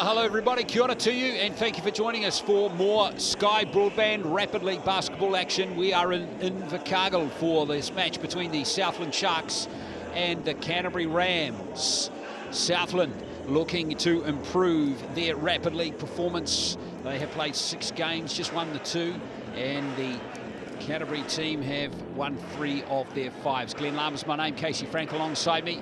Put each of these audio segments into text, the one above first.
Hello everybody, kia ora to you, and thank you for joining us for more Sky Broadband Rapid League basketball action. We are in Invercargill for this match between the Southland Sharks and the Canterbury Rams. Southland looking to improve their Rapid League performance. They have played 6 games, just won the 2, and the Canterbury team have won 3 of their 5s. Glenn Lamer's my name, Casey Frank alongside me.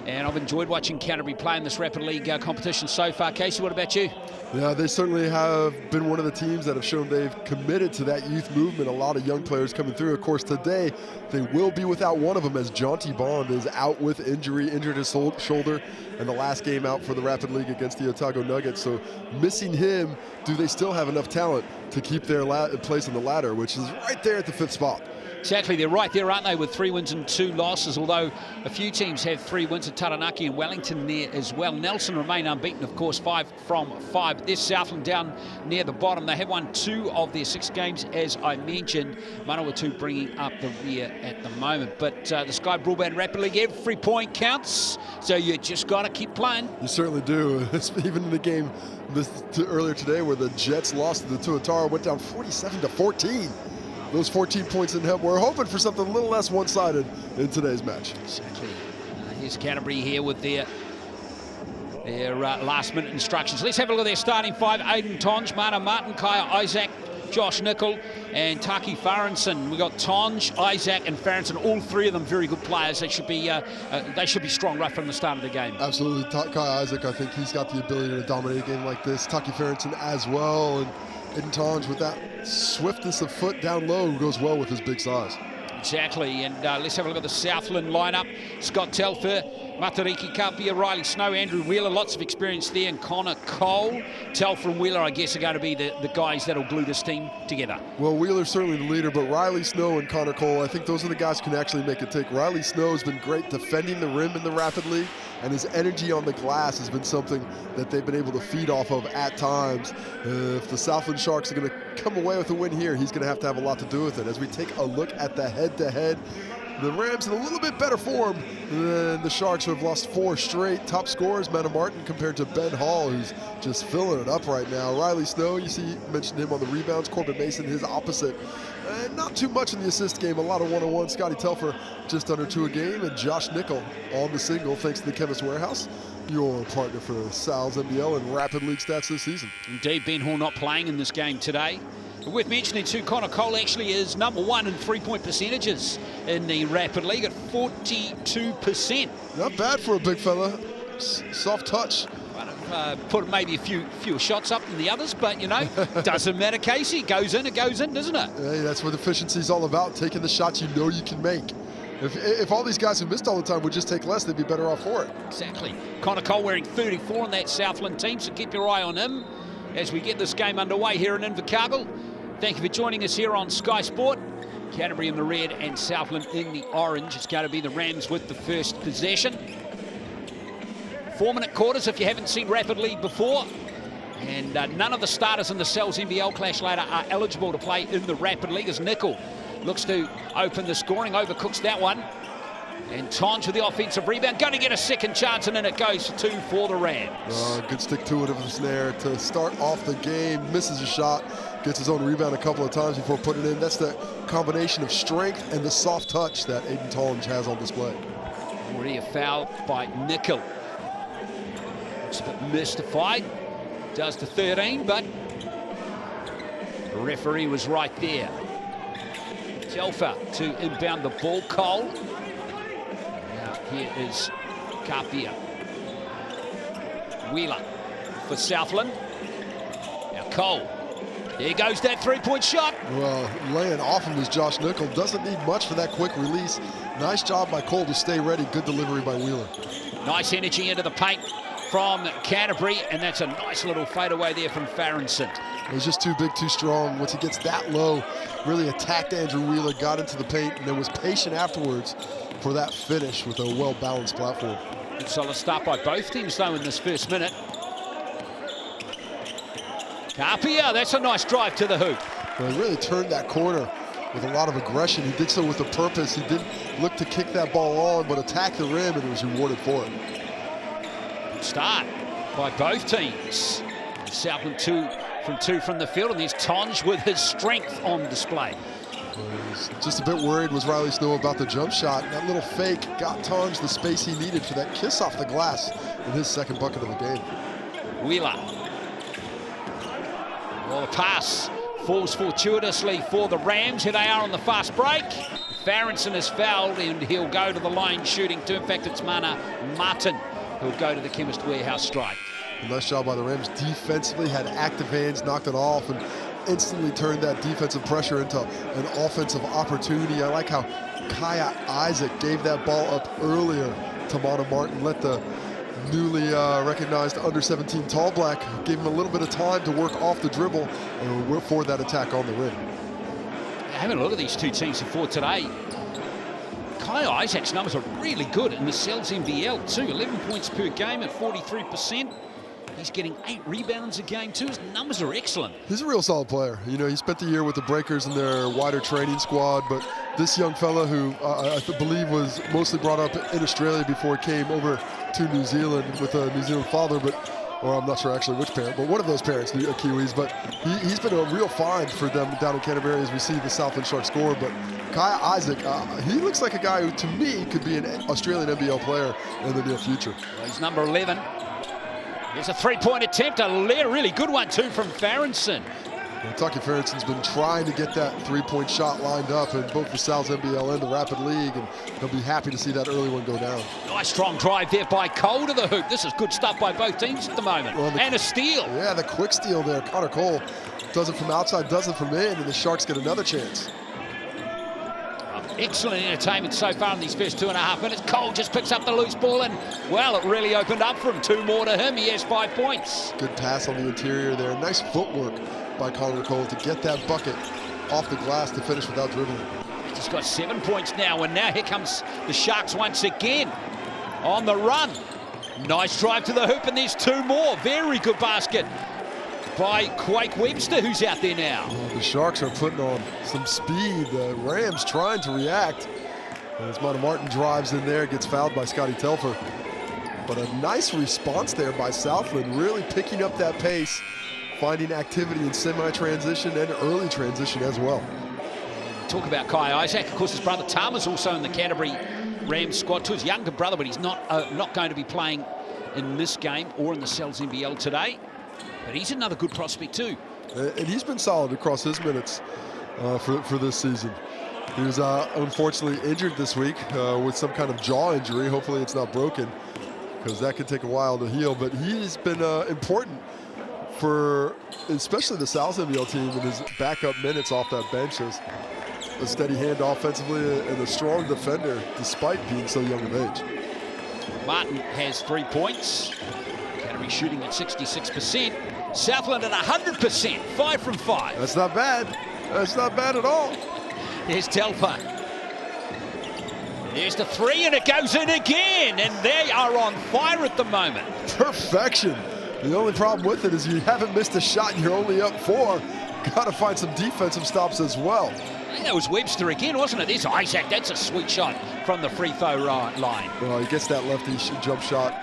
And I've enjoyed watching Canterbury play in this Rapid League competition so far. Casey, what about you? Yeah, they certainly have been one of the teams that have shown they've committed to that youth movement. A lot of young players coming through. Of course, today they will be without one of them as Jonty Bond is out with injury, injured his shoulder in the last game out for the Rapid League against the Otago Nuggets. So missing him, do they still have enough talent to keep their place on the ladder, which is right there at the 5th spot? Exactly, they're right there, aren't they, with 3 wins and 2 losses, although a few teams have 3 wins at Taranaki and Wellington there as well. Nelson remain unbeaten, of course, 5 from 5. There's Southland down near the bottom. They have won 2 of their 6 games, as I mentioned. Manawatu bringing up the rear at the moment. But the Sky Broadband Rapid League, every point counts, so you just got to keep playing. You certainly do. Even in the game earlier today where the Jets lost to the Tuatara, went down 47-14. Those 14 points didn't help. We're hoping for something a little less one-sided in today's match. Exactly. Here's Canterbury here with their last-minute instructions. Let's have a look at their starting 5. Aiden Tonge, Mana Martin, Kaya Isaac, Josh Nicol, and Taki Farrenson. We've got Tonge, Isaac, and Farrenson. All 3 of them very good players. They should be strong right from the start of the game. Absolutely. Kaya Isaac, I think he's got the ability to dominate a game like this. Taki Farrenson as well. And Aiden Tonge with that swiftness of foot down low goes well with his big size. Exactly, and let's have a look at the Southland lineup. Scott Telfer, Matariki Kapia, Riley Snow, Andrew Wheeler, lots of experience there, and Connor Cole. Telfer and Wheeler, I guess, are going to be the guys that'll glue this team together. Well, Wheeler's certainly the leader, but Riley Snow and Connor Cole, I think those are the guys who can actually make it tick. Riley Snow has been great defending the rim in the Rapid League, and his energy on the glass has been something that they've been able to feed off of at times. If the Southland Sharks are going to come away with a win here, he's going to have a lot to do with it. As we take a look at the head-to-head, the Rams in a little bit better form than the Sharks, who have lost 4 straight. Top scorers, Mana Martin compared to Ben Hall, who's just filling it up right now. Riley Snow, you see, you mentioned him on the rebounds. Corbin Mason, his opposite. Not too much in the assist game, a lot of one-on-one. Scotty Telfer, just under 2 a game. And Josh Nicol on the single, thanks to the Chemist Warehouse, your partner for Sal's NBL and Rapid League stats this season. Indeed, Ben Hall not playing in this game today. Worth mentioning too, Connor Cole actually is #1 in 3-point percentages in the Rapid League at 42%. Not bad for a big fella. Soft touch. Put maybe a few shots up than the others, but you know, doesn't matter, Casey. It goes in, doesn't it? Hey, that's what efficiency is all about, taking the shots you know you can make. If all these guys who missed all the time would just take less, they'd be better off for it. Exactly. Connor Cole wearing 34 on that Southland team, so keep your eye on him as we get this game underway here in Invercargill. Thank you for joining us here on Sky Sport. Canterbury in the red and Southland in the orange. It's going to be the Rams with the first possession. 4-minute quarters if you haven't seen Rapid League before. And none of the starters in the Cells NBL Clash later are eligible to play in the Rapid League, as Nicol looks to open the scoring, overcooks that one. And Tonge with the offensive rebound, going to get a second chance, and then it goes for 2 for the Rams. Good stick to it of the snare to start off the game. Misses a shot, gets his own rebound a couple of times before putting it in. That's the combination of strength and the soft touch that Aiden Tonge has on display. Already a foul by Nicol. Looks a bit mystified. Does to 13, but the referee was right there. Telfer to inbound the ball. Cole. Here is Kapia. Wheeler for Southland. Now Cole. There goes that 3-point shot. Well, laying off him is Josh Nicol. Doesn't need much for that quick release. Nice job by Cole to stay ready. Good delivery by Wheeler. Nice energy into the paint from Canterbury, and that's a nice little fadeaway there from Farrenson. It was just too big, too strong. Once he gets that low, really attacked Andrew Wheeler, got into the paint, and then was patient afterwards for that finish with a well-balanced platform. Good solid start by both teams, though, in this first minute. Kapia, that's a nice drive to the hoop. Well, he really turned that corner with a lot of aggression. He did so with a purpose. He didn't look to kick that ball on, but attack the rim, and was rewarded for it. Good start by both teams. Southland 2 from the field, and there's Tonge with his strength on display. Just a bit worried was Riley Snow about the jump shot. That little fake got Tonge the space he needed for that kiss off the glass in his second bucket of the game. Wheeler. Well, the pass falls fortuitously for the Rams. Here they are on the fast break. Farrenson is fouled and he'll go to the line shooting two. In fact, it's Mana Martin who'll go to the Chemist Warehouse strike. A nice job by the Rams defensively, had active hands, knocked it off, and instantly turned that defensive pressure into an offensive opportunity. I like how Kaya Isaac gave that ball up earlier to Mana Martin, let the newly recognized under-17 tall black, gave him a little bit of time to work off the dribble and work for that attack on the rim. Having a look at these two teams before today, Kaya Isaac's numbers are really good in the NZNBL too. 11 points per game at 43%. He's getting 8 rebounds a game too. His numbers are excellent. He's a real solid player. You know, he spent the year with the Breakers in their wider training squad, but this young fella who I believe was mostly brought up in Australia before he came over to New Zealand with a New Zealand father, or I'm not sure actually which parent, but one of those parents, the Kiwis, but he's been a real find for them down in Canterbury as we see the Southland Sharks score. But Kaya Isaac, he looks like a guy who, to me, could be an Australian NBL player in the near future. Well, he's number 11. There's a three-point attempt, a really good one too from Farrenson. Kentucky Farrenson's been trying to get that three-point shot lined up in both the NZNBL and the Rapid League, and he'll be happy to see that early one go down. Nice strong drive there by Cole to the hoop. This is good stuff by both teams at the moment. Well, and a steal. Yeah, the quick steal there. Connor Cole does it from outside, does it from in, and the Sharks get another chance. Excellent entertainment so far in these first 2.5 minutes. Cole just picks up the loose ball, and, well, it really opened up for him. 2 more to him. He has 5 points. Good pass on the interior there. Nice footwork by Connor Cole to get that bucket off the glass to finish without dribbling. He's got 7 points now, and now here comes the Sharks once again on the run. Nice drive to the hoop, and there's 2 more. Very good basket by Quake Webster, who's out there now. Well, the Sharks are putting on some speed. The Rams trying to react. As Mana Martin drives in there, gets fouled by Scotty Telfer. But a nice response there by Southland, really picking up that pace, finding activity in semi-transition and early transition as well. Talk about Kai Isaac. Of course, his brother Tam is also in the Canterbury Rams squad too. His younger brother, but he's not going to be playing in this game or in the NZNBL today. But he's another good prospect too. And he's been solid across his minutes for this season. He was unfortunately injured this week with some kind of jaw injury. Hopefully it's not broken, because that could take a while to heal. But he's been important for especially the NZNBL team in his backup minutes off that bench as a steady hand offensively and a strong defender despite being so young of age. Martin has 3 points. Canterbury shooting at 66%. Southland at 100%, 5 from 5. That's not bad. That's not bad at all. There's Telfer. There's the 3, and it goes in again. And they are on fire at the moment. Perfection. The only problem with it is you haven't missed a shot and you're only up 4. Got to find some defensive stops as well. I think that was Webster again, wasn't it? There's Isaac. That's a sweet shot from the free throw line. Well, he gets that lefty jump shot.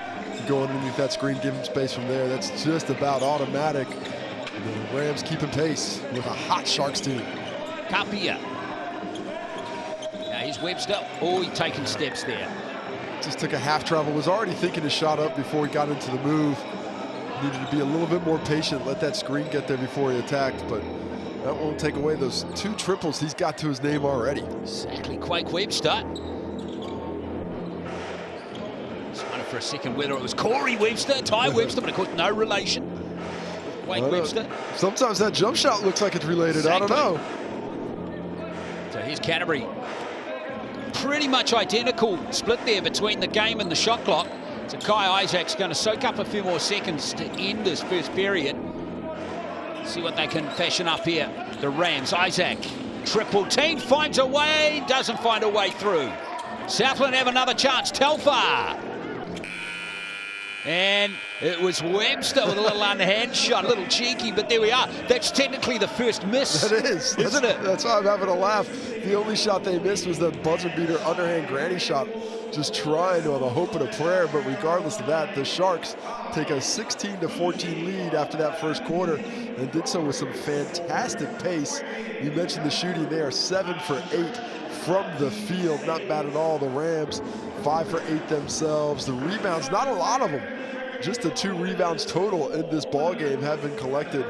Going underneath that screen, give him space from there. That's just about automatic. The Rams keeping pace with a hot Sharks team. Kapia. Now here's Webster. Oh, he's taking steps there. Just took a half travel. Was already thinking his shot up before he got into the move. Needed to be a little bit more patient. Let that screen get there before he attacked. But that won't take away those 2 triples he's got to his name already. Exactly. Quake Webster. For a second whether it was Corey Webster, Ty Webster, but of course no relation. Quake Webster. Sometimes that jump shot looks like it's related. Exactly. I don't know. So here's Canterbury. Pretty much identical split there between the game and the shot clock. So Kai Isaac's going to soak up a few more seconds to end this first period. See what they can fashion up here. The Rams. Isaac, triple team, finds a way, doesn't find a way through. Southland have another chance. Telfer. And It was Webster with a little underhand shot, a little cheeky, but there we are. That's technically the first miss. That is, isn't it? That's why I'm having a laugh. The only shot they missed was that buzzer beater underhand granny shot, just trying on a hope and a prayer. But regardless of that, the Sharks take a 16-14 lead after that first quarter and did so with some fantastic pace. You mentioned the shooting. They are 7 for 8 from the field. Not bad at all. The Rams 5 for 8 themselves. The rebounds, not a lot of them. Just the 2 rebounds total in this ball game have been collected.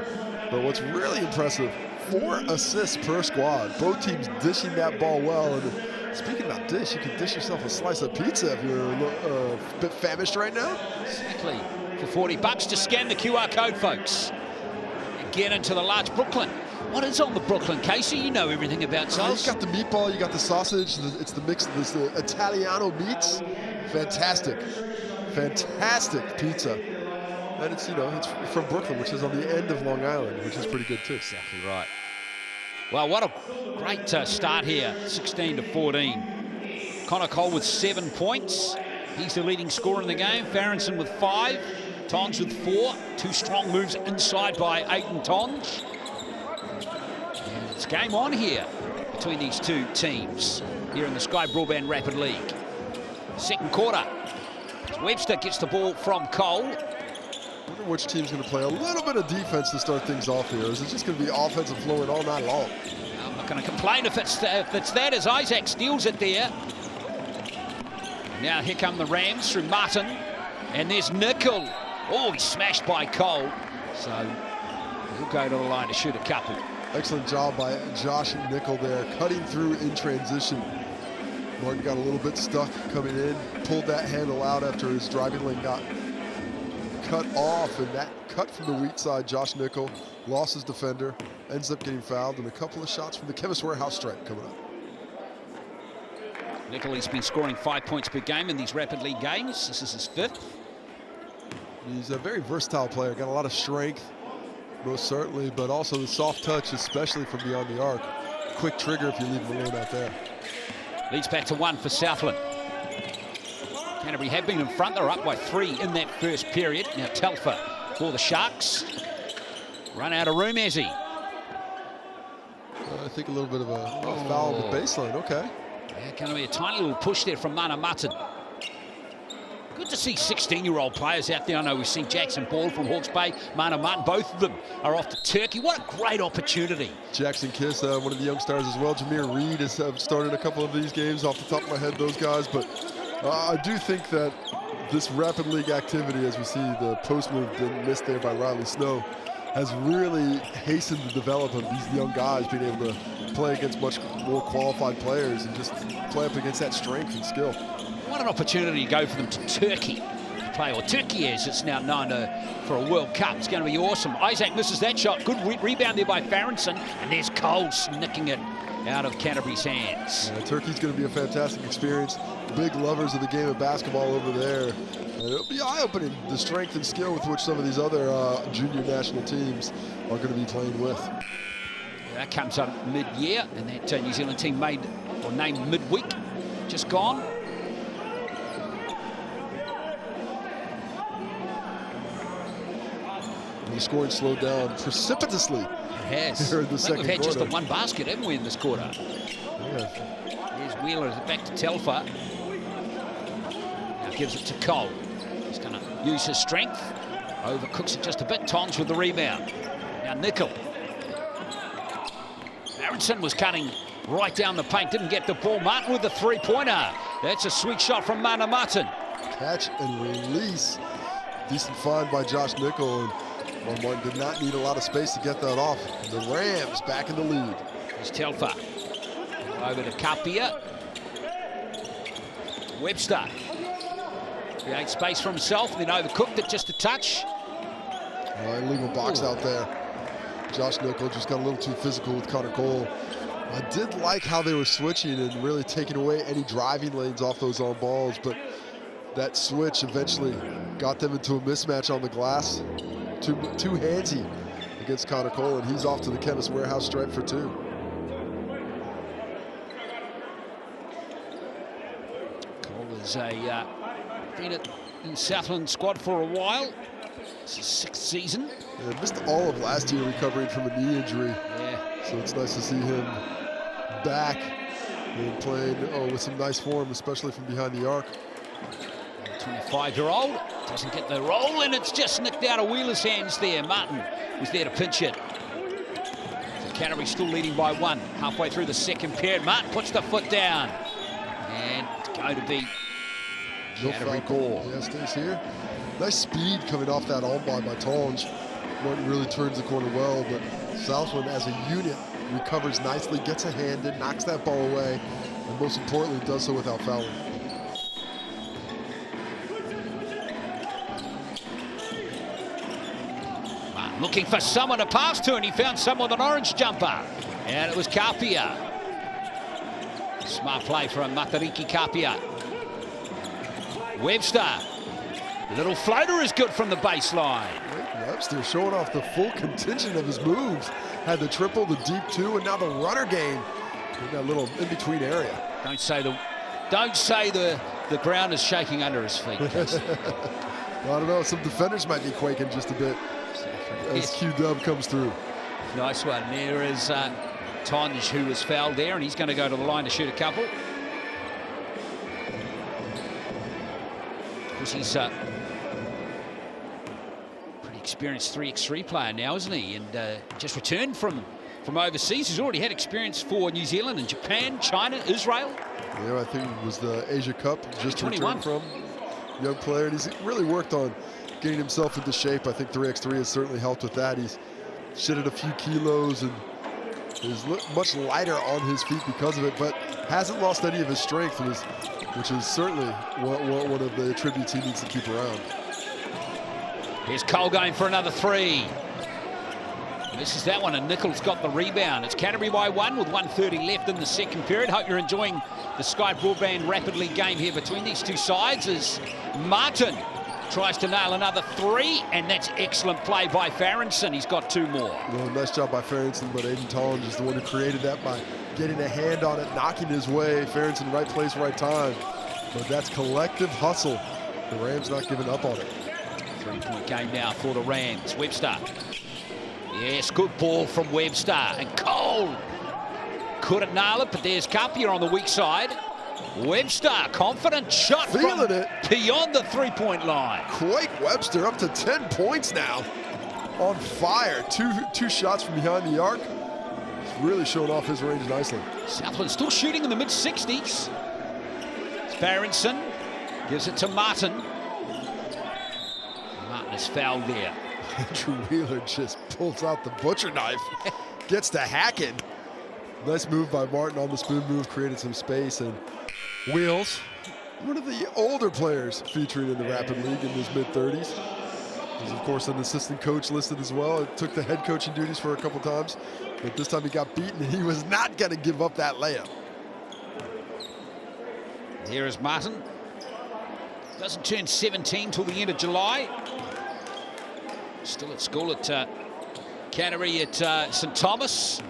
But what's really impressive, 4 assists per squad. Both teams dishing that ball well. And speaking about dish, you can dish yourself a slice of pizza if you're a bit famished right now. Exactly. For 40 bucks, just scan the QR code, folks. And get into the large Brooklyn. What is on the Brooklyn, Casey? You know everything about sauce. You got the meatball, you got the sausage. It's the mix of the Italiano meats. Fantastic. Fantastic pizza. And it's, you know, it's from Brooklyn, which is on the end of Long Island, which is pretty good too. Exactly right. Well, what a great start here, 16-14. Connor Cole with 7 points. He's the leading scorer in the game. Farrington with 5. Tonge with 4. 2 strong moves inside by Aiden Tonge. And it's game on here between these 2 teams here in the Sky Broadband Rapid League. Second quarter. Webster gets the ball from Cole. I wonder which team's going to play a little bit of defense to start things off here. Is it just going to be offensive flowing all night long? I'm not going to complain if it's that, as Isaac steals it there. Now here come the Rams through Martin. And there's Nickel. Oh, he's smashed by Cole. So he'll go to the line to shoot a couple. Excellent job by Josh Nickel there, cutting through in transition. Martin got a little bit stuck coming in, pulled that handle out after his driving lane got cut off, and that cut from the weak side, Josh Nickel lost his defender, ends up getting fouled, and a couple of shots from the Chemist Warehouse stripe coming up. Nickel has been scoring 5 points per game in these Rapid League games. This is his 5th. He's a very versatile player, got a lot of strength, most certainly, but also the soft touch, especially from beyond the arc. Quick trigger if you leave him alone out there. Leads back to 1 for Southland. Canterbury have been in front. They're up by 3 in that first period. Now Telfer for the Sharks. Run out of room, has he? I think a little bit of a foul on the baseline. Okay. Yeah, going to be a tiny little push there from Mana Mutton. Good to see 16-year-old players out there. I know we've seen Jackson Ball from Hawke's Bay, Mana Martin. Both of them are off to Turkey. What a great opportunity. Jackson Kiss, one of the young stars as well. Jameer Reed has started a couple of these games off the top of my head, those guys. But I do think that this Rapid League activity, as we see the post move being missed there by Riley Snow, has really hastened the development of these young guys being able to play against much more qualified players and just play up against that strength and skill. What an opportunity to go for them to Turkey to play, or Turkey as it's now known for a World Cup. It's going to be awesome. Isaac misses that shot. Good rebound there by Farrington, and there's Cole snicking it out of Canterbury's hands. Yeah, Turkey's going to be a fantastic experience. Big lovers of the game of basketball over there. And it'll be eye-opening, the strength and skill with which some of these other junior national teams are going to be playing with. That comes up mid-year, and that New Zealand team named midweek, just gone. The scoring slowed down precipitously. It has. Here in the second we've had quarter. just the 1 basket, haven't we, in this quarter? Yeah. Here's Wheeler back to Telfer. Now gives it to Cole. He's going to use his strength. Overcooks it just a bit. Tonge with the rebound. Now Nickel. Aronson was cutting right down the paint. Didn't get the ball. Martin with the 3-pointer. That's a sweet shot from Mana Martin. Catch and release. Decent find by Josh Nickel. And Martin did not need a lot of space to get that off. The Rams back in the lead. Here's Telfer. Over to Kapia. Webster. Creates space for himself, then overcooked it just a touch. Illegal box out there. Josh Nickel just got a little too physical with Connor Cole. I did like how they were switching and really taking away any driving lanes off those on balls, but that switch eventually got them into a mismatch on the glass. Too handsy against Connor Cole, and he's off to the Chemist Warehouse stripe for 2. Cole has been in Southland squad for a while. It's his 6th season. Yeah, missed all of last year recovering from a knee injury. Yeah. So it's nice to see him back and playing with some nice form, especially from behind the arc. 25-year-old doesn't get the roll, and it's just nicked out of Wheeler's hands there. Martin was there to pinch it. So Canterbury still leading by 1 halfway through the 2nd period. Martin puts the foot down, and it's going to be Canterbury ball. Yeah, stays here. Nice speed coming off that on-by Tonge. Martin really turns the corner well, but Southland as a unit recovers nicely, gets a hand in, knocks that ball away, and most importantly, does so without fouling. Martin looking for someone to pass to, and he found someone with an orange jumper, and it was Kapia. Smart play from Matariki Kapia. Webster. Little floater is good from the baseline. Webster showing off the full contingent of his moves. Had the triple, the deep 2, and now the runner game in that little in-between area. Don't say the ground is shaking under his feet. Well, I don't know, some defenders might be quaking just a bit as Q-Dub comes through. Nice one. There is Tonge, who was fouled there, and he's going to go to the line to shoot a couple. Of course, he's pretty experienced 3x3 player now, isn't he? And just returned from overseas. He's already had experience for New Zealand and Japan, China, Israel. Yeah, I think it was the Asia Cup just 21 returned from. Young player, and he's really worked on getting himself into shape. I think 3x3 has certainly helped with that. He's shedded a few kilos and is much lighter on his feet because of it, but hasn't lost any of his strength, which is certainly one of the attributes he needs to keep around. Here's Cole going for another 3. Misses that one, and Nichols got the rebound. It's Canterbury by 1 with 1:30 left in the 2nd period. Hope you're enjoying the Sky Broadband Rapid League game here between these two sides as Martin tries to nail another 3, and that's excellent play by Farrenson. He's got 2 more. Well, nice job by Farrenson, but Aiden Tonge is the one who created that by getting a hand on it, knocking his way. Farrenson, right place, right time. But that's collective hustle. The Rams not giving up on it. 3-point game now for the Rams. Webster. Yes, good ball from Webster. And Cole couldn't nail it, but there's Kapia on the weak side. Webster, confident shot feeling it beyond the 3-point line. Quake Webster up to 10 points now. On fire. Two shots from behind the arc. He's really showing off his range nicely. Southland still shooting in the mid-60s. Farrenson gives it to Martin. Martin is fouled there. Andrew Wheeler just pulls out the butcher knife. Gets to hacking. Nice move by Martin on the spoon move, created some space, and Wheels, one of the older players featuring in the Rapid League in his mid-30s. He's, of course, an assistant coach listed as well. It took the head coaching duties for a couple times, but this time he got beaten, and he was not going to give up that layup. Here is Martin. Doesn't turn 17 till the end of July. Still at school at Canterbury at St Thomas.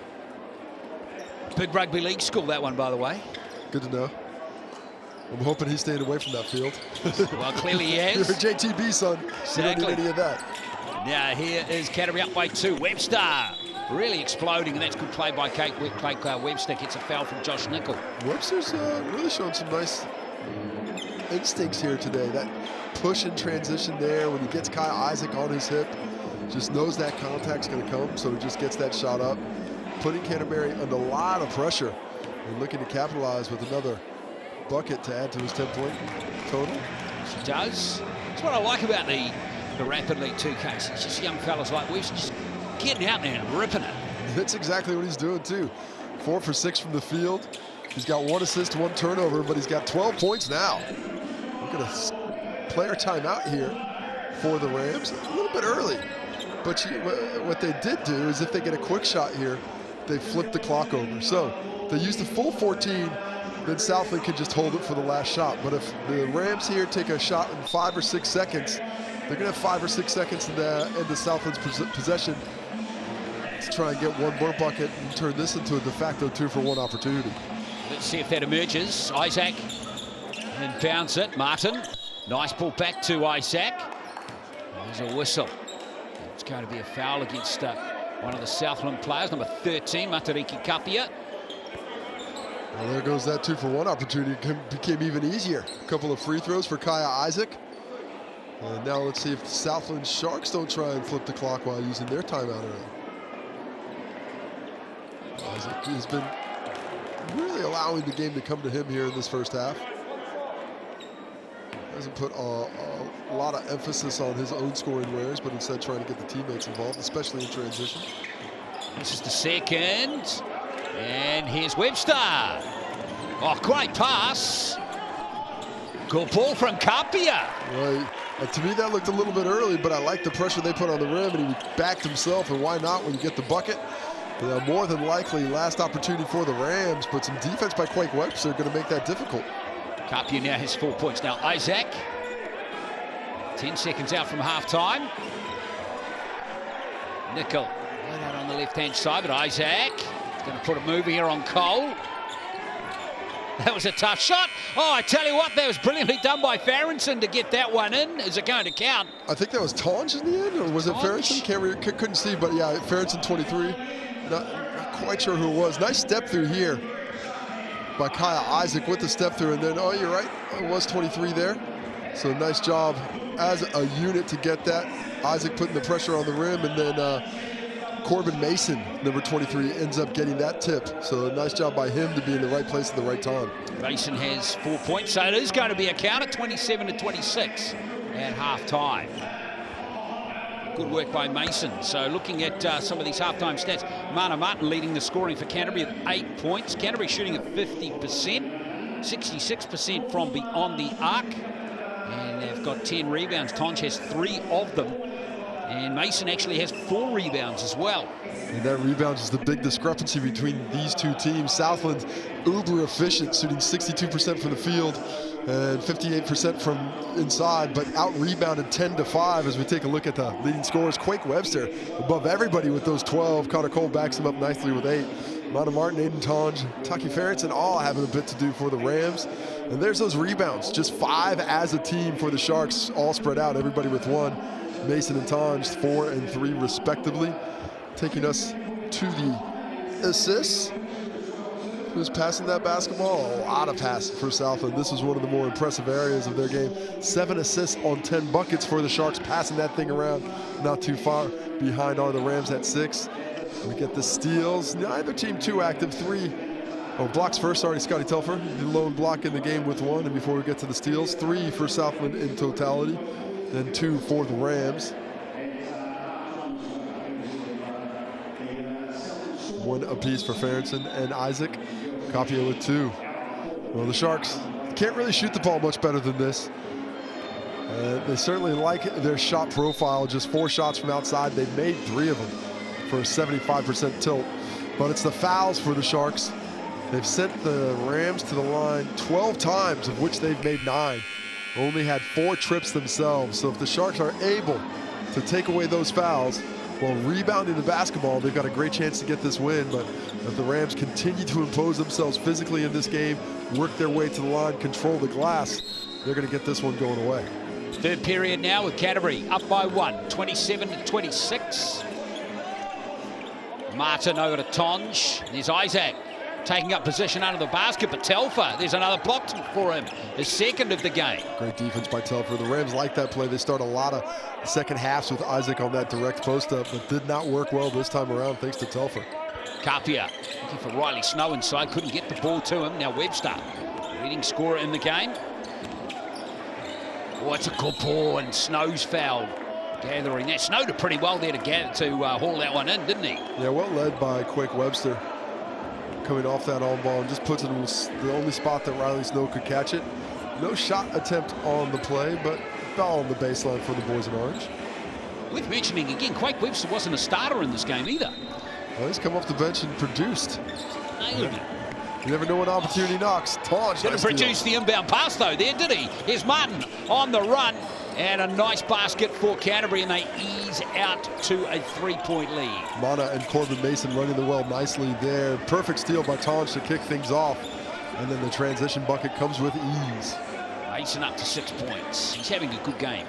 Big rugby league school, that one, by the way. Good to know. I'm hoping he's staying away from that field. Well, clearly he has. You're a JTB, son. Exactly. You don't need any of that. Now here is Canterbury up by 2. Webster really exploding, and that's good play by Webster. Gets a foul from Josh Nickel. Webster's really showing some nice instincts here today. That push and transition there when he gets Kai Isaac on his hip. Just knows that contact's going to come, so he just gets that shot up. Putting Canterbury under a lot of pressure and looking to capitalize with another bucket to add to his 10-point total. She does. That's what I like about the Rapid League 2Ks. It's just young fellas like Webster just getting out there and ripping it. That's exactly what he's doing too. 4 for 6 from the field. He's got 1 assist, 1 turnover, but he's got 12 points now. We're going to player timeout here for the Rams. A little bit early, but what they did do is if they get a quick shot here, they flip the clock over. So they use the full 14, then Southland can just hold it for the last shot. But if the Rams here take a shot in 5 or 6 seconds, they're going to have 5 or 6 seconds in the Southland's possession to try and get 1 more bucket and turn this into a de facto 2-for-1 opportunity. Let's see if that emerges. Isaac and bounce it. Martin. Nice ball back to Isaac. There's a whistle. It's going to be a foul against one of the Southland players, number 13, Matariki Kapia. Well, there goes that 2-for-1 opportunity. It became even easier. A couple of free throws for Kaya Isaac. And now let's see if the Southland Sharks don't try and flip the clock while using their timeout early. Isaac has been really allowing the game to come to him here in this first half. Hasn't put a lot of emphasis on his own scoring wares, but instead trying to get the teammates involved, especially in transition. This is the second. And here's Webster. Oh, great pass. Good ball from Kapia. Right. To me, that looked a little bit early, but I like the pressure they put on the rim, and he backed himself, and why not when you get the bucket? More than likely, last opportunity for the Rams, but some defense by Quake Webster going to make that difficult. Kapia now has 4 points. Now Isaac, 10 seconds out from halftime. Nickel right out on the left-hand side, but Isaac is going to put a move here on Cole. That was a tough shot. Oh, I tell you what, that was brilliantly done by Farrington to get that one in. Is it going to count? I think that was Tonge in the end, or was it Farrington? Couldn't see, but yeah, Farrington 23. Not quite sure who it was. Nice step through here by Kaya Isaac with the step through, and then, oh, you're right, it was 23 there. So nice job as a unit to get that. Isaac putting the pressure on the rim, and then Corbin Mason, number 23, ends up getting that tip. So nice job by him to be in the right place at the right time. Mason has 4 points, so it is going to be a count at 27-26 at halftime. Good work by Mason. So looking at some of these halftime stats, Mana Martin leading the scoring for Canterbury at 8 points. Canterbury shooting at 50%, 66% from beyond the arc. And they've got 10 rebounds. Tonge has 3 of them. And Mason actually has 4 rebounds as well. And that rebound is the big discrepancy between these two teams. Southland's uber efficient, shooting 62% from the field and 58% from inside, but out-rebounded 10-5 as we take a look at the leading scorers. Quake Webster above everybody with those 12. Connor Cole backs him up nicely with 8. Mana Martin, Aiden Tonge, Taki Farrington all having a bit to do for the Rams. And there's those rebounds, just 5 as a team for the Sharks, all spread out, everybody with 1. Mason and Tonge, 4 and 3 respectively. Taking us to the assists. Who's passing that basketball? A lot of passing for Southland. This was one of the more impressive areas of their game. 7 assists on 10 buckets for the Sharks, passing that thing around. Not too far behind are the Rams at 6. We get the steals. Neither team too active. 3. Oh, blocks first. Sorry, Scotty Telfer. The lone block in the game with 1. And before we get to the steals, 3 for Southland in totality. Then 2 for the Rams. 1 apiece for Farrington and Isaac. Kapia with 2. Well, the Sharks can't really shoot the ball much better than this. They certainly like their shot profile. Just 4 shots from outside. They've made 3 of them for a 75% tilt. But it's the fouls for the Sharks. They've sent the Rams to the line 12 times, of which they've made 9. Only had 4 trips themselves. So if the Sharks are able to take away those fouls while rebounding the basketball, they've got a great chance to get this win. But if the Rams continue to impose themselves physically in this game, work their way to the line, control the glass, they're going to get this one going away. Third period now with Canterbury up by 1, 27-26. Martin over to Tonge. There's Isaac taking up position under the basket, but Telfer, there's another block for him, his second of the game. Great defense by Telfer. The Rams like that play. They start a lot of second halves with Isaac on that direct post-up, but did not work well this time around thanks to Telfer. Kapia looking for Riley Snow inside, couldn't get the ball to him. Now Webster, leading scorer in the game. Oh, it's a good ball, and Snow's fouled. Gathering that. Snow did pretty well there to haul that one in, didn't he? Yeah, well led by Quake Webster. Coming off that on ball and just puts it in the only spot that Riley Snow could catch it. No shot attempt on the play, but foul on the baseline for the boys in orange. Worth mentioning again, Quake Webster wasn't a starter in this game either. Well, he's come off the bench and produced. Nailed it. You never know when opportunity knocks. Tonge didn't produce the inbound pass though there, did he? Here's Martin on the run, and a nice basket for Canterbury, and they ease out to a 3-point lead. Mana and Corbin Mason running the well nicely there. Perfect steal by Tonge to kick things off, and then the transition bucket comes with ease. Mason up to 6 points. He's having a good game.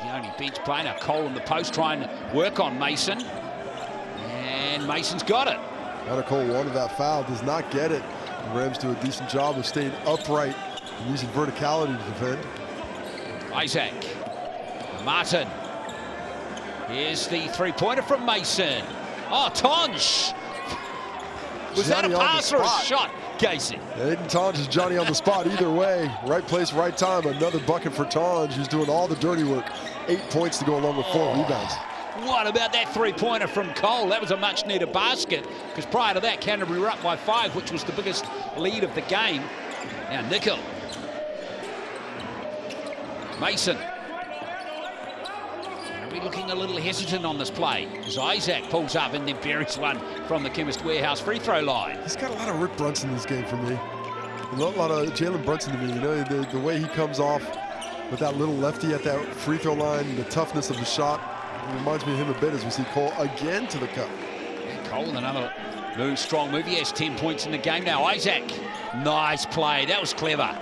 the only bench player. Now Cole in the post trying to work on Mason. And Mason's got it. Connor Cole wanted that foul, does not get it. The Rams do a decent job of staying upright and using verticality to defend. Isaac. Martin. Here's the three-pointer from Mason. Oh, Tonj. Was that a pass or a shot, Casey? Aiden Tonj is Johnny on the spot either way. Right place, right time. Another bucket for Tonj, who's doing all the dirty work. 8 points to go along with 4 rebounds. What about that three-pointer from Cole? That was a much-needed basket, because prior to that, Canterbury were up by 5, which was the biggest lead of the game. Now Nickel. Mason. Looking a little hesitant on this play as Isaac pulls up and then buries one from the Chemist Warehouse free throw line. He's got a lot of Rick Brunson in this game for me. A lot of Jalen Brunson to me. You know, the way he comes off with that little lefty at that free throw line, the toughness of the shot, it reminds me of him a bit as we see Cole again to the cup. Yeah, Cole, another strong move. He has 10 points in the game now. Isaac, nice play. That was clever.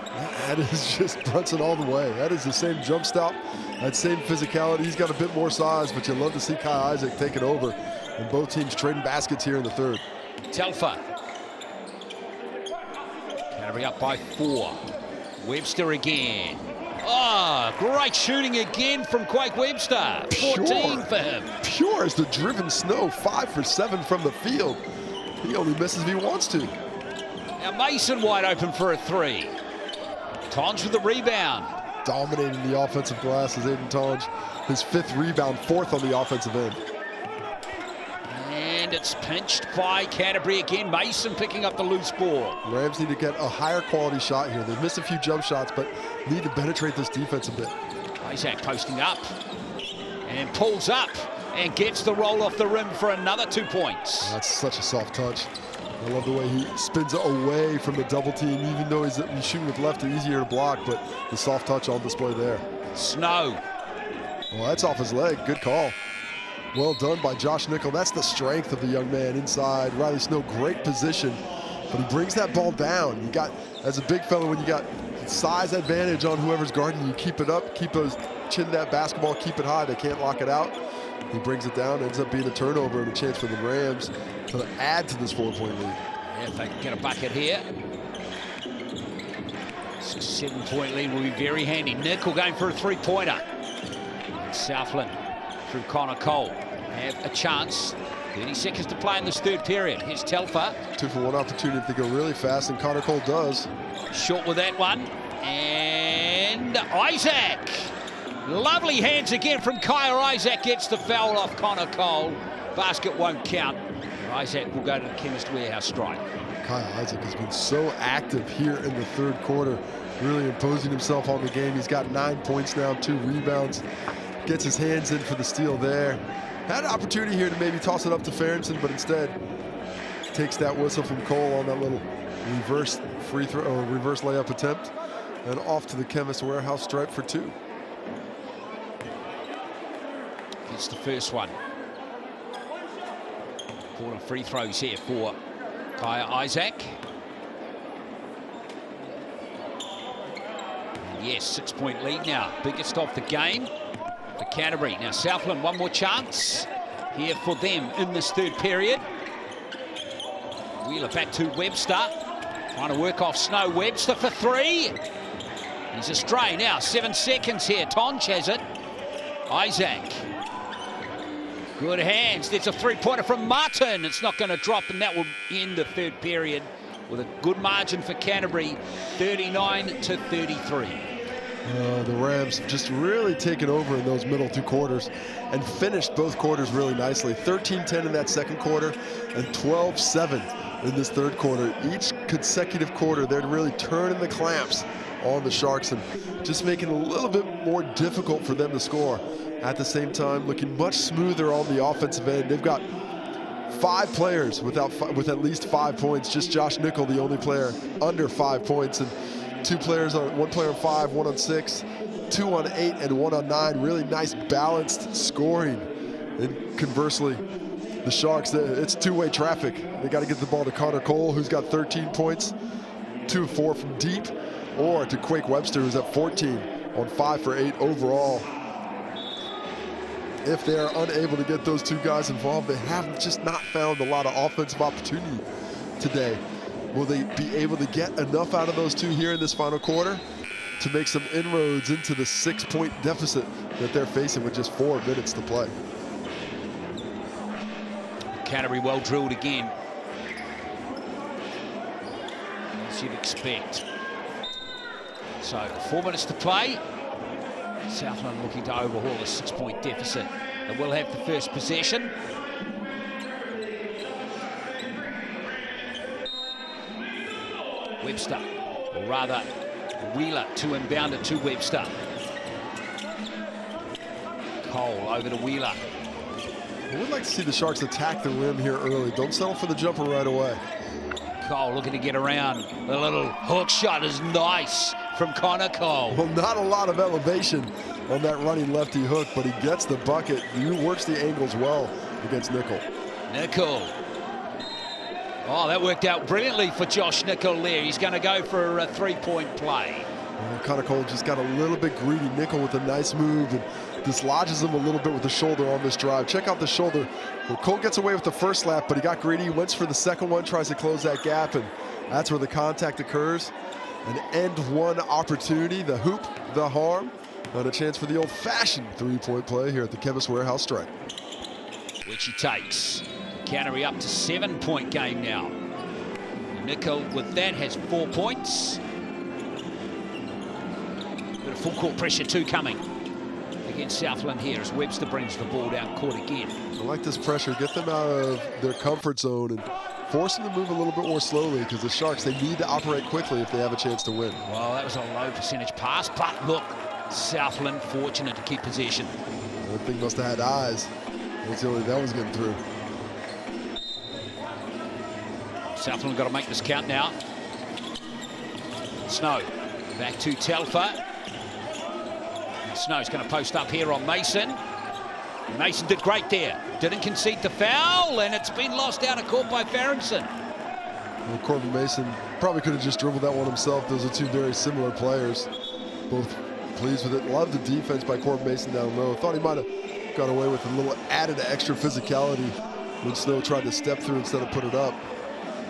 That is just Brunson all the way. That is the same jump stop. That same physicality. He's got a bit more size, but you love to see Kai Isaac take it over. And both teams trading baskets here in the third. Telfer. Canterbury up by 4. Webster again. Oh, great shooting again from Quake Webster. 14 for him. Pure as the driven snow. 5 for 7 from the field. He only misses if he wants to. Now Mason wide open for a 3. Tonj with the rebound. Dominating the offensive glass is Aiden Tonj. His 5th rebound, 4th on the offensive end. And it's pinched by Canterbury again. Mason picking up the loose ball. Rams need to get a higher quality shot here. They've missed a few jump shots, but need to penetrate this defense a bit. Isaac posting up and pulls up and gets the roll off the rim for another 2 points. That's such a soft touch. I love the way he spins away from the double team, even though he's shooting with left, easier to block, but the soft touch on display there. Snow. Well, that's off his leg. Good call. Well done by Josh Nickel. That's the strength of the young man inside. Riley Snow, great position, but he brings that ball down. You got, as a big fella, when you got size advantage on whoever's guarding you, keep it up, keep those chin that basketball, keep it high. They can't lock it out. He brings it down, ends up being a turnover and a chance for the Rams to add to this 4-point lead. Yeah, if they can get a bucket here. 7-point lead will be very handy. Nickel going for a 3-pointer. Southland through Connor Cole have a chance. 30 seconds to play in this third period. Here's Telfer. 2-for-1 opportunity if they go really fast, and Connor Cole does. Short with that one. And Isaac. Lovely hands again from Kyle. Isaac gets the foul off Connor Cole. Basket won't count. Isaac will go to the Chemist Warehouse strike. Kyle Isaac has been so active here in the third quarter, really imposing himself on the game. He's got 9 points now, 2 rebounds. Gets his hands in for the steal there. Had an opportunity here to maybe toss it up to Farrington, but instead takes that whistle from Cole on that little reverse free throw or reverse layup attempt, and off to the Chemist Warehouse stripe for 2. It's the first one. Important free throws here for Kaya Isaac. And yes, 6-point lead now. Biggest of the game for Canterbury. Now Southland, one more chance here for them in this third period. Wheeler back to Webster. Trying to work off Snow. Webster for 3. He's astray now. 7 seconds here. Tonj has it. Isaac. Good hands. There's a 3-pointer from Martin. It's not going to drop, and that will end the third period with a good margin for Canterbury, 39-33. The Rams have just really taken over in those middle 2 quarters and finished both quarters really nicely. 13-10 in that second quarter and 12-7 in this third quarter. Each consecutive quarter, they're really turning the clamps on the Sharks and just making it a little bit more difficult for them to score. At the same time, looking much smoother on the offensive end. They've got 5 players with at least 5 points. Just Josh Nickel, the only player under 5 points, and 2 players on 1 player on 5, 1 on 6, 2 on 8, and 1 on 9. Really nice balanced scoring. And conversely, the Sharks, it's two-way traffic. They got to get the ball to Connor Cole, who's got 13 points, 2 of 4 from deep, or to Quake Webster, who's at 14 on 5 for 8 overall. if they are unable to get those two guys involved, they have just not found a lot of offensive opportunity today. Will they be able to get enough out of those two here in this final quarter to make some inroads into the 6-point deficit that they're facing with just 4 minutes to play? Canterbury well drilled again, as you'd expect. So 4 minutes to play. Southland looking to overhaul a 6-point deficit. They will have the first possession. Webster, or rather Wheeler to inbound it to Webster. Cole over to Wheeler. I would like to see the Sharks attack the rim here early. Don't settle for the jumper right away. Cole looking to get around. The little hook shot is nice from Connor Cole. Well, not a lot of elevation on that running lefty hook, but he gets the bucket. He works the angles well against Nickel. Nickel. Oh, that worked out brilliantly for Josh Nickel there. He's going to go for a 3-point play. Well, Connor Cole just got a little bit greedy. Nickel with a nice move and dislodges him a little bit with the shoulder on this drive. Check out the shoulder. Well, Cole gets away with the first slap, but he got greedy. He went for the second one, tries to close that gap, and that's where the contact occurs. An end-one opportunity, the hoop, the harm, and a chance for the old-fashioned 3-point play here at the Chemist Warehouse strike. Which he takes. Canterbury up to 7-point game now. Nickel with that has 4 points. Bit of full court pressure too coming against Southland here as Webster brings the ball down court again. I like this pressure. Get them out of their comfort zone and force them to move a little bit more slowly, because the Sharks, they need to operate quickly if they have a chance to win. Well, that was a low percentage pass, but look, Southland fortunate to keep possession. That thing must have had eyes. That's the only that was getting through. Southland got to make this count now. Snow back to Telfer. Snow's going to post up here on Mason. Mason did great there. Didn't concede the foul, and it's been lost out of court by Farrington. Well, Corbin Mason probably could have just dribbled that one himself. Those are two very similar players. Both pleased with it. Love the defense by Corbin Mason down low. Thought he might have got away with a little added extra physicality when Snow tried to step through instead of put it up.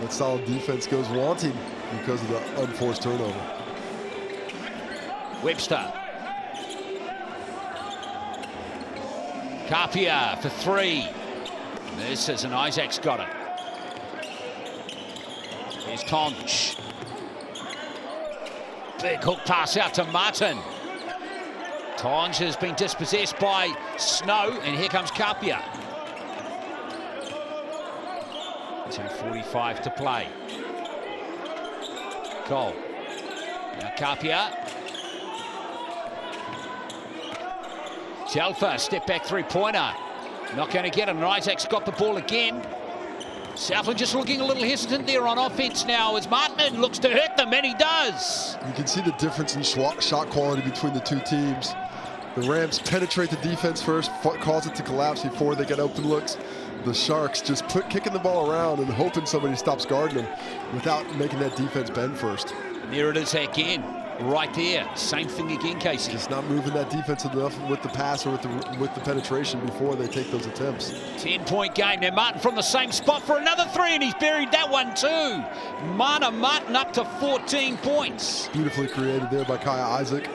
That solid defense goes wanting because of the unforced turnover. Webster. Carpia for 3. This is an Isaac's got it. Here's Tonch. Big hook pass out to Martin. Tonch has been dispossessed by Snow, and here comes Carpia. 2:45 to play. Cole. Now Carpia. Telfer, step back 3-pointer. Not going to get it, and Isaac's got the ball again. Southland just looking a little hesitant there on offense now as Martin looks to hurt them, and he does. You can see the difference in shot quality between the two teams. The Rams penetrate the defense first, cause it to collapse before they get open looks. The Sharks just kicking the ball around and hoping somebody stops guarding them without making that defense bend first. There it is again, right there. Same thing again, Casey. Just not moving that defense enough with the pass or with the penetration before they take those attempts. 10-point game. Now Martin from the same spot for another 3, and he's buried that one too. Martin up to 14 points. Beautifully created there by Kaya Isaac.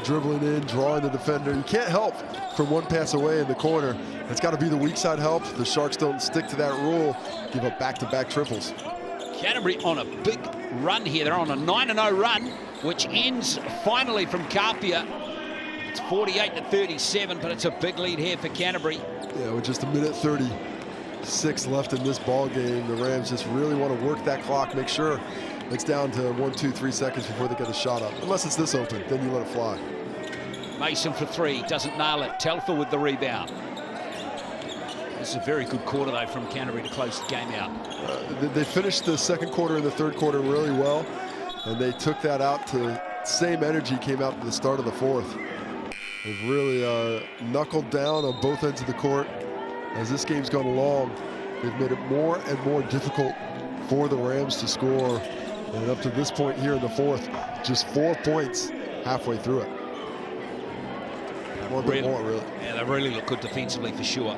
Dribbling in, drawing the defender. You can't help from one pass away in the corner. It's got to be the weak side help. The Sharks don't stick to that rule. Give up back-to-back triples. Canterbury on a big run here. They're on a 9-0 run, which ends finally from Carpia. It's 48-37, but it's a big lead here for Canterbury. Yeah, with just 1:36 left in this ball game, the Rams just really want to work that clock, make sure it's down to 1, 2, 3 seconds before they get the shot up. Unless it's this open, then you let it fly. Mason for 3, doesn't nail it. Telfer with the rebound. This is a very good quarter, though, from Canterbury to close the game out. They finished the second quarter and the third quarter really well, and they took that out to same energy came out at the start of the fourth. They've really knuckled down on both ends of the court. As this game's gone along, they've made it more and more difficult for the Rams to score. And up to this point here in the fourth, just 4 points halfway through it. More, really. Yeah, they really look good defensively for sure.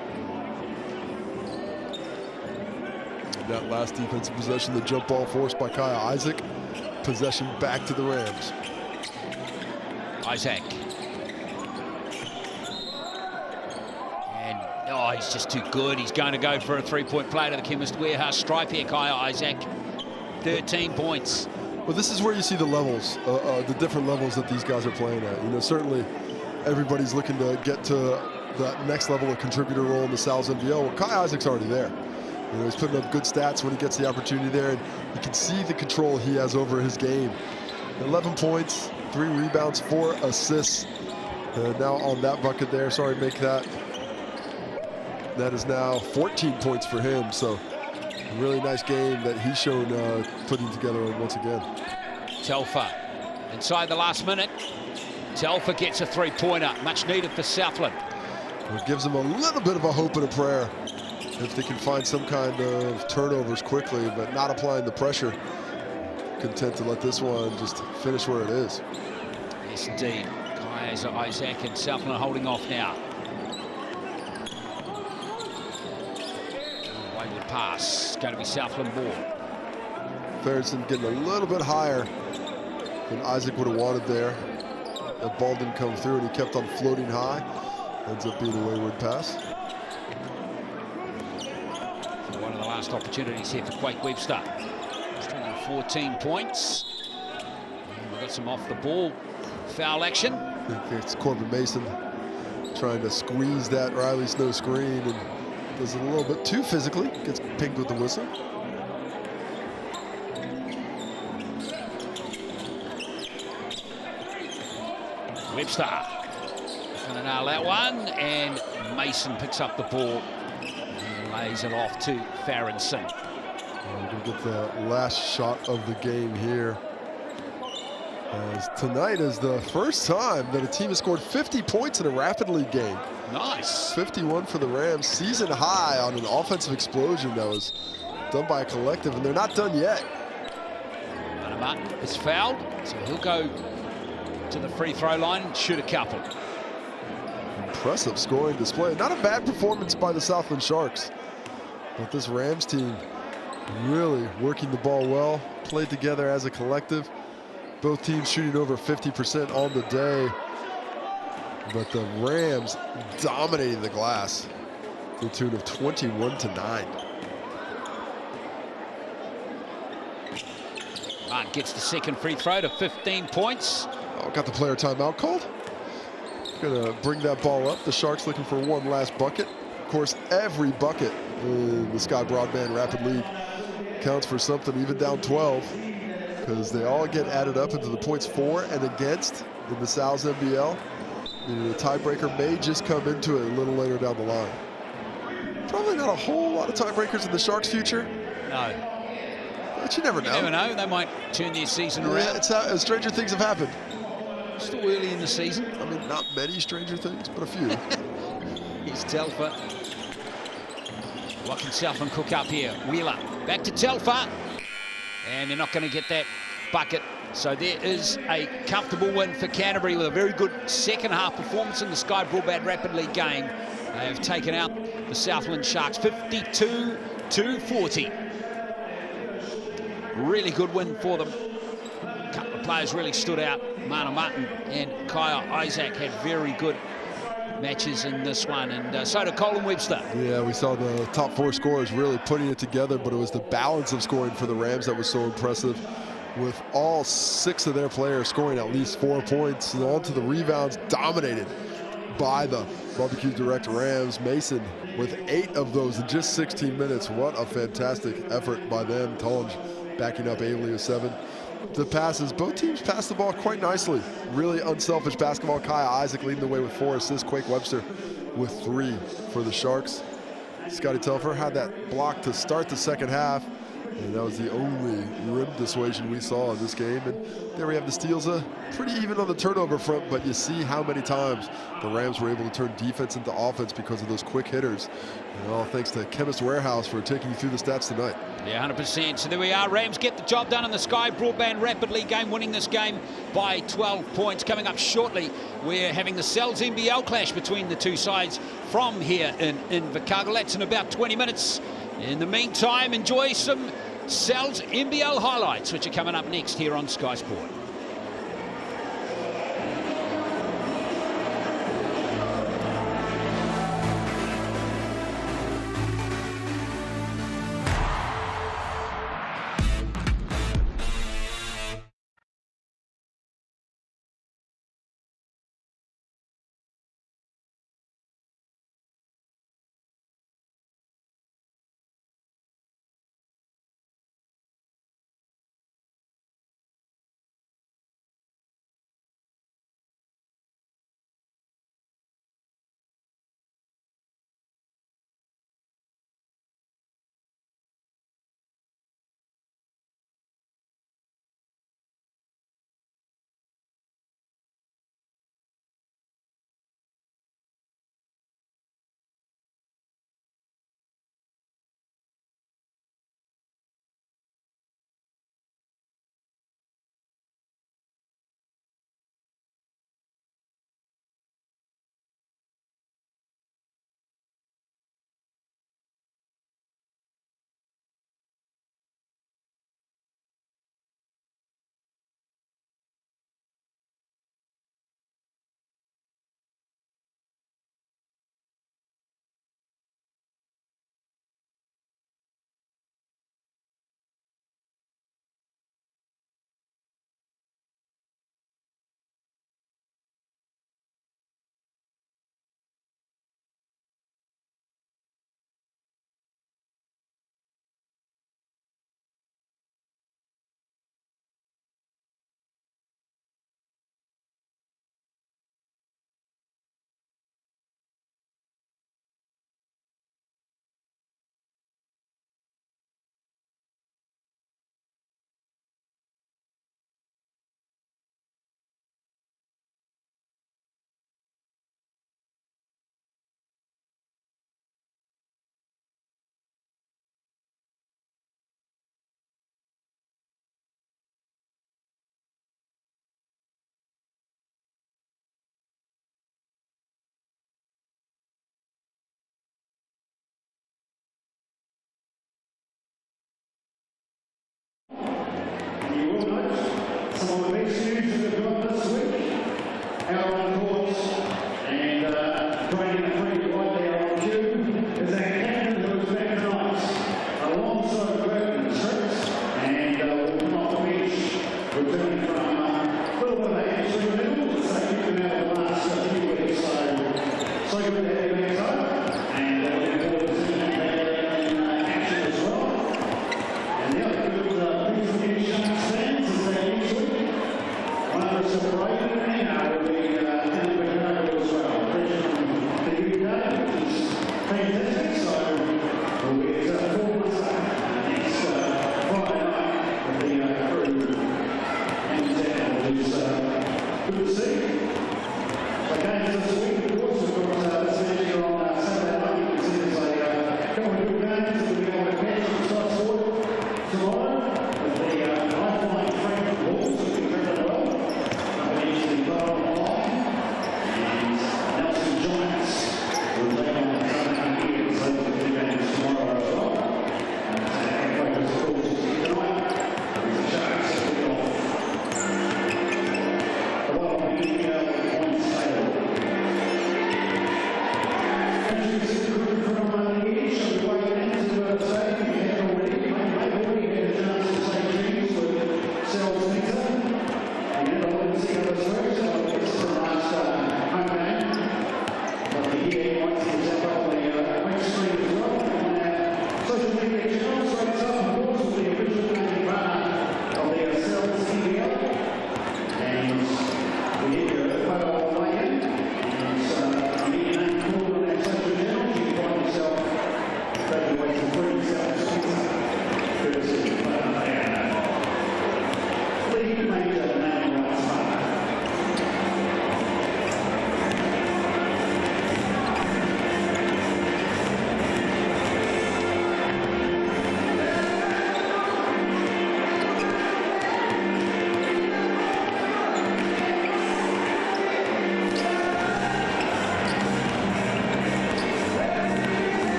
And that last defensive possession, the jump ball forced by Kaya Isaac. Possession back to the Rams. Isaac. And, oh, he's just too good. He's going to go for a three-point play to the Chemist Warehouse stripe here, Kaya Isaac. 13 points. Well, this is where you see the levels, the different levels that these guys are playing at. You know, certainly everybody's looking to get to that next level of contributor role in the Southland NBL. Well, Kaya Isaac's already there. You know, he's putting up good stats when he gets the opportunity there, and you can see the control he has over his game. 11 points, 3 rebounds, 4 assists. Now on that bucket there, sorry, make that. That is now 14 points for him. So a really nice game that he's shown putting together once again. Telfer inside the last minute. Telfer gets a three-pointer, much needed for Southland. It gives them a little bit of a hope and a prayer if they can find some kind of turnovers quickly, but not applying the pressure. Content to let this one just finish where it is. Yes, indeed. Kaya Isaac and Southland holding off now. Wayward pass. Going to be Southland ball. Ferguson getting a little bit higher than Isaac would have wanted there. That ball didn't come through, and he kept on floating high. Ends up being a wayward pass. One of the last opportunities here for Quake Webster. 14 points. And we've got some off the ball foul action. I think it's Corbin Mason trying to squeeze that Riley Snow screen and does it a little bit too physically. Gets pinged with the whistle. Webster going to nail that one, and Mason picks up the ball and lays it off to Farronson. We're going to get the last shot of the game here. As tonight is the first time that a team has scored 50 points in a Rapid League game. Nice. 51 for the Rams, season high on an offensive explosion that was done by a collective, and they're not done yet. Martin is fouled, so he'll go to the free throw line and shoot a couple. Impressive scoring display. Not a bad performance by the Southland Sharks. But this Rams team really working the ball well, played together as a collective. Both teams shooting over 50% on the day. But the Rams dominating the glass to the tune of 21-9. Martin gets the second free throw to 15 points. Oh, got the player timeout called. Gonna bring that ball up. The Sharks looking for one last bucket. Of course, every bucket in the Sky Broadband Rapid League counts for something, even down 12, because they all get added up into the points for and against in the Southland NBL. The tiebreaker may just come into it a little later down the line. Probably not a whole lot of tiebreakers in the Sharks' future. No. But you never know. You never know. They might turn their season around. Yeah, it's how, stranger things have happened. Still early in the season. I mean, not many stranger things, but a few. Here's Telfer. What can Southland cook up here? Wheeler back to Telfer. And they're not going to get that bucket. So there is a comfortable win for Canterbury with a very good second half performance in the Sky Broadband Rapid League game. They have taken out the Southland Sharks 52-40. Really good win for them. A couple of players really stood out. Mana Martin and Kaya Isaac had very good matches in this one, and so did Colin Webster. Yeah, we saw the top 4 scorers really putting it together, but it was the balance of scoring for the Rams that was so impressive, with all 6 of their players scoring at least 4 points, and on to the rebounds, dominated by the Barbecue Direct Rams. Mason with 8 of those in just 16 minutes. What a fantastic effort by them. Tollins backing up Ailey with 7. The passes, both teams passed the ball quite nicely. Really unselfish basketball. Kaya Isaac leading the way with 4 assists. Quake Webster with 3 for the Sharks. Scotty Telfer had that block to start the second half. And that was the only rim dissuasion we saw in this game. And there we have the steals, pretty even on the turnover front, but you see how many times the Rams were able to turn defense into offense because of those quick hitters. And all thanks to Chemist Warehouse for taking you through the stats tonight. Yeah, 100%. So there we are. Rams get the job done on the Sky Broadband rapidly game, winning this game by 12 points. Coming up shortly, we're having the Cells NBL clash between the two sides from here in Invercargill. That's in about 20 minutes. In the meantime, enjoy some Cells NBL highlights, which are coming up next here on Sky Sport.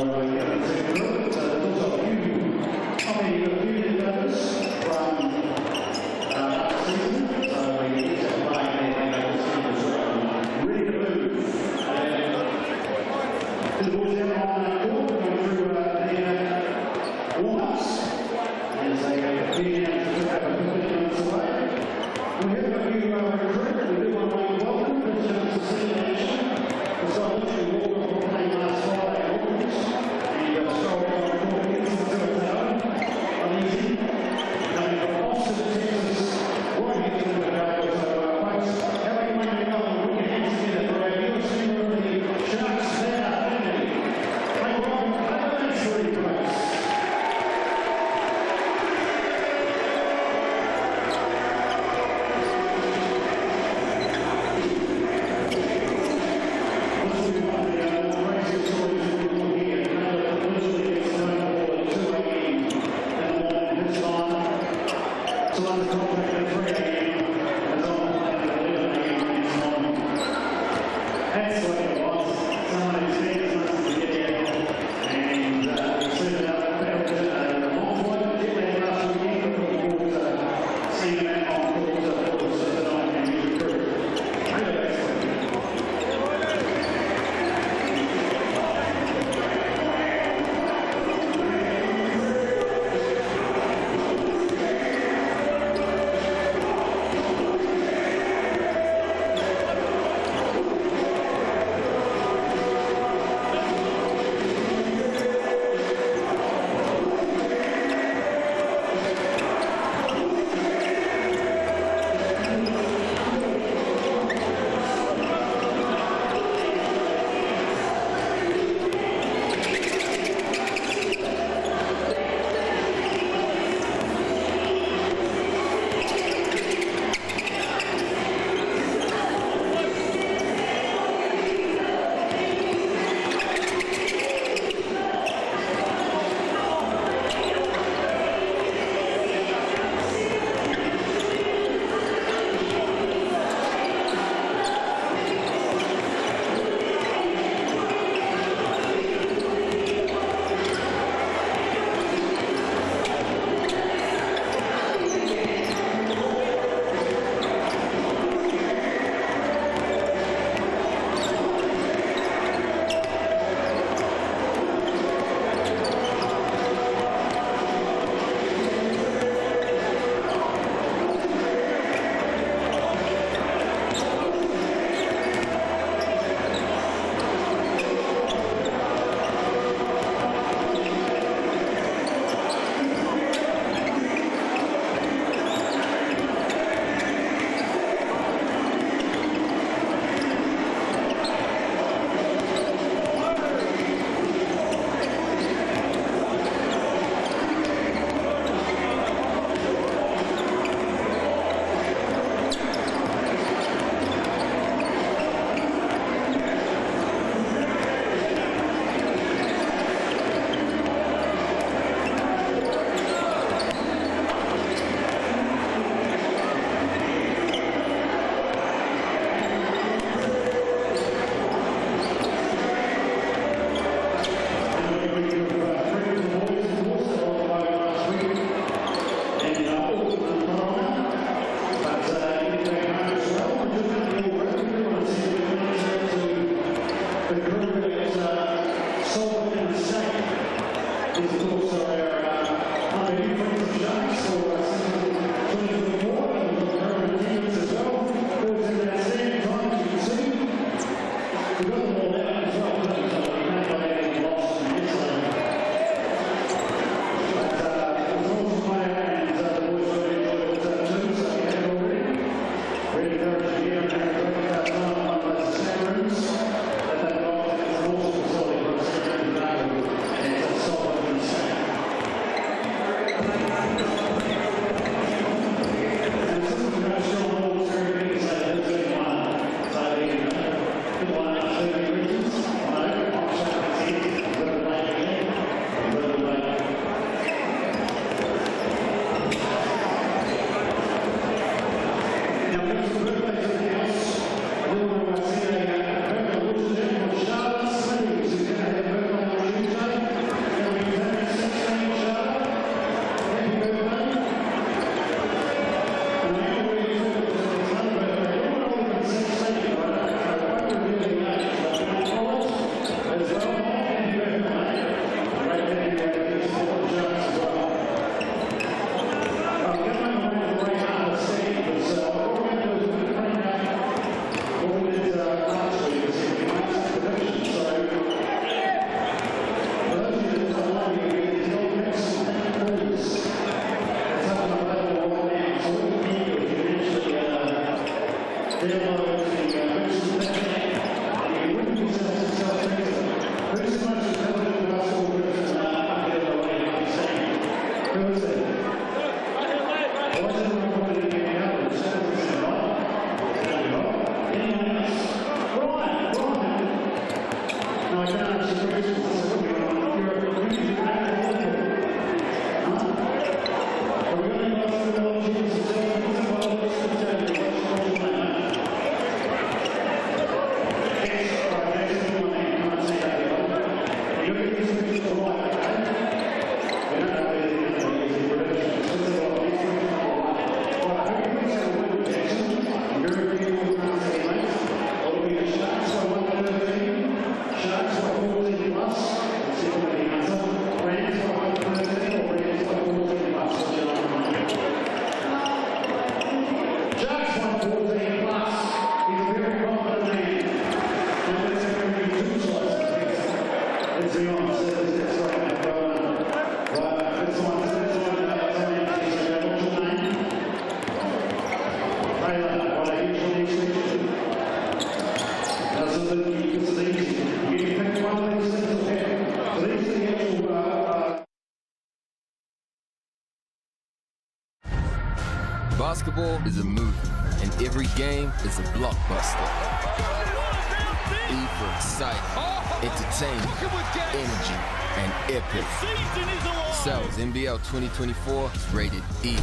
Thank you. Basketball is a movie, and every game is a blockbuster. E for exciting, entertainment, energy, and epic. Cells NBL 2024 is rated E.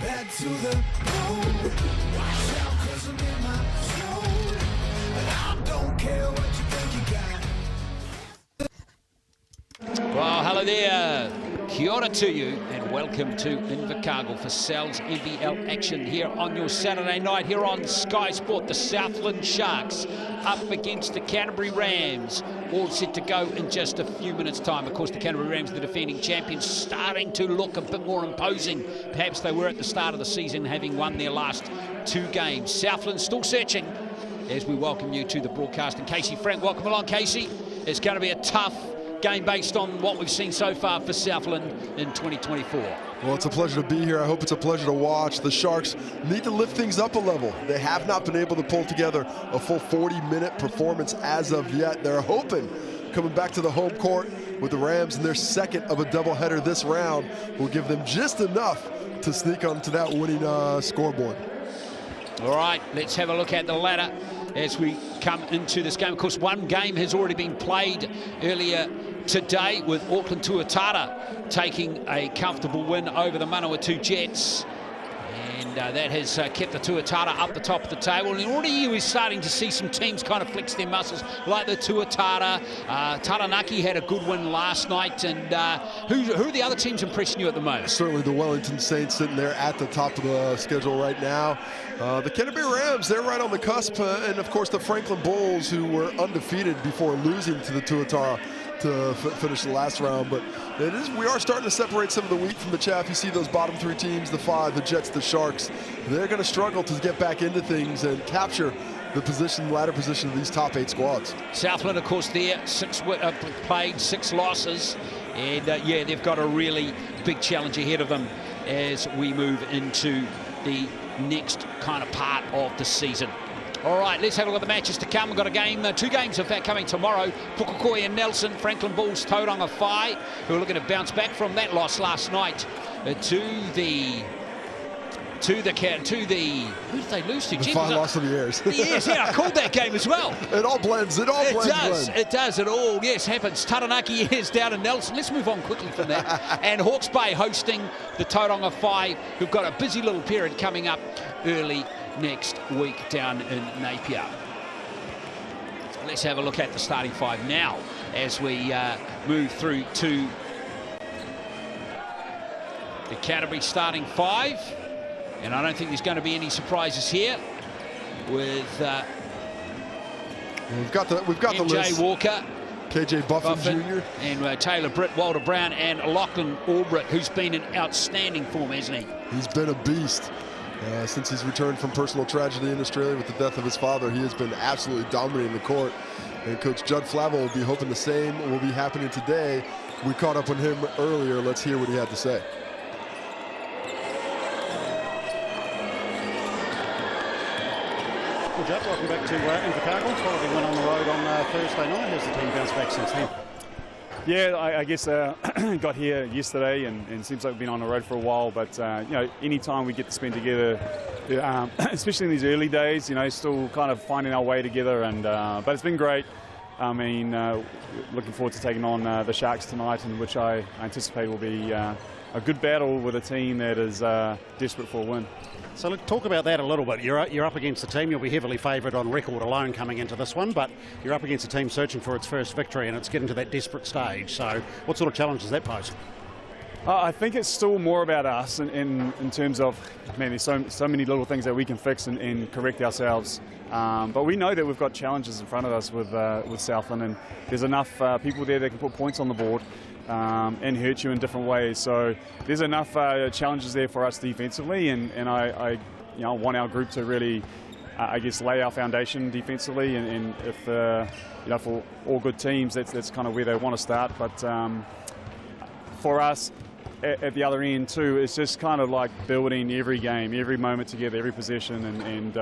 Back to the road. Watch out, 'cause I'm in my zone. And I don't care what you think you got. Well, hello there. Kia ora to you and welcome to Invercargill for Cells NBL action here on your Saturday night here on Sky Sport. The Southland Sharks up against the Canterbury Rams, all set to go in just a few minutes' time. Of course, the Canterbury Rams, the defending champions, starting to look a bit more imposing. Perhaps they were at the start of the season, having won their last two games. Southland still searching as we welcome you to the broadcast. And Casey Frank, welcome along, Casey. It's going to be a tough game based on what we've seen so far for Southland in 2024. Well, it's a pleasure to be here. I hope it's a pleasure to watch. The Sharks need to lift things up a level. They have not been able to pull together a full 40-minute performance as of yet. They're hoping coming back to the home court with the Rams in their second of a doubleheader this round will give them just enough to sneak onto that winning scoreboard. All right, let's have a look at the ladder as we come into this game. Of course, one game has already been played earlier today with Auckland Tuatara taking a comfortable win over the Manawatu Jets. And that has kept the Tuatara up the top of the table. And already we're starting to see some teams kind of flex their muscles, like the Tuatara. Taranaki had a good win last night. And who are the other teams impressing you at the moment? Certainly the Wellington Saints sitting there at the top of the schedule right now. The Canterbury Rams, they're right on the cusp. And, of course, the Franklin Bulls, who were undefeated before losing to the Tuatara to finish the last round. But we are starting to separate some of the wheat from the chaff. You see those bottom three teams, the Five, the Jets, the Sharks. They're going to struggle to get back into things and capture the ladder position of these top 8 squads. Southland, of course, there, played 6 losses. And, yeah, they've got a really big challenge ahead of them as we move into the next kind of part of the season. All right, let's have a look at the matches to come. We've got a game, 2 games in fact coming tomorrow. Pukokoi and Nelson, Franklin Bulls, Tauranga Whai, who are looking to bounce back from that loss last night to the who did they lose to? The Whai lost to the Airs. Yes, yeah, I called that game as well. It all blends. It does. It all, yes, happens. Taranaki is down in Nelson. Let's move on quickly from that. And Hawke's Bay hosting the Tauranga Whai, who've got a busy little period coming up early next week down in Napier. Let's have a look at the starting 5 now as we move through to the Canterbury starting 5. And I don't think there's going to be any surprises here with we've got the MJ list. Walker, KJ Buffin Jr. and Taylor Britt, Walter Brown, and Lachlan Albright, who's been in outstanding form, hasn't he? He's been a beast. Since he's returned from personal tragedy in Australia with the death of his father, he has been absolutely dominating the court. And Coach Judd Flavel will be hoping the same will be happening today. We caught up with him earlier. Let's hear what he had to say. Well, Judd, welcome back to Invercargill. Quality win on the road on Thursday night. Has the team bounced back since then? Yeah, I guess got here yesterday and seems like we've been on the road for a while. But you know, any time we get to spend together, especially in these early days, you know, still kind of finding our way together. And but it's been great. I mean, looking forward to taking on the Sharks tonight, in which I anticipate will be a good battle with a team that is desperate for a win. So let's talk about that a little bit. You're up against a team, you'll be heavily favoured on record alone coming into this one, but you're up against a team searching for its first victory, and it's getting to that desperate stage. So what sort of challenge does that pose? I think it's still more about us in terms of, man, there's so many little things that we can fix and correct ourselves. But we know that we've got challenges in front of us with Southland, and there's enough people there that can put points on the board and hurt you in different ways. So there's enough challenges there for us defensively, and I want our group to really, I guess, lay our foundation defensively. And if you know, for all good teams, that's kind of where they want to start. But for us, at the other end too, it's just kind of like building every game, every moment together, every possession, and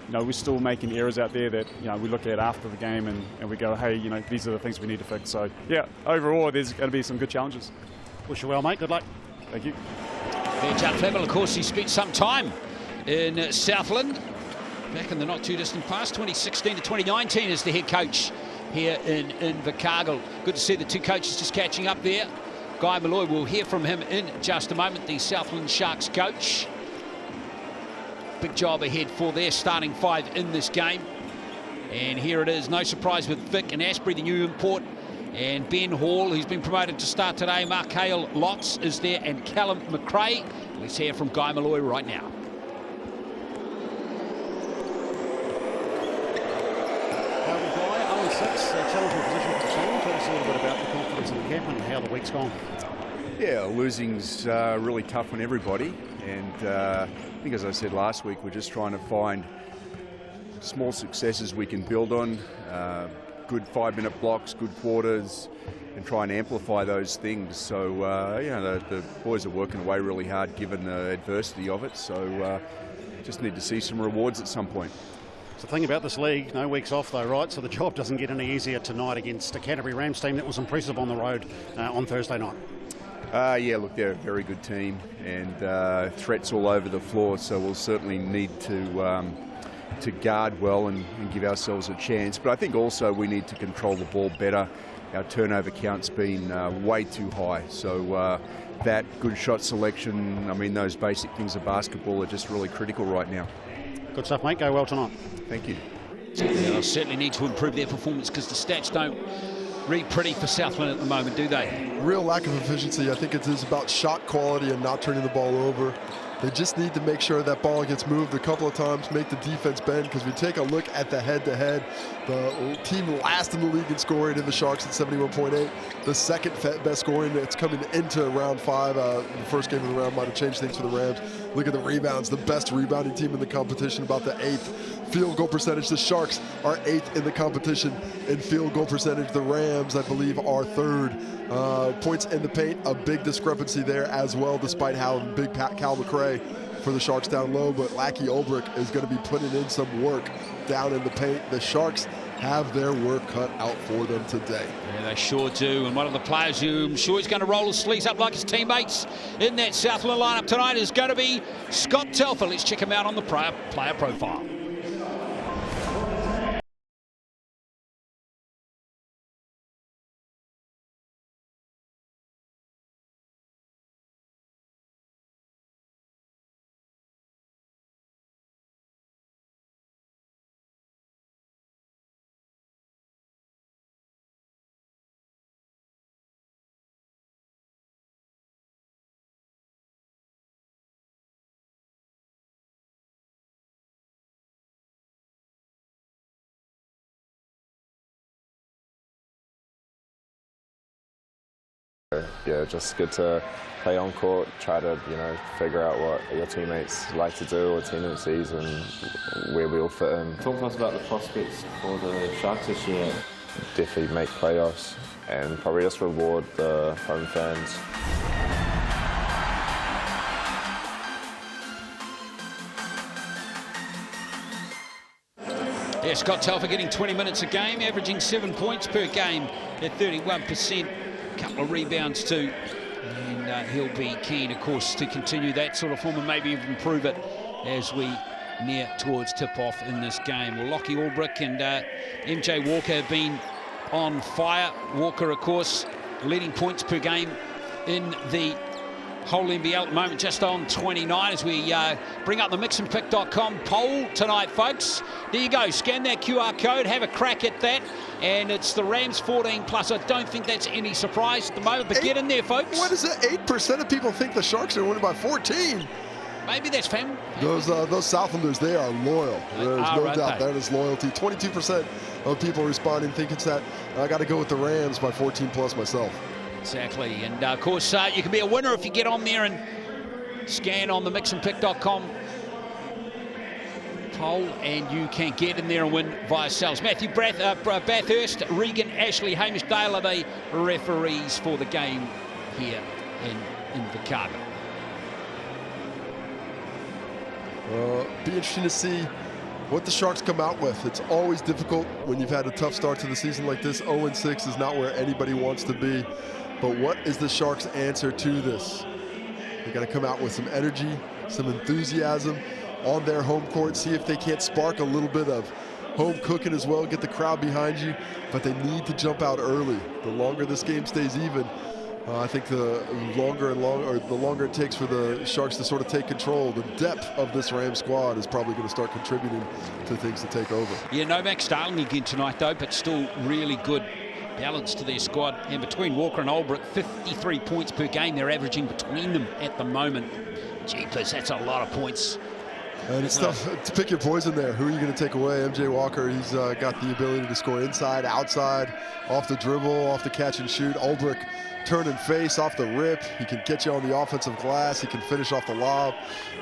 you know, we're still making errors out there that, you know, we look at after the game and we go, hey, you know, these are the things we need to fix. So yeah, overall there's going to be some good challenges. Wish you well, mate. Good luck. Thank you. Jack Fleming, of course, he spent some time in Southland back in the not too distant past, 2016 to 2019 as the head coach here in Invercargill. Good to see the two coaches just catching up there. Guy Malloy, we'll hear from him in just a moment, the Southland Sharks coach. Big job ahead for their starting five in this game. And here it is, no surprise with Vic and Asprey, the new import, and Ben Hall, who's been promoted to start today. Mark Hale Lotz is there, and Callum McRae. Let's hear from Guy Malloy right now. Challenging position for the team. Tell us a little bit about the confidence in the camp and how the week's gone. Yeah, losing's really tough on everybody, and I think, as I said last week, we're just trying to find small successes we can build on, good 5-minute blocks, good quarters, and try and amplify those things. So you know, the boys are working away really hard given the adversity of it, so just need to see some rewards at some point. The thing about this league, no weeks off though, right? So the job doesn't get any easier tonight against a Canterbury Rams team that was impressive on the road on Thursday night. Yeah, look, they're a very good team, and threats all over the floor, so we'll certainly need to guard well and give ourselves a chance. But I think also we need to control the ball better. Our turnover count's been way too high, so that good shot selection, I mean, those basic things of basketball are just really critical right now. Good stuff, mate. Go well tonight. Thank you. Yeah, they'll certainly need to improve their performance because the stats don't read pretty for Southland at the moment, do they? Real lack of efficiency. I think it is about shot quality and not turning the ball over. They just need to make sure that ball gets moved a couple of times, make the defense bend, because we take a look at the head-to-head. The team last in the league in scoring in the Sharks at 71.8. The second best scoring that's coming into round 5. The first game of the round might have changed things for the Rams. Look at the rebounds, the best rebounding team in the competition, about the 8th field goal percentage. The Sharks are 8th in the competition in field goal percentage. The Rams, I believe, are 3rd. Points in the paint, a big discrepancy there as well, despite how big Cal McRae for the Sharks down low. But Lackey Ulbrich is going to be putting in some work down in the paint. The Sharks have their work cut out for them today. Yeah, they sure do. And one of the players who I'm sure is going to roll his sleeves up like his teammates in that Southland lineup tonight is going to be Scott Telfer. Let's check him out on the player profile. Yeah, just good to play on court, try to, you know, figure out what your teammates like to do or tendencies and where we all fit in. Talk to us about the prospects for the Sharks this year. Definitely make playoffs and probably just reward the home fans. Yeah, Scott Telfer getting 20 minutes a game, averaging 7 points per game at 31% couple of rebounds too. And he'll be keen, of course, to continue that sort of form and maybe even improve it as we near towards tip-off in this game. Well, Lockie Albrecht and MJ Walker have been on fire. Walker, of course, leading points per game in the whole NBL at the moment, just on 29, as we bring up the mixandpick.com poll tonight, folks. There you go, scan that QR code, have a crack at that, and it's the Rams 14 plus. I don't think that's any surprise at the moment, but get in there, folks. What is it? 8% of people think the Sharks are winning by 14. Maybe that's family. Those Southlanders, they are loyal. There's no doubt that is loyalty. 22% of people responding think it's that. I got to go with the Rams by 14 plus myself. Exactly, and of course you can be a winner if you get on there and scan on the mixandpick.com poll, and you can get in there and win via sales. Matthew Bathurst, Regan, Ashley, Hamish Dale are the referees for the game here in Invercargill. Be interesting to see what the Sharks come out with. It's always difficult when you've had a tough start to the season like this. 0-6 is not where anybody wants to be. But what is the Sharks' answer to this? They got to come out with some energy, some enthusiasm on their home court, see if they can't spark a little bit of home cooking as well, get the crowd behind you, but they need to jump out early. The longer this game stays even, I think the longer it takes for the Sharks to sort of take control, the depth of this Rams squad is probably going to start contributing to things to take over. Yeah, no Max Starling again tonight though, but still really good balance to their squad. And between Walker and Albrecht, 53 points per game they're averaging between them at the moment. Jeepers, that's a lot of points. And it's tough to pick your poison there. Who are you going to take away? MJ Walker, he's got the ability to score inside, outside, off the dribble, off the catch and shoot. Albrecht, turn and face off the rip. He can get you on the offensive glass. He can finish off the lob.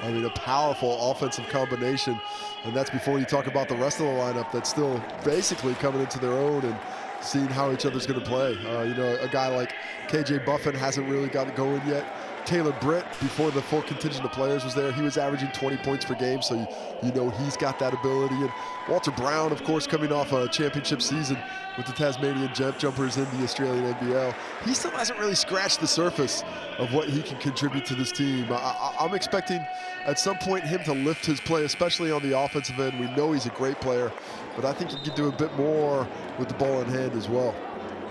I mean, a powerful offensive combination. And that's before you talk about the rest of the lineup that's still basically coming into their own and seeing how each other's going to play. You know, a guy like KJ Buffin hasn't really got it going yet. Taylor Britt, before the full contingent of players was there, he was averaging 20 points per game, so you know he's got that ability. And Walter Brown, of course, coming off a championship season with the Tasmanian Jumpers in the Australian NBL. He still hasn't really scratched the surface of what he can contribute to this team. I'm expecting at some point him to lift his play, especially on the offensive end. We know he's a great player, but I think he can do a bit more with the ball in hand as well.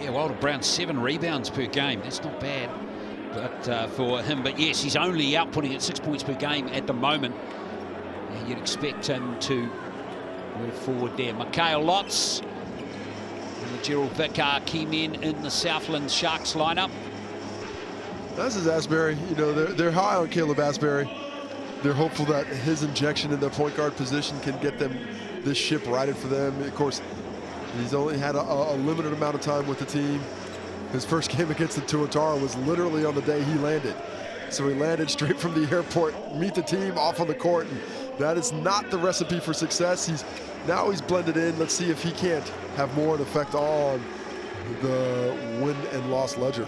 Yeah, Walter Brown, 7 rebounds per game. That's not bad. But for him, but yes, he's only outputting at 6 points per game at the moment. And you'd expect him to move forward there. Mikhail Lotz and Gerald Vick are key men in the Southland Sharks lineup. This is Asbury. You know, they're high on Caleb Asbury. They're hopeful that his injection in the point guard position can get them this ship righted for them. Of course, he's only had a limited amount of time with the team. His first game against the Tuatara was literally on the day he landed. So he landed straight from the airport, meet the team, off on the court, and that is not the recipe for success. Now he's blended in. Let's see if he can't have more an effect on the win and loss ledger.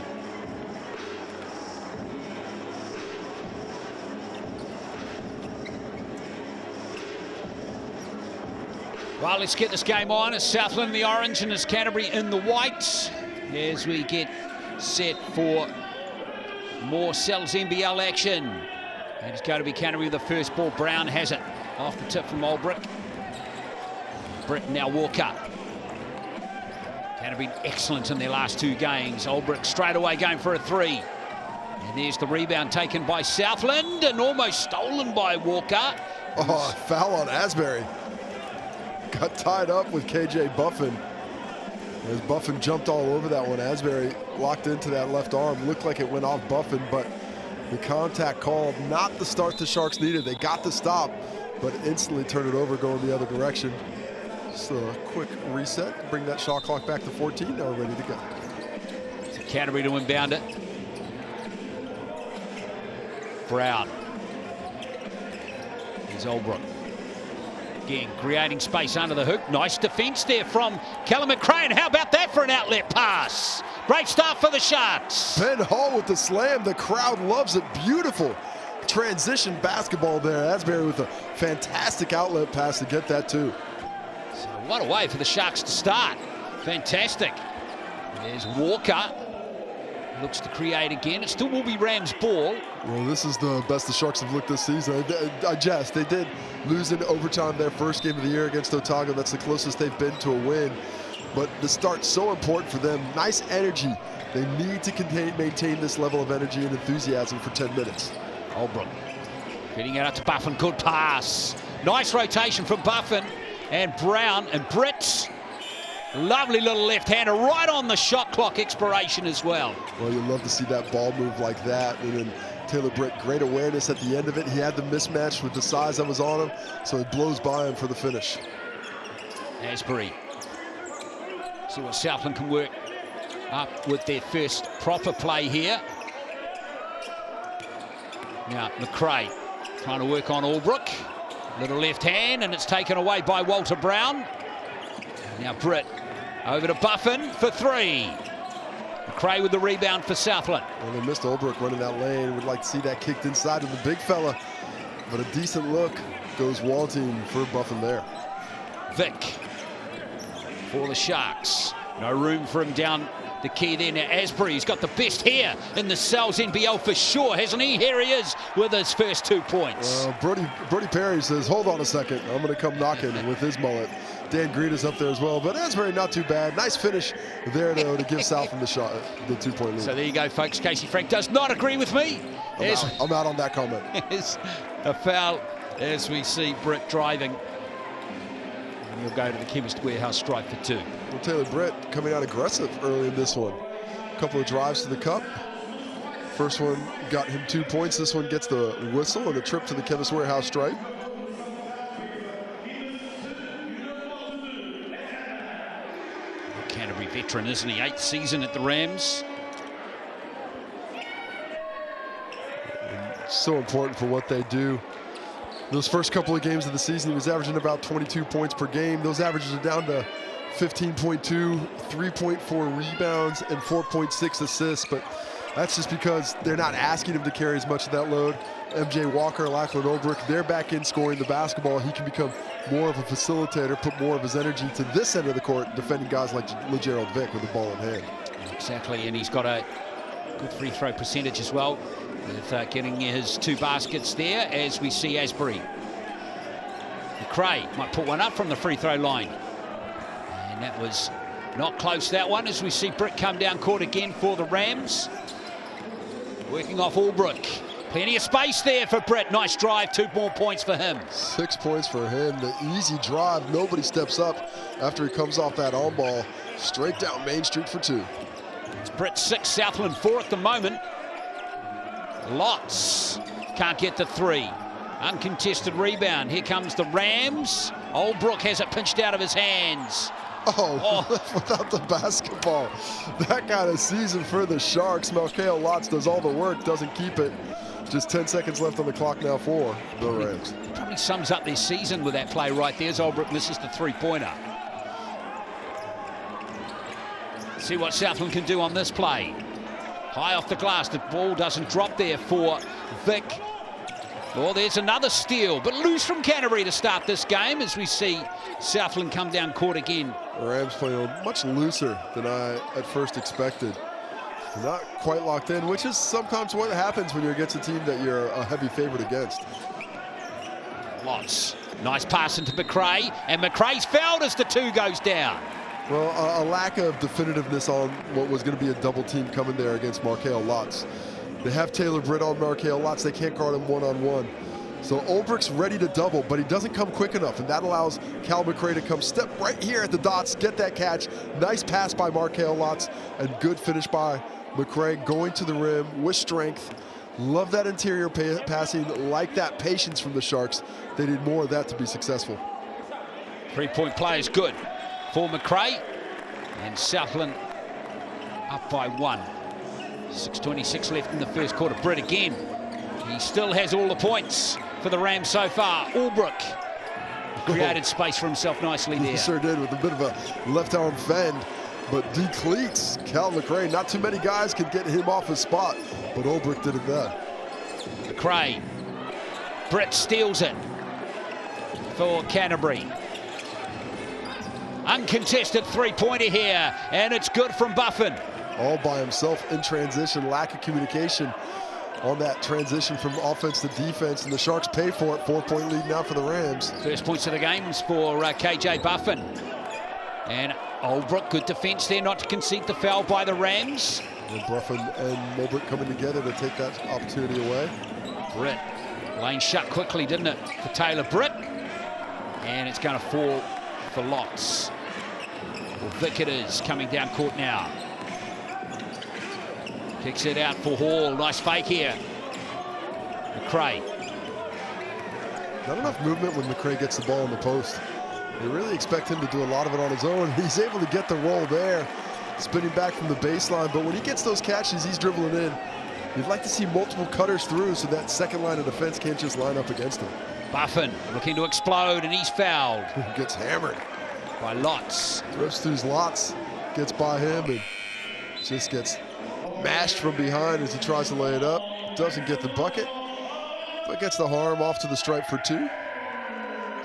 Well, let's get this game on. It's Southland in the orange and it's Canterbury in the white, as we get set for more Cells NBL action. And it's going to be Canterbury with the first ball. Brown has it off the tip from Albrecht. Britt now Walker. Canterbury excellent in their last 2 games. Albrecht straight away going for a 3. And there's the rebound taken by Southland and almost stolen by Walker. Oh, foul on Asbury. Got tied up with KJ Buffin. As Buffin jumped all over that one, Asbury locked into that left arm. Looked like it went off Buffin, but the contact called, not the start the Sharks needed. They got the stop, but instantly turned it over going the other direction. Just a quick reset, bring that shot clock back to 14. Now we're ready to go. So Canterbury to inbound it. Brown. Here's Albrecht. Again, creating space under the hoop. Nice defense there from Callum McCrane. How about that for an outlet pass? Great start for the Sharks. Ben Hall with the slam. The crowd loves it. Beautiful transition basketball there. Asbury with a fantastic outlet pass to get that too. So what a way for the Sharks to start. Fantastic. There's Walker. Looks to create again. It still will be Rams' ball. Well, this is the best the Sharks have looked this season. I jest. They did lose in overtime their first game of the year against Otago. That's the closest they've been to a win. But the start's so important for them. Nice energy. They need to maintain this level of energy and enthusiasm for 10 minutes. Holbrook getting it out to Buffin. Good pass. Nice rotation from Buffin and Brown and Britt. Lovely little left-hander right on the shot clock expiration as well. Well, you love to see that ball move like that. And then Taylor Britt, great awareness at the end of it. He had the mismatch with the size that was on him, so he blows by him for the finish. Asbury. See what Southland can work up with their first proper play here. Now, McRae trying to work on Albrook. Little left hand, and it's taken away by Walter Brown. Now Britt over to Buffin for three. McRae with the rebound for Southland. Well, they missed Albrook running that lane. Would like to see that kicked inside of the big fella. But a decent look goes wanting for Buffin there. Vic for the Sharks. No room for him down the key there. Now Asbury's got the best here in the Cells NBL for sure, hasn't he? Here he is with his first 2 points. Brody Perry says, hold on a second. I'm going to come knocking with his mullet. Dan Green is up there as well, but Asbury not too bad. Nice finish there, though, to give Southland the shot, the 2-point lead. So there you go, folks. Casey Frank does not agree with me. I'm out on that comment. There's a foul as we see Britt driving. And we'll go to the Chemist Warehouse strike for 2. Well, Taylor Britt coming out aggressive early in this one. A couple of drives to the cup. First one got him 2 points. This one gets the whistle and a trip to the Chemist Warehouse stripe. Canterbury veteran, isn't he? 8th season at the Rams. So important for what they do. Those first couple of games of the season, he was averaging about 22 points per game. Those averages are down to 15.2, 3.4 rebounds, and 4.6 assists. But that's just because they're not asking him to carry as much of that load. MJ Walker, Lachlan Olbrich, they're back in scoring the basketball. He can become more of a facilitator, put more of his energy to this end of the court, defending guys like LeGerald Vick with the ball in hand. Exactly, and he's got a good free throw percentage as well, with getting his 2 baskets there, as we see Asbury. McRae might put one up from the free throw line. And that was not close, that one, as we see Britt come down court again for the Rams. Working off Albrook. Plenty of space there for Britt. Nice drive, 2 more points for him. 6 points for him. The easy drive. Nobody steps up after he comes off that on ball. Straight down Main Street for 2. It's Britt 6, Southland 4 at the moment. Lots can't get the 3. Uncontested rebound. Here comes the Rams. Albrook has it pinched out of his hands. Oh. Without the basketball. That kind of season for the Sharks. Malkael Lotz does all the work, doesn't keep it. Just 10 seconds left on the clock now for the Rams. Probably sums up their season with that play right there as Albrook misses the 3-pointer. See what Southland can do on this play. High off the glass, the ball doesn't drop there for Vic. Well, there's another steal, but loose from Canterbury to start this game as we see Southland come down court again. The Rams playing much looser than I at first expected. Not quite locked in, which is sometimes what happens when you're against a team that you're a heavy favorite against. Lots. Nice pass into McRae, and McRae's fouled as the 2 goes down. Well, a lack of definitiveness on what was going to be a double team coming there against Malkael Lotz. They have Taylor Britt on Malkael Lotz. They can't guard him one-on-one. So Olbrich's ready to double, but he doesn't come quick enough, and that allows Cal McRae to come step right here at the dots, get that catch. Nice pass by Malkael Lotz, and good finish by McRae going to the rim with strength. Love that interior passing, like that patience from the Sharks. They need more of that to be successful. 3-point play is good for McRae, and Southland up by 1. 6:26 left in the first quarter. Britt again. He still has all the points for the Rams so far. Albrook created space for himself nicely there. He sure did, with a bit of a left arm fend, but decleats Cal McRae. Not too many guys can get him off his spot, but Albrook did it there. McRae. Britt steals it for Canterbury. Uncontested 3-pointer here, and it's good from Buffin. all by himself in transition. Lack of communication on that transition from offense to defense, and the Sharks pay for it. 4-point lead now for the Rams. First points of the game is for KJ Buffin. And Oldbrook, good defense there not to concede the foul by the Rams. And Buffin and Mulbrick coming together to take that opportunity away. Britt, lane shut quickly, didn't it, for Taylor Britt? And it's going to fall for Lots. Well, Vick it is, coming down court now. Kicks it out for Hall. Nice fake here. McRae. Not enough movement when McRae gets the ball in the post. They really expect him to do a lot of it on his own. He's able to get the roll there, spinning back from the baseline. But when he gets those catches, he's dribbling in. You'd like to see multiple cutters through so that second line of defense can't just line up against him. Buffin looking to explode, and he's fouled. Gets hammered by Lots. Drifts through Lots, gets by him, and just gets mashed from behind as he tries to lay it up. Doesn't get the bucket, but gets the harm off to the stripe for 2.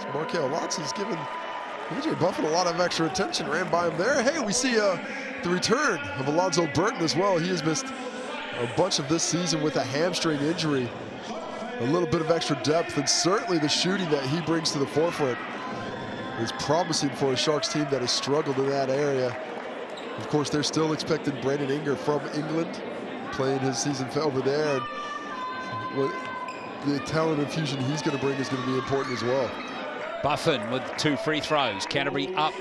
So Markel Lots has given AJ Buffin a lot of extra attention, ran by him there. Hey, we see the return of Alonzo Burton as well. He has missed a bunch of this season with a hamstring injury. A little bit of extra depth, and certainly the shooting that he brings to the forefront is promising for a Sharks team that has struggled in that area. Of course, they're still expecting Brandon Inger from England, playing his season over there. And the talent infusion he's going to bring is going to be important as well. Buffin with 2 free throws. Canterbury up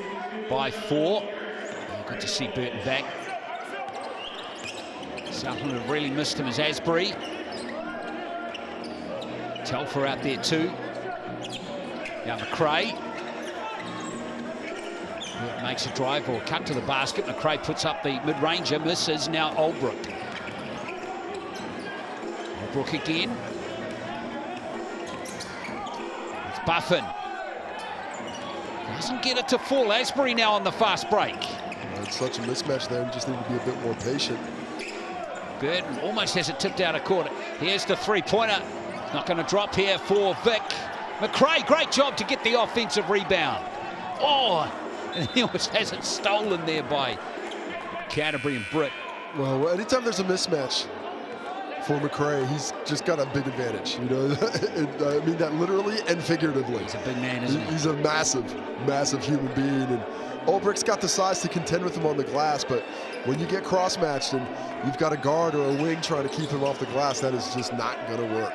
by 4. Good to see Burton back. Southland have really missed him as Asbury. Telfer out there too. Now McRae. Makes a drive or cut to the basket. McRae puts up the mid-ranger, misses. Now Oldbrook. Oldbrook again. It's Buffin. Doesn't get it to full. Asbury now on the fast break. It's such a mismatch there. We just need to be a bit more patient. Burton almost has it tipped out of court. Here's the three-pointer. Not going to drop here for Vick. McRae, great job to get the offensive rebound. Oh, and he almost has it stolen there by Canterbury and Britt. Well, anytime there's a mismatch for McRae, he's just got a big advantage. You know, I mean that literally and figuratively. He's a big man, isn't he? He's a massive, massive human being. And Oldbrick's got the size to contend with him on the glass, but when you get cross-matched and you've got a guard or a wing trying to keep him off the glass, that is just not going to work.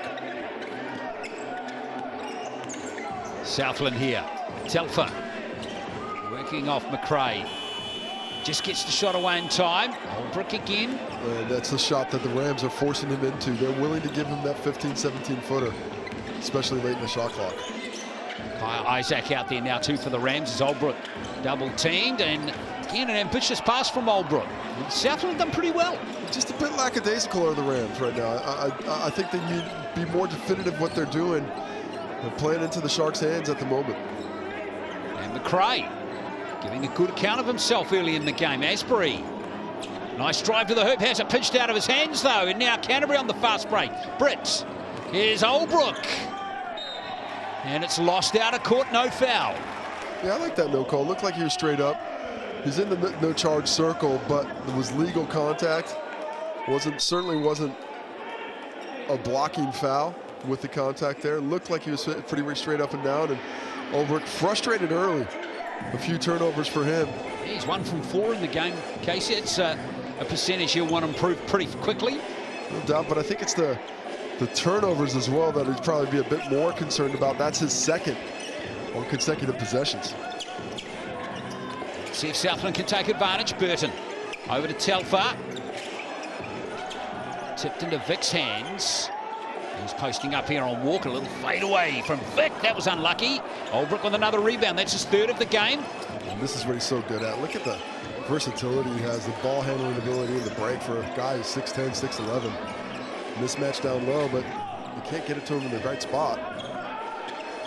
Southland here. Telfer working off McRae. Just gets the shot away in time. Oldbrook again. That's the shot that the Rams are forcing him into. They're willing to give him that 15, 17-footer, especially late in the shot clock. Isaac out there now too for the Rams as Oldbrook double teamed, and again an ambitious pass from Oldbrook. Southland done pretty well. Just a bit lackadaisical are the Rams right now. I think they need to be more definitive what they're doing. They're playing into the Sharks' hands at the moment. And McRae giving a good account of himself early in the game. Asbury, nice drive to the hoop, has it pitched out of his hands though, and now Canterbury on the fast break. Britt, here's Oldbrook. And it's lost out of court, no foul. Yeah, I like that no call. Looked like he was straight up. He's in the no charge circle, but it was legal contact. Certainly wasn't a blocking foul with the contact there. Looked like he was pretty straight up and down, and Oldbrook frustrated early. A few turnovers for him. He's 1 from 4 in the game, Casey. It's a percentage he'll want to improve pretty quickly. No doubt, but I think it's the turnovers as well that he'd probably be a bit more concerned about. That's his second on consecutive possessions. See if Southland can take advantage. Burton over to Telfer. Tipped into Vick's hands. He's posting up here on Walker. A little fade away from Vick. That was unlucky. Oldbrook with another rebound. That's his 3rd of the game. And this is what he's so good at. Look at the versatility he has, the ball handling ability and the break for a guy who's 6'10", 6'11". Mismatch down low, but you can't get it to him in the right spot.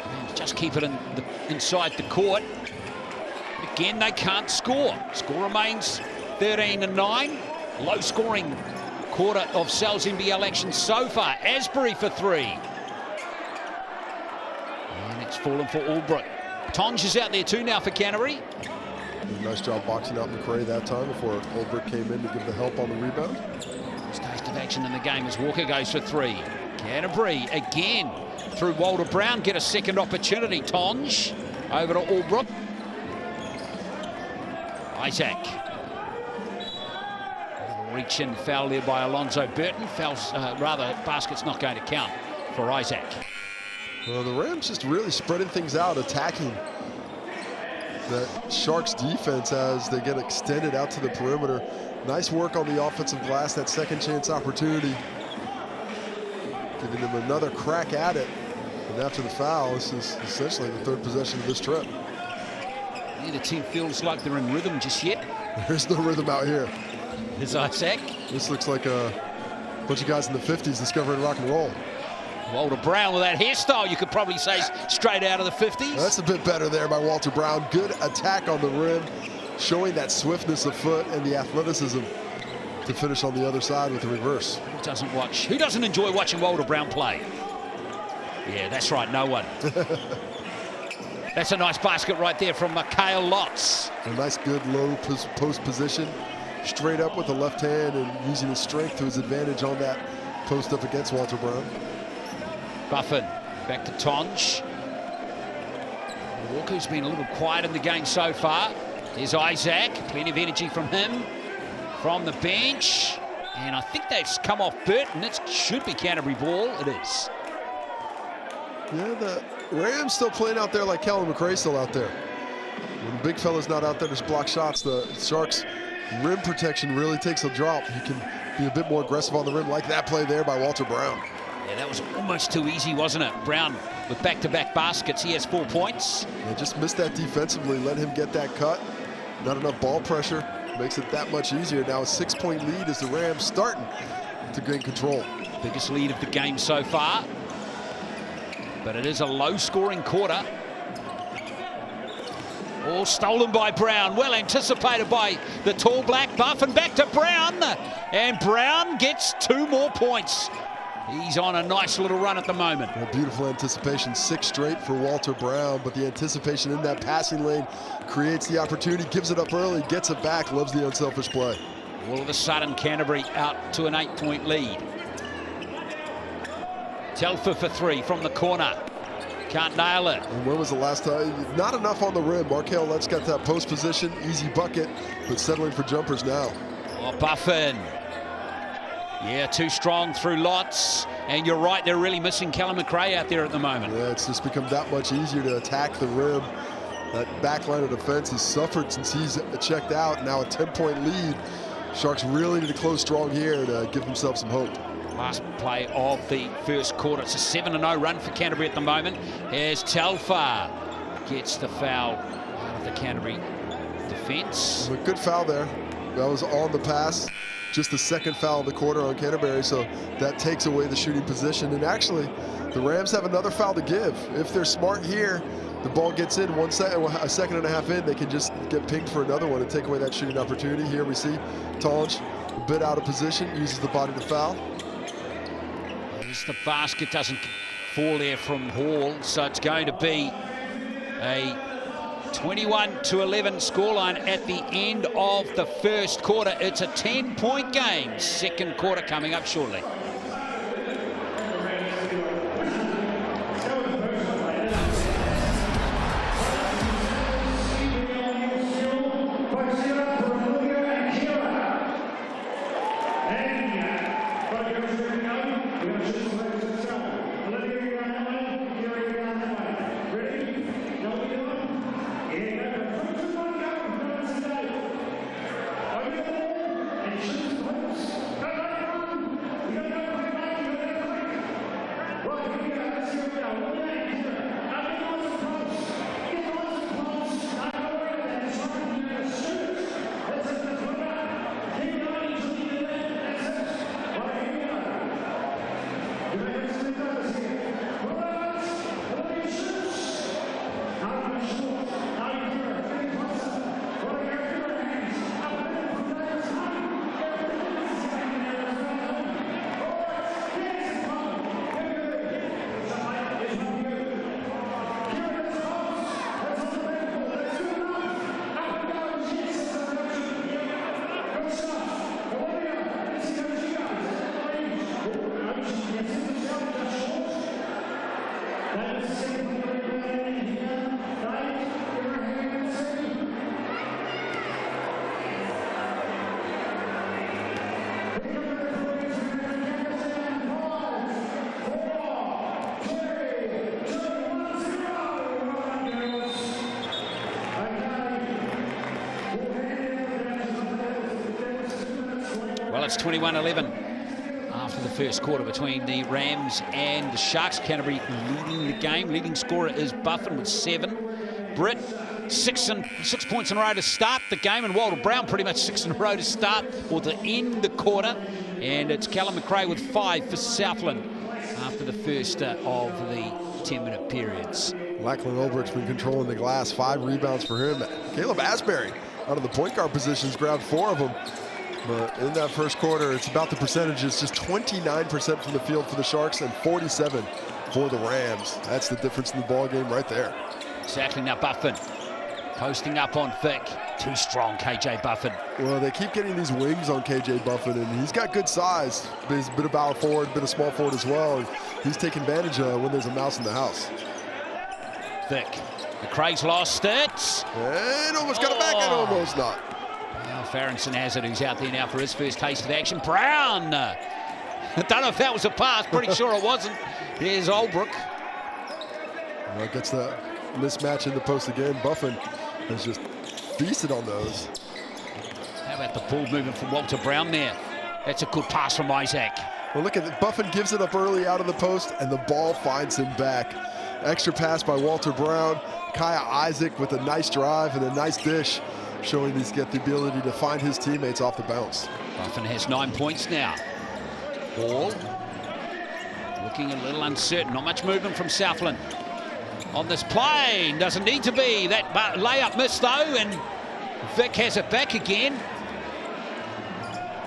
And just keep it inside the court. Again, they can't score. Score remains 13-9. Low scoring quarter of Sal's NBL action so far. Asbury for 3. And it's fallen for Oldbrook. Tonge is out there too now for Canterbury. Nice job boxing out McRae that time before Olbrich came in to give the help on the rebound. First taste of action in the game as Walker goes for three. Canterbury again through Walter Brown, get a second opportunity. Tonge over to Olbrich. Isaac. Reach in foul there by Alonzo Burton. Basket's not going to count for Isaac. Well, the Rams just really spreading things out, attacking that Sharks defense as they get extended out to the perimeter. Nice work on the offensive glass, that second chance opportunity. Giving them another crack at it. And after the foul, this is essentially the third possession of this trip. Neither team feels like they're in rhythm just yet. There's no rhythm out here. There's Isaac. This looks like a bunch of guys in the 50s discovering rock and roll. Walter Brown with that hairstyle, you could probably say straight out of the 50s. That's a bit better there by Walter Brown. Good attack on the rim, showing that swiftness of foot and the athleticism to finish on the other side with the reverse. Who doesn't enjoy watching Walter Brown play? Yeah, that's right, no one. That's a nice basket right there from Mikhail Lotz. A nice good low post position, straight up with the left hand and using his strength to his advantage on that post up against Walter Brown. Buffin back to Tonge. Walker's been a little quiet in the game so far. There's Isaac, plenty of energy from him. From the bench, and I think that's come off Burton. It should be Canterbury ball. It is. Yeah, the Rams still playing out there like Callum McRae still out there. When the big fella's not out there to block shots, the Sharks' rim protection really takes a drop. You can be a bit more aggressive on the rim, like that play there by Walter Brown. Yeah, that was almost too easy, wasn't it? Brown with back-to-back baskets. He has 4 points. Yeah, just missed that defensively. Let him get that cut. Not enough ball pressure. Makes it that much easier. Now a 6-point lead as the Rams starting to gain control. Biggest lead of the game so far. But it is a low-scoring quarter. All stolen by Brown. Well anticipated by the tall black buff. And back to Brown. And Brown gets 2 more points. He's on a nice little run at the moment. Well, beautiful anticipation. 6 straight for Walter Brown. But the anticipation in that passing lane creates the opportunity, gives it up early, gets it back, loves the unselfish play. All of a sudden, Canterbury out to an 8-point lead. Telfer for 3 from the corner. Can't nail it. And when was the last time? Not enough on the rim. Markel Let's got that post position, easy bucket, but settling for jumpers now. Oh, Buffin. Yeah, too strong through Lots. And you're right, they're really missing Callum McRae out there at the moment. Yeah, it's just become that much easier to attack the rim. That back line of defense has suffered since he's checked out. Now a 10-point lead. Sharks really need to close strong here to give themselves some hope. Last play of the first quarter. It's a 7-0 run for Canterbury at the moment. Here's Telfer. Gets the foul out of the Canterbury defense. A good foul there. That was on the pass. Just the second foul of the quarter on Canterbury, so that takes away the shooting position. And actually, the Rams have another foul to give. If they're smart here, the ball gets in a second and a half in, they can just get pinged for another one and take away that shooting opportunity. Here we see Tonge a bit out of position, uses the body to foul. The basket doesn't fall there from Hall, so it's going to be a 21-11 scoreline at the end of the first quarter. It's a 10-point game. Second quarter coming up shortly. Well, it's 21-11 after the first quarter between the Rams and the Sharks. Canterbury leading the game. Leading scorer is Buffon with 7. Britt, 6 points in a row to start the game, and Walter Brown pretty much 6 in a row to start or to end the quarter. And it's Callum McRae with 5 for Southland after the first of the 10-minute periods. Lachlan Ulbricht's been controlling the glass. 5 rebounds for him. Caleb Asbury out of the point guard positions grabbed 4 of them. But in that first quarter, it's about the percentages. Just 29% from the field for the Sharks and 47 for the Rams. That's the difference in the ball game right there. Exactly. Now Buffon posting up on Vic. Too strong, KJ Buffon. Well, they keep getting these wings on KJ Buffon, and he's got good size. He's a bit of power forward, a bit of small forward as well. And he's taking advantage when there's a mouse in the house. Vic. McRae's lost it. And almost got it back, and almost not. Well, Farrington has it, who's out there now for his first taste of action. Brown! I don't know if that was a pass, pretty sure it wasn't. Here's Ulbrich. Well, gets the mismatch in the post again. Buffon has just feasted on those. How about the ball movement from Walter Brown there? That's a good pass from Isaac. Well, look at it. Buffon gives it up early out of the post, and the ball finds him back. Extra pass by Walter Brown. Kaya Isaac with a nice drive and a nice dish, showing he's got the ability to find his teammates off the bounce. Buffon has 9 points now. Ball looking a little uncertain. Not much movement from Southland on this play. Doesn't need to be. That layup missed though, and Vic has it back again.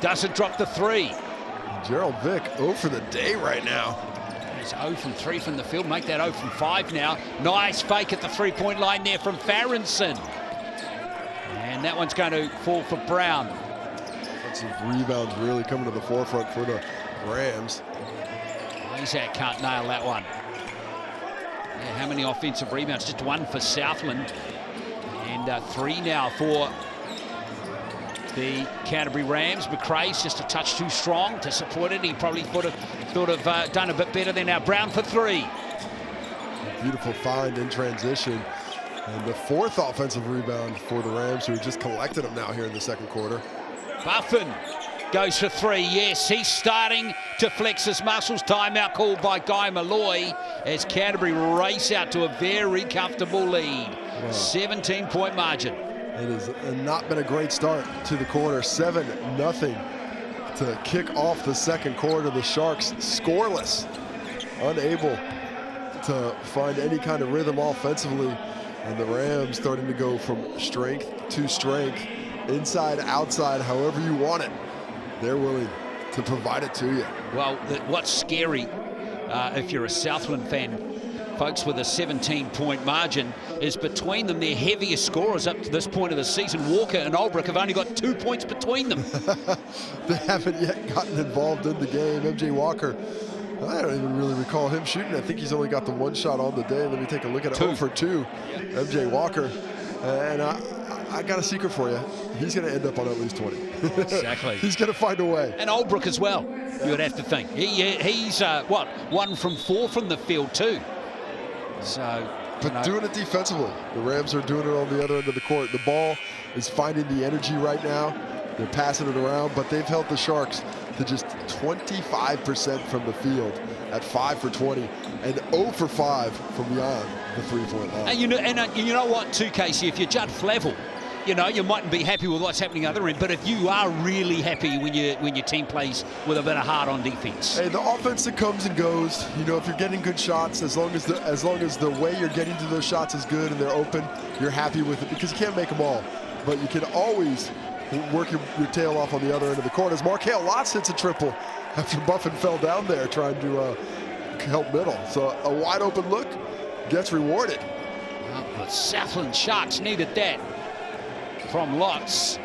Doesn't drop the 3. Gerald Vic 0 for the day right now. He's 0 from 3 from the field. Make that 0 from 5 now. Nice fake at the 3-point line there from Farrington. And that one's going to fall for Brown. Offensive rebounds really coming to the forefront for the Rams. Isaac can't nail that one. Yeah, how many offensive rebounds? Just 1 for Southland. And 3 now for the Canterbury Rams. McRae's just a touch too strong to support it. He probably thought of done a bit better there. Now Brown for 3. Beautiful find in transition. And the 4th offensive rebound for the Rams, who just collected them now here in the second quarter. Buffon goes for 3. Yes, he's starting to flex his muscles. Timeout called by Guy Malloy as Canterbury race out to a very comfortable lead. Wow. 17-point margin. It has not been a great start to the quarter. 7-0 to kick off the second quarter. The Sharks scoreless, unable to find any kind of rhythm offensively. And the Rams starting to go from strength to strength, inside, outside, however you want it. They're willing to provide it to you. Well, what's scary if you're a Southland fan, folks, with a 17-point margin, is between them their heaviest scorers up to this point of the season. Walker and Ulbrich have only got 2 points between them. They haven't yet gotten involved in the game. MJ Walker, I don't even really recall him shooting. I think he's only got the 1 shot on the day. Let me take a look at it. 0 for 2. Yeah. MJ Walker. And I got a secret for you. He's going to end up on at least 20. Exactly. He's going to find a way. And Ulbrich as well, you would have to think. He's, what, 1 from 4 from the field too. So, but doing it defensively. The Rams are doing it on the other end of the court. The ball is finding the energy right now. They're passing it around, but they've held the Sharks to just 25% from the field at 5 for 20 and 0 for 5 from beyond the 3-point line. And you know what too, Casey, if you're Judd Flavel, you know, you mightn't be happy with what's happening other end, but if you are really happy when your team plays with a bit of heart on defense. Hey, the offense that comes and goes, you know, if you're getting good shots, as long as the way you're getting to those shots is good and they're open, you're happy with it, because you can't make them all. But you can always work your tail off on the other end of the court. As Markel Lotz hits a triple after Buffon fell down there trying to help middle. So a wide open look gets rewarded. Well, the Southland Sharks needed that from Lotz.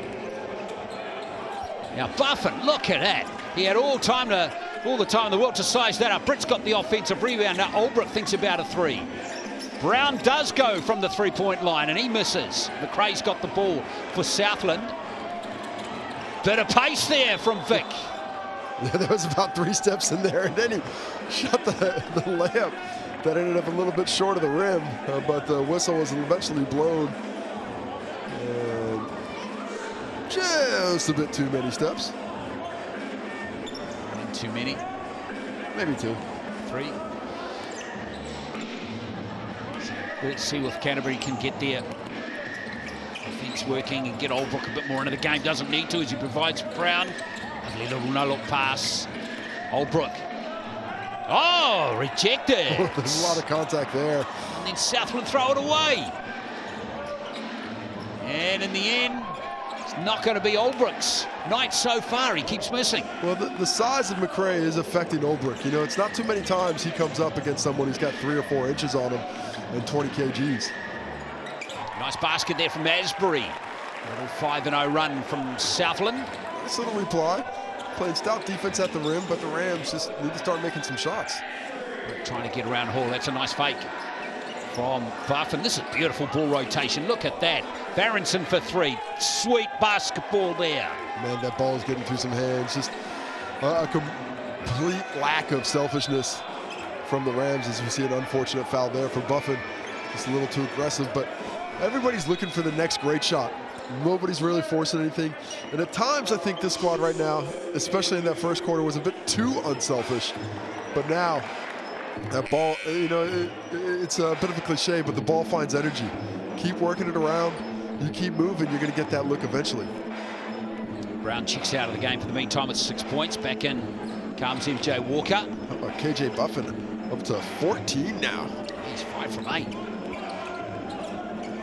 Now Buffon, look at that. He had all the time in the world to size that up. Britt's got the offensive rebound. Now Ulbrich thinks about a 3. Brown does go from the 3-point line and he misses. McRae's got the ball for Southland. Bit of pace there from Vic. Yeah, there was about 3 steps in there, and then he shot the layup that ended up a little bit short of the rim, but the whistle was eventually blown. And just a bit too many steps. too many. Maybe 2. 3. Let's see if Canterbury can get there. Defence working and get Oldbrook a bit more into the game. Doesn't need to as he provides for Brown. Lovely little no-look pass. Oldbrook. Oh, rejected. There's a lot of contact there. And then Southland throw it away. And in the end, it's not going to be Oldbrook's night so far. He keeps missing. Well, the size of McRae is affecting Oldbrook. You know, it's not too many times he comes up against someone who's got 3 or 4 inches on him and 20 kgs. Nice basket there from Asbury. A little 5-0 run from Southland. This little reply. Playing stout defense at the rim, but the Rams just need to start making some shots. Trying to get around Hall. That's a nice fake from Buff. And this is beautiful ball rotation. Look at that. Barronson for 3. Sweet basketball there. Man, that ball is getting through some hands. Just a complete lack of selfishness from the Rams as we see an unfortunate foul there for Buffin. Just a little too aggressive, but everybody's looking for the next great shot. Nobody's really forcing anything. And at times, I think this squad right now, especially in that first quarter, was a bit too unselfish. But now, that ball, you know, it's a bit of a cliche, but the ball finds energy. Keep working it around. You keep moving, you're going to get that look eventually. Brown checks out of the game for the meantime at 6 points. Back in comes MJ Walker. How about KJ Buffin up to 14 now? He's 5 from 8.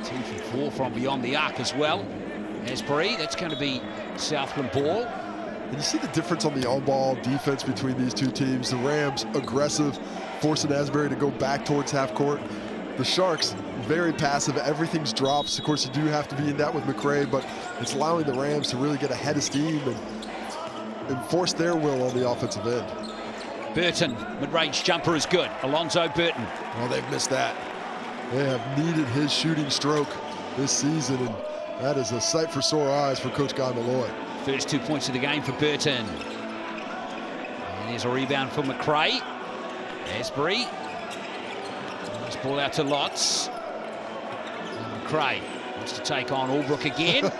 2 from 4 from beyond the arc as well. Asbury, that's going to be Southland ball. And you see the difference on the on-ball defense between these two teams. The Rams, aggressive, forcing Asbury to go back towards half court. The Sharks, very passive. Everything's drops. Of course, you do have to be in that with McRae, but it's allowing the Rams to really get ahead of steam and enforce their will on the offensive end. Burton, mid-range jumper is good. Alonzo Burton. Oh, they've missed that. They have needed his shooting stroke this season, and that is a sight for sore eyes for Coach Guy Malloy. First 2 points of the game for Burton. And there's a rebound for McRae. Asbury. Nice ball out to Lotz. And McRae wants to take on Albrook again.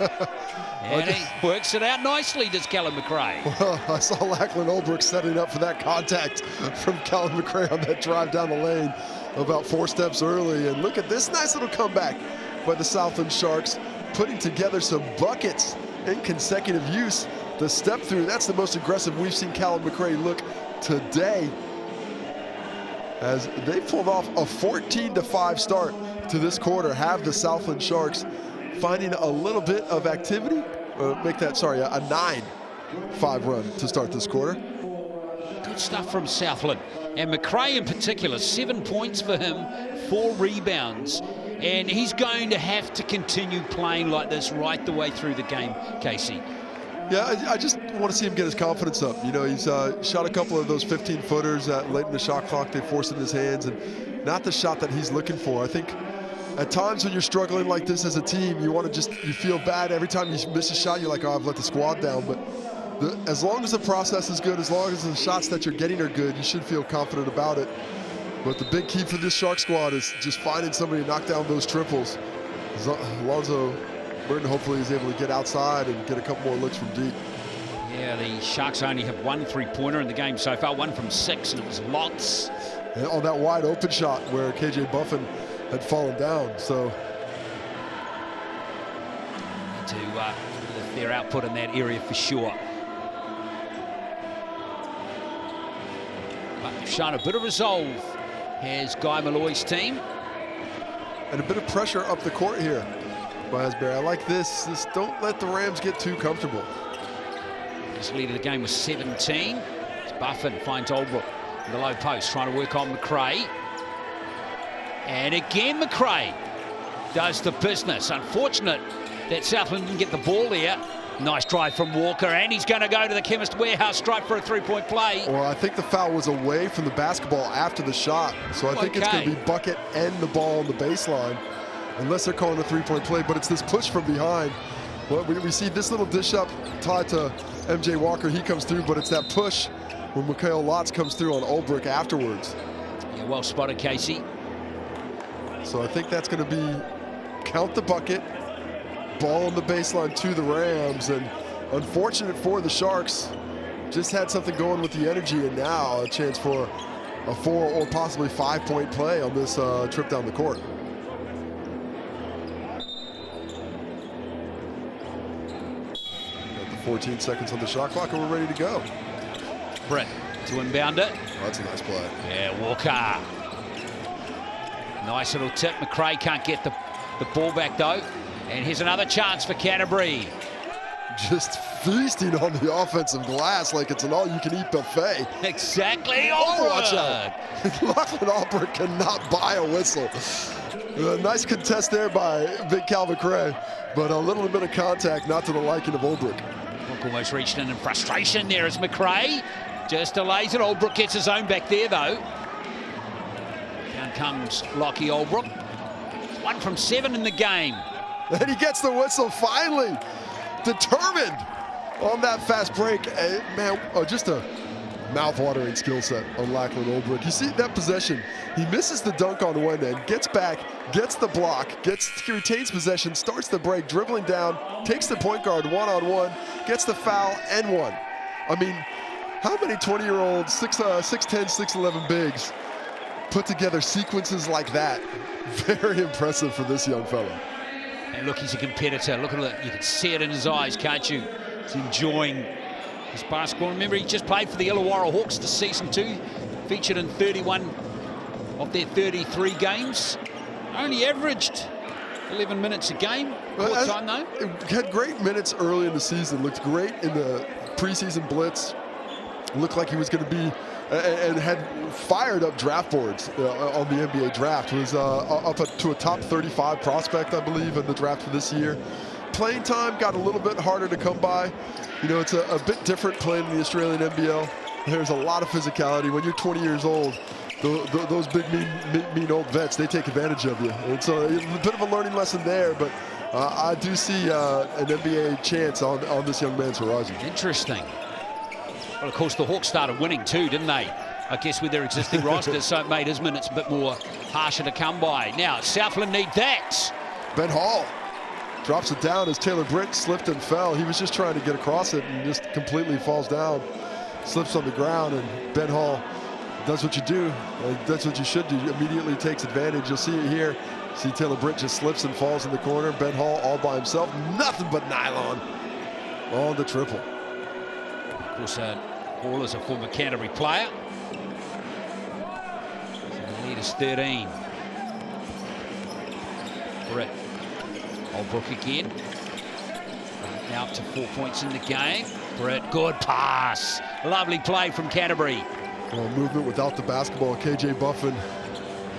And he works it out nicely, does Callum McRae. Well, I saw Lachlan Albrook setting up for that contact from Callum McRae on that drive down the lane about 4 steps early. And look at this nice little comeback by the Southland Sharks, putting together some buckets in consecutive use. The step through, that's the most aggressive we've seen Callum McRae look today, as they pulled off a 14-5 start to this quarter, have the Southland Sharks finding a little bit of activity, make that, sorry, a 9-5 run to start this quarter. Good stuff from Southland. And McRae in particular, 7 points for him, 4 rebounds. And he's going to have to continue playing like this right the way through the game, Casey. Yeah, I just want to see him get his confidence up. You know, he's shot a couple of those 15-footers late in the shot clock. They forced in his hands, and not the shot that he's looking for. I think at times when you're struggling like this as a team, you want to you feel bad every time you miss a shot. You're like, oh, I've let the squad down. But as long as the process is good, as long as the shots that you're getting are good, you should feel confident about it. But the big key for this Shark squad is just finding somebody to knock down those triples. Alonzo Burton hopefully is able to get outside and get a couple more looks from deep. Yeah, the Sharks only have 1 3-pointer in the game so far, 1 from 6, and it was Lotz. And on that wide open shot where KJ Buffin had fallen down, so. Need to lift their output in that area for sure. But they've shown a bit of resolve, has Guy Malloy's team. And a bit of pressure up the court here by Asbury. I like this. Just don't let the Rams get too comfortable. His lead of the game was 17. As Buffin finds Oldbrook in the low post, trying to work on McRae. And again, McRae does the business. Unfortunate that Southland didn't get the ball there. Nice drive from Walker, and he's going to go to the Chemist Warehouse stripe for a 3-point play. Well, I think the foul was away from the basketball after the shot. So I think it's going to be bucket and the ball on the baseline, unless they're calling a 3-point play. But it's this push from behind. Well, we see this little dish up tied to MJ Walker. He comes through, but it's that push when Mikhail Lotz comes through on Oldbrook afterwards. Yeah, well spotted, Casey. So I think that's going to be count the bucket, ball on the baseline to the Rams, and unfortunate for the Sharks, just had something going with the energy, and now a chance for a 4 or possibly 5-point play on this trip down the court. Got the 14 seconds on the shot clock, and we're ready to go. Britt to inbound it. Oh, that's a nice play. Yeah, Walker. Nice little tip. McRae can't get the ball back though. And here's another chance for Canterbury. Just feasting on the offensive glass like it's an all-you-can-eat buffet. Exactly. Oh, watch out. Lachlan Albrecht cannot buy a whistle. Nice contest there by Big Cal McRae, but a little bit of contact, not to the liking of Albrecht. Almost reached in frustration there as McRae just delays it. Albrecht gets his own back there though. Down comes Lockie Albrecht. 1 from 7 in the game. And he gets the whistle finally. Determined on that fast break. Man, just a mouth-watering skill set on Lachlan Albrecht. You see that possession. He misses the dunk on one end, gets back, gets the block, retains possession, starts the break, dribbling down, takes the point guard one-on-one, gets the foul and one. I mean, how many 20-year-old 6'10", 6'11" bigs put together sequences like that? Very impressive for this young fellow. And look, he's a competitor. Look at it. You can see it in his eyes, can't you? He's enjoying his basketball. Remember, he just played for the Illawarra Hawks this season too. Featured in 31 of their 33 games. Only averaged 11 minutes a game. Court time though. Had great minutes early in the season. Looked great in the preseason blitz. Looked like he was going to be, and had fired up draft boards on the NBA draft. Was up to a top 35 prospect, I believe, in the draft for this year. Playing time got a little bit harder to come by. You know, it's a bit different playing in the Australian NBL. There's a lot of physicality. When you're 20 years old, those big, mean old vets, they take advantage of you. And so a bit of a learning lesson there, but I do see an NBA chance on this young man's horizon. Interesting. Well, of course, the Hawks started winning too, didn't they? I guess with their existing roster, so it made his minutes a bit more harsher to come by. Now, Southland need that. Ben Hall drops it down as Taylor Britt slipped and fell. He was just trying to get across it and just completely falls down, slips on the ground, and Ben Hall does what you do. That's what you should do. Immediately takes advantage. You'll see it here. See Taylor Britt just slips and falls in the corner. Ben Hall all by himself. Nothing but nylon on the triple. Of course, Hall is a former Canterbury player. So the lead is 13. Britt. Albrecht again. Now up to 4 points in the game. Britt, good pass. Lovely play from Canterbury. Well, movement without the basketball. KJ Buffin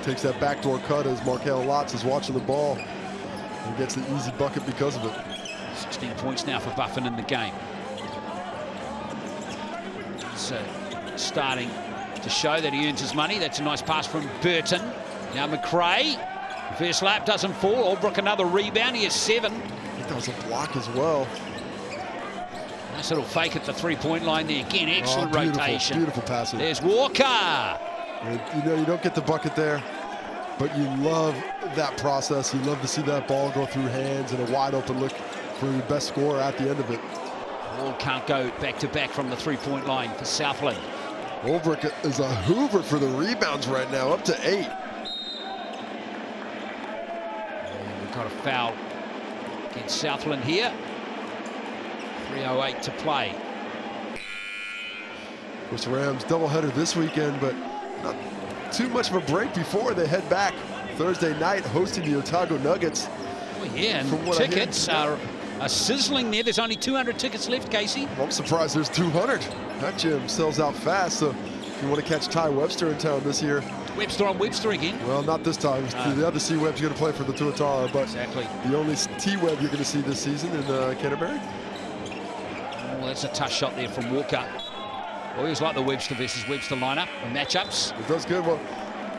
takes that backdoor cut as Markel Lotz is watching the ball and gets the easy bucket because of it. 16 points now for Buffin in the game. So starting to show that he earns his money. That's a nice pass from Burton. Now McRae. First lap doesn't fall. Albrecht another rebound. He has 7. I think that was a block as well. Nice little fake at the three-point line there. Again, excellent rotation. Beautiful passing. There's Walker. And, you know, you don't get the bucket there, but you love that process. You love to see that ball go through hands and a wide open look for your best scorer at the end of it. All can't go back-to-back from the three-point line for Southland. Albrecht is a hoover for the rebounds right now, up to 8. And we've got a foul against Southland here. 3:08 to play. Of course, the Rams doubleheader this weekend, but not too much of a break before they head back Thursday night hosting the Otago Nuggets. Oh yeah, and tickets are sizzling there. There's only 200 tickets left, Casey. I'm surprised there's 200. That gym sells out fast, so if you want to catch Ty Webster in town this year. Webster on Webster again. Well, not this time. The other C-Web's going to play for the Tuatara, but exactly. The only T-Web you're going to see this season in Canterbury. Well, that's a tough shot there from Walker. I always like the Webster versus Webster lineup and matchups. It does good. Well,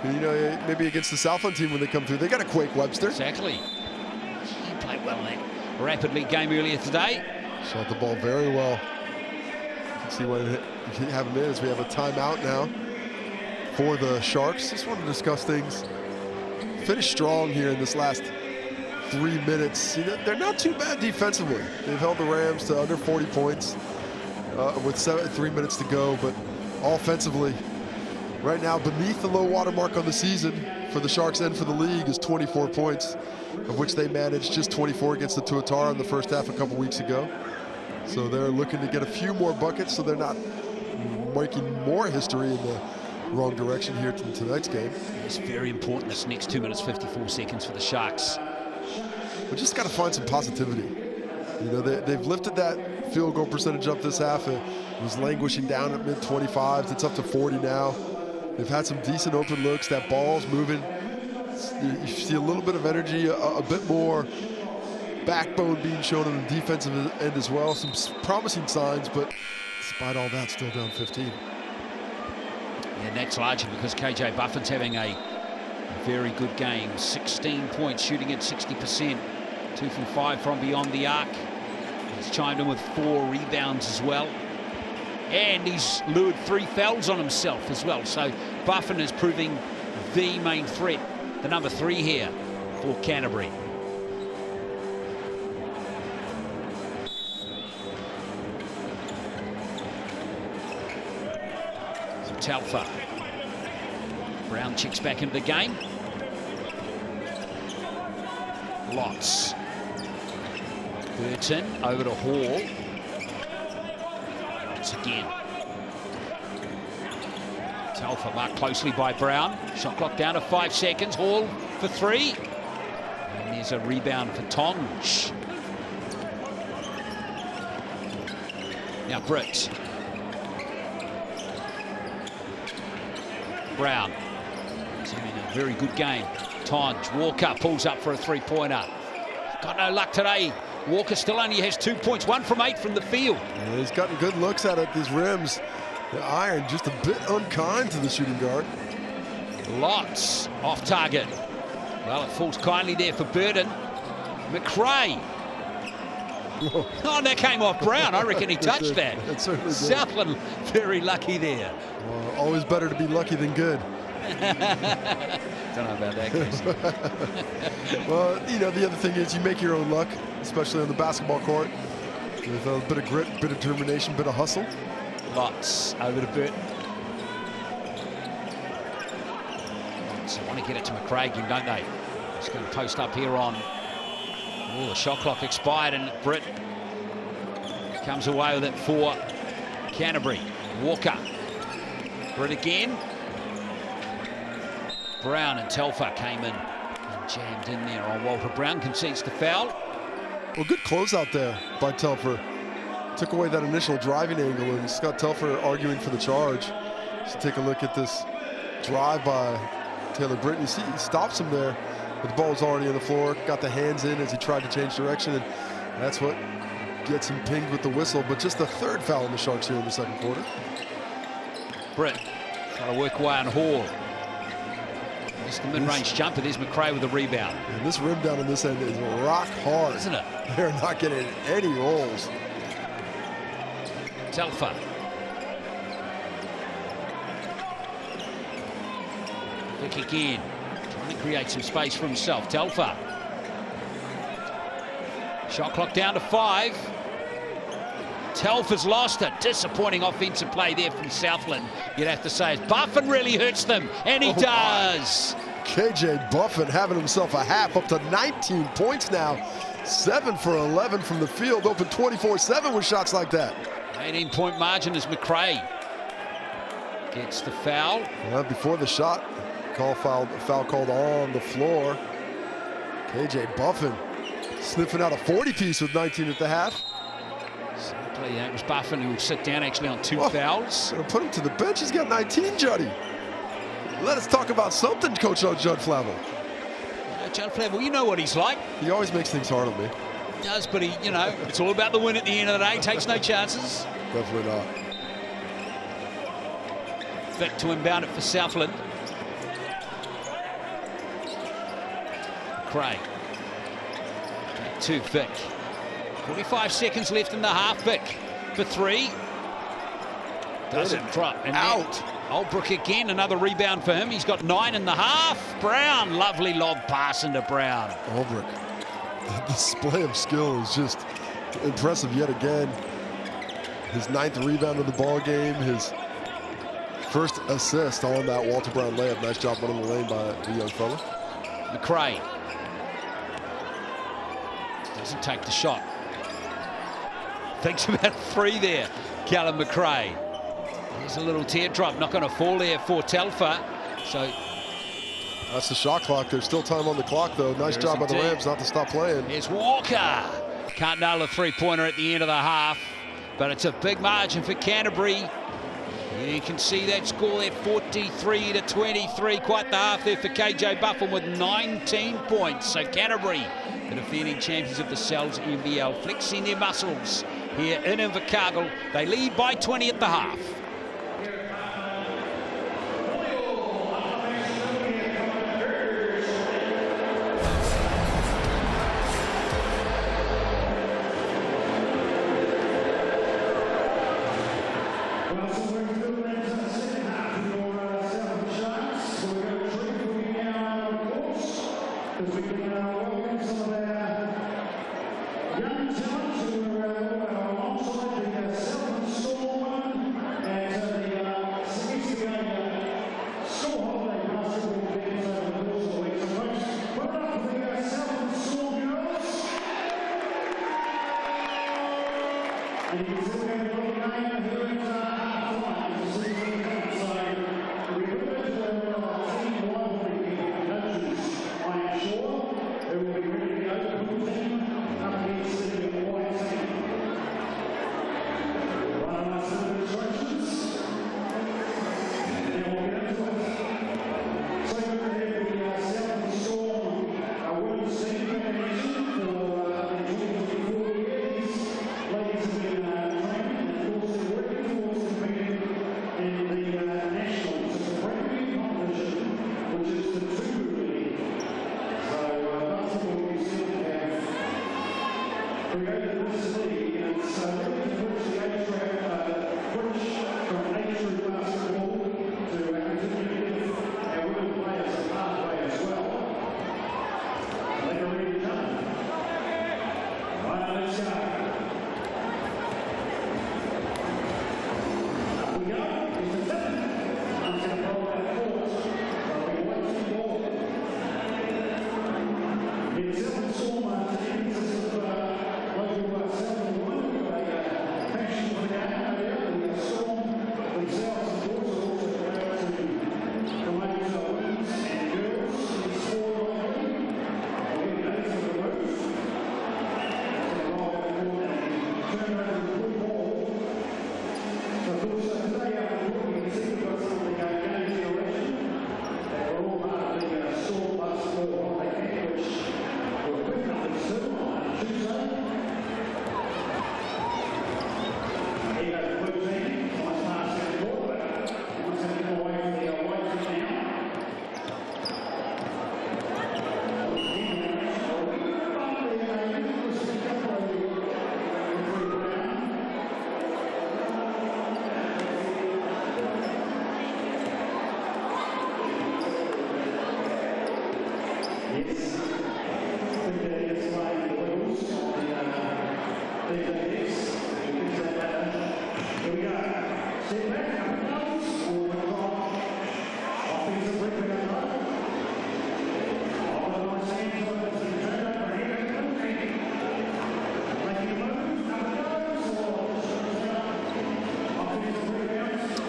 you know, maybe against the Southland team when they come through, they got to quake Webster. Exactly. He played well in that Rapid League game earlier today. Shot the ball very well. You can see what you have him in as we have a timeout now for the Sharks. Just want to discuss things. Finished strong here in this last 3 minutes. You know, they're not too bad defensively. They've held the Rams to under 40 points. with 3 minutes to go. But offensively, right now, beneath the low water mark on the season for the Sharks and for the league is 24 points, of which they managed just 24 against the Tuatara in the first half a couple weeks ago. So they're looking to get a few more buckets so they're not making more history in the wrong direction here to tonight's game. It's very important, this next 2 minutes 54 seconds for the Sharks. We just got to find some positivity. You know, they've lifted that field goal percentage up this half. It was languishing down at mid-25s. It's up to 40 now. They've had some decent open looks. That ball's moving. You see a little bit of energy, a bit more backbone being shown on the defensive end as well. Some promising signs, but despite all that, still down 15. And that's largely because KJ Buffin's having a very good game. 16 points, shooting at 60%. 2 from 5 from beyond the arc. He's chimed in with 4 rebounds as well. And he's lured 3 fouls on himself as well. So Buffin is proving the main threat, the number 3 here for Canterbury. Telfer. Brown checks back into the game. Lots. Burton over to Hall. Lots again. Telfer marked closely by Brown. Shot clock down to 5 seconds. Hall for 3. And there's a rebound for Tonge. Now Britt. Brown. He's having a very good game. Tonge. Walker pulls up for a 3-pointer. Got no luck today. Walker still only has 2 points, 1 from 8 from the field. Yeah, he's gotten good looks at it. These rims, the iron just a bit unkind to the shooting guard. Lots off target. Well, it falls kindly there for Burton. McRae. Oh, that came off Brown. I reckon he touched that. It certainly did. Southland very lucky there. Well, always better to be lucky than good. Don't know about that, Chris. Well, you know, the other thing is you make your own luck, especially on the basketball court, with a bit of grit, bit of determination, bit of hustle. Lots over to Burton. Lots want to get it to McRae again, don't they? He's going to post up here on. Oh, the shot clock expired, and Britt comes away with it for Canterbury. Walker. Britt again. Brown and Telfer came in and jammed in there on Walter. Brown concedes the foul. Well, good closeout there by Telfer. Took away that initial driving angle, and Scott Telfer arguing for the charge. Just take a look at this drive by Taylor Britt. You see, he stops him there, but the ball was already on the floor. Got the hands in as he tried to change direction, and that's what gets him pinged with the whistle. But just the 3rd foul on the Sharks here in the 2nd quarter. Britt trying to work away on Hall. It's the mid-range jumper. There's McRae with a rebound. And this rim down on this end is rock hard. Isn't it? They're not getting any rolls. Telfer. Vic again. Trying to create some space for himself. Telfer. Shot clock down to 5. Telfer's lost it. Disappointing offensive play there from Southland, you'd have to say. Buffin really hurts them, and he does. KJ Buffin having himself a half, up to 19 points now. 7 for 11 from the field, open 24-7 with shots like that. 18-point margin as McRae gets the foul. Well, before the shot, foul called on the floor. KJ Buffin sniffing out a 40-piece with 19 at the half. Simply, it was Buffin who will sit down actually on 2 fouls. Gonna put him to the bench. He's got 19, Juddy. Let us talk about something, Coach Judd Flavel. Judd Flavel, you know what he's like. He always makes things hard on me. He does, but he, you know, it's all about the win at the end of the day. Takes no chances. Definitely not. Vic to inbound it for Southland. Craig. Back to Vic. 45 seconds left in the half. Vic for 3. Doesn't drop. And out. Oldbrook again, another rebound for him. He's got 9.5. Brown, lovely lob pass into Brown. Oldbrook. The display of skill is just impressive yet again. his 9th rebound of the ball game, his first assist on that Walter Brown layup. Nice job running the lane by the young fella. McRae doesn't take the shot. Thinks about 3 there, Callum McRae. There's a little teardrop, not going to fall there for Telfer. So that's the shot clock. There's still time on the clock, though. Nice job by the Rams not to stop playing. Here's Walker. Can't nail a 3-pointer at the end of the half, but it's a big margin for Canterbury. You can see that score there, 43-23. Quite the half there for KJ Buffon with 19 points. So Canterbury, the defending champions of the NZNBL, flexing their muscles here in Invercargill. They lead by 20 at the half.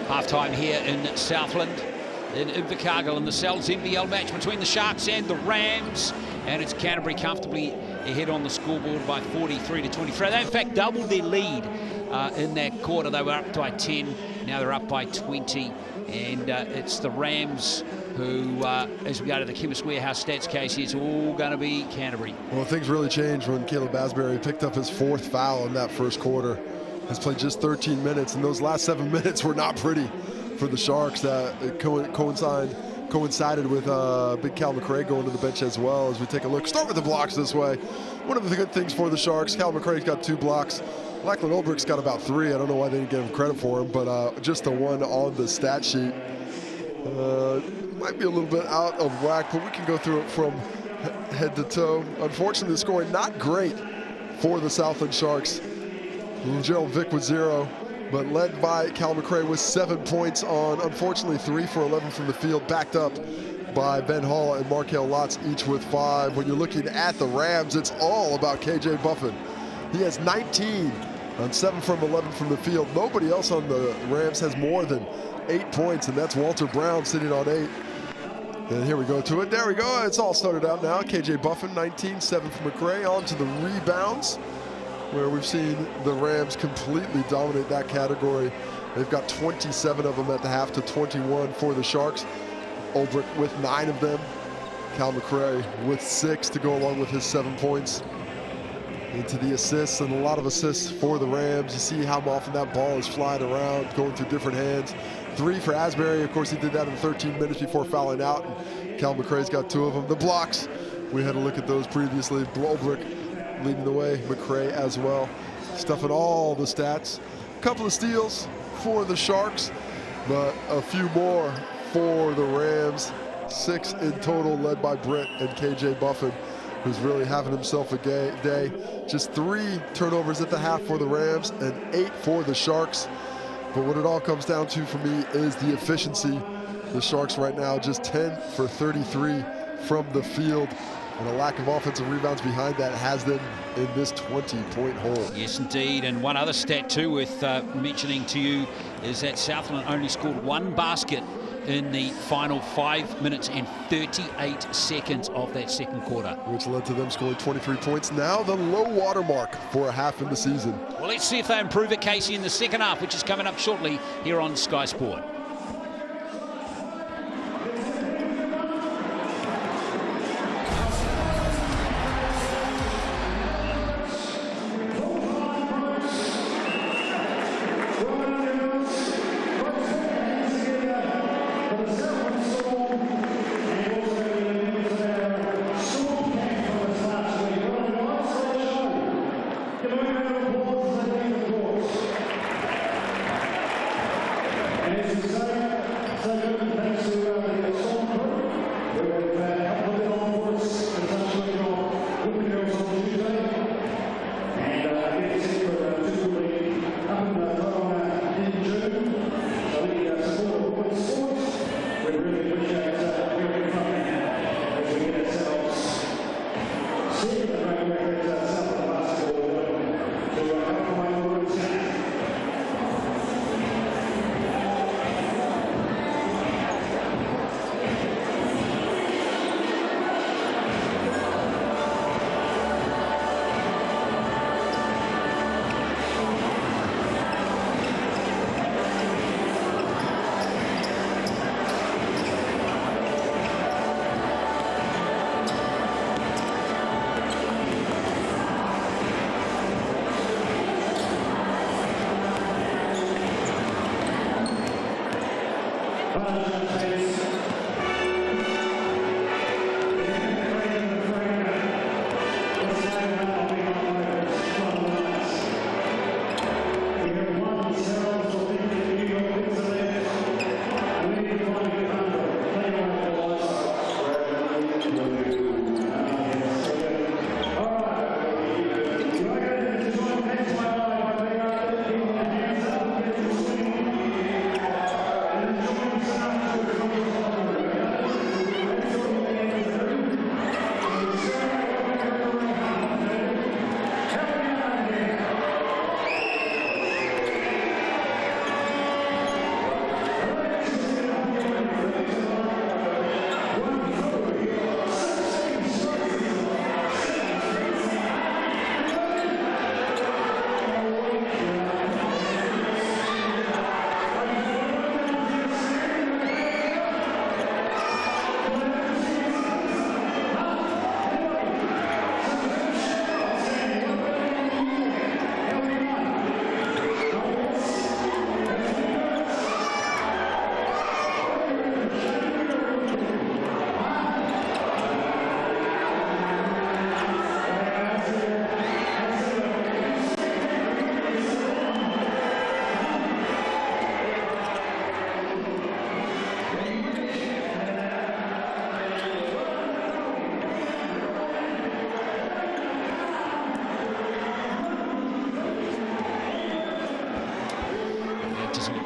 Half-time here in Southland, in Invercargill, in the NZNBL match between the Sharks and the Rams. And it's Canterbury comfortably ahead on the scoreboard by 43-23. They, in fact, doubled their lead in that quarter. They were up by 10, now they're up by 20. And it's the Rams who, as we go to the Chemist Warehouse stats case, it's all going to be Canterbury. Well, things really changed when Caleb Asbury picked up his 4th foul in that first quarter. Has played just 13 minutes, and those last 7 minutes were not pretty for the Sharks. That coincided with Big Cal McRae going to the bench as well. As we take a look, start with the blocks this way. One of the good things for the Sharks, Cal McRae's got 2 blocks. Lachlan Olbricht's got about 3. I don't know why they didn't give him credit for him, but just the one on the stat sheet. Might be a little bit out of whack, but we can go through it from head to toe. Unfortunately, the scoring not great for the Southland Sharks. Gerald Vick with 0. but led by Cal McRae with 7 points on, unfortunately, 3 for 11 from the field, backed up by Ben Hall and Markel Lotz, each with 5. When you're looking at the Rams, it's all about KJ Buffin. He has 19 on 7 from 11 from the field. Nobody else on the Rams has more than 8 points, and that's Walter Brown sitting on 8. And here we go to it. There we go. It's all started out now. KJ Buffin, 19, 7 from McRae. On to the rebounds, where we've seen the Rams completely dominate that category. They've got 27 of them at the half to 21 for the Sharks. Ulbrich with 9 of them. Cal McRae with 6 to go along with his 7 points. Into the assists, and a lot of assists for the Rams. You see how often that ball is flying around, going through different hands. 3 for Asbury. Of course, he did that in 13 minutes before fouling out. And Cal McRae's got 2 of them. The blocks, we had a look at those previously. Ulbrich leading the way, McRae as well. Stuffing all the stats. A couple of steals for the Sharks, but a few more for the Rams. 6 in total, led by Brent and KJ Buffin, who's really having himself a day. Just 3 turnovers at the half for the Rams and 8 for the Sharks. But what it all comes down to for me is the efficiency. The Sharks right now just 10 for 33 from the field. And a lack of offensive rebounds behind that has them in this 20-point hole. Yes, indeed. And one other stat, too, worth mentioning to you is that Southland only scored 1 basket in the final 5 minutes and 38 seconds of that second quarter. Which led to them scoring 23 points. Now the low water mark for a half in the season. Well, let's see if they improve it, Casey, in the second half, which is coming up shortly here on Sky Sport.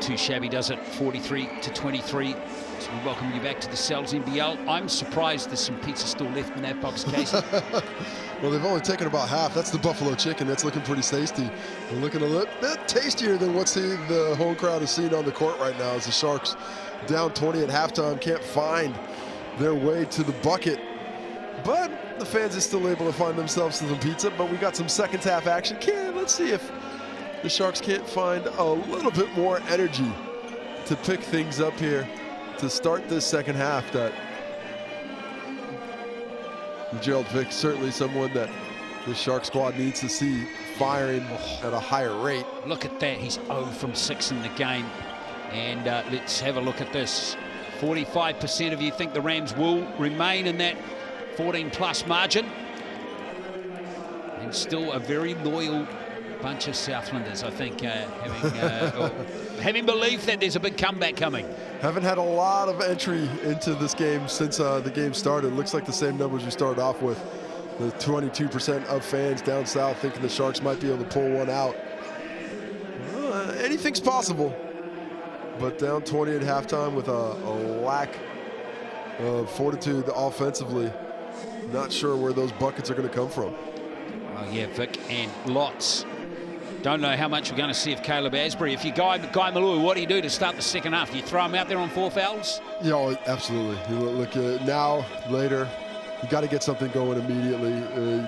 too shabby, does it? 43-23. So we welcome you back to the NZNBL. I'm surprised there's some pizza still left in that box, Casey. Well, they've only taken about half. That's the buffalo chicken. That's looking pretty tasty. They're looking a little bit tastier than what the home crowd is seeing on the court right now as the Sharks down 20 at halftime can't find their way to the bucket. But the fans are still able to find themselves some pizza. But we got some second half action. Let's see if the Sharks can't find a little bit more energy to pick things up here to start this second half. That Gerald Vick, certainly someone that the Shark squad needs to see firing at a higher rate. Look at that, he's 0 from 6 in the game. And let's have a look at this. 45% of you think the Rams will remain in that 14+ margin. And still a very loyal bunch of Southlanders, I think, having belief that there's a big comeback coming. Haven't had a lot of entry into this game since the game started. Looks like the same numbers we started off with. The 22% of fans down south thinking the Sharks might be able to pull one out. Anything's possible. But down 20 at halftime with a lack of fortitude offensively. Not sure where those buckets are going to come from. Oh yeah, Vic, and lots. Don't know how much we're going to see of Caleb Asbury. If you Guy Malloy, what do you do to start the second half? Do you throw him out there on 4 fouls? Yeah, oh, absolutely. You look at now, later, you got to get something going immediately.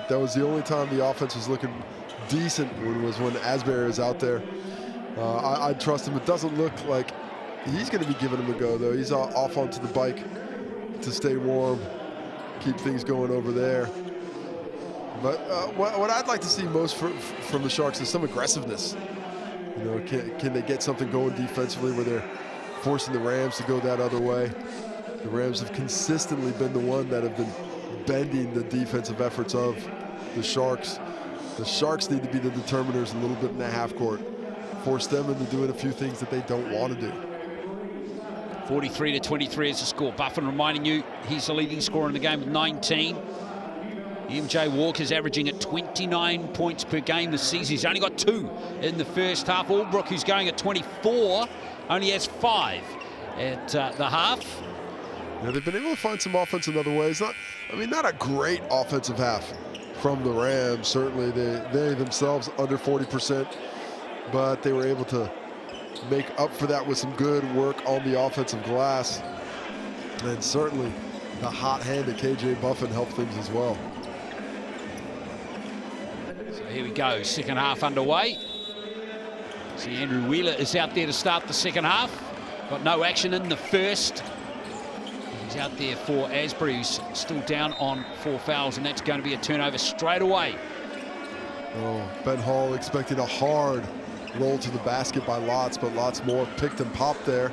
That was the only time the offense was looking decent when Asbury was out there. I'd trust him. It doesn't look like he's going to be giving him a go, though. He's off onto the bike to stay warm, keep things going over there. But what I'd like to see most from the Sharks is some aggressiveness. You know, can they get something going defensively where they're forcing the Rams to go that other way? The Rams have consistently been the one that have been bending the defensive efforts of the Sharks. The Sharks need to be the determiners a little bit in the half court. Force them into doing a few things that they don't want to do. 43-23 is the score. Buffon reminding you he's the leading scorer in the game with 19. MJ Walker's averaging at 29 points per game this season. He's only got 2 in the first half. Albrook, who's going at 24, only has 5 at the half. Yeah, they've been able to find some offense in other ways. Not a great offensive half from the Rams. Certainly, they themselves under 40%, but they were able to make up for that with some good work on the offensive glass. And certainly, the hot hand of KJ Buffon helped things as well. Here we go, second half underway. See, Andrew Wheeler is out there to start the second half. Got no action in the first. He's out there for Asbury, who's still down on 4 fouls, and that's going to be a turnover straight away. Oh, Ben Hall expecting a hard roll to the basket by Lotz, but Lotz more picked and popped there.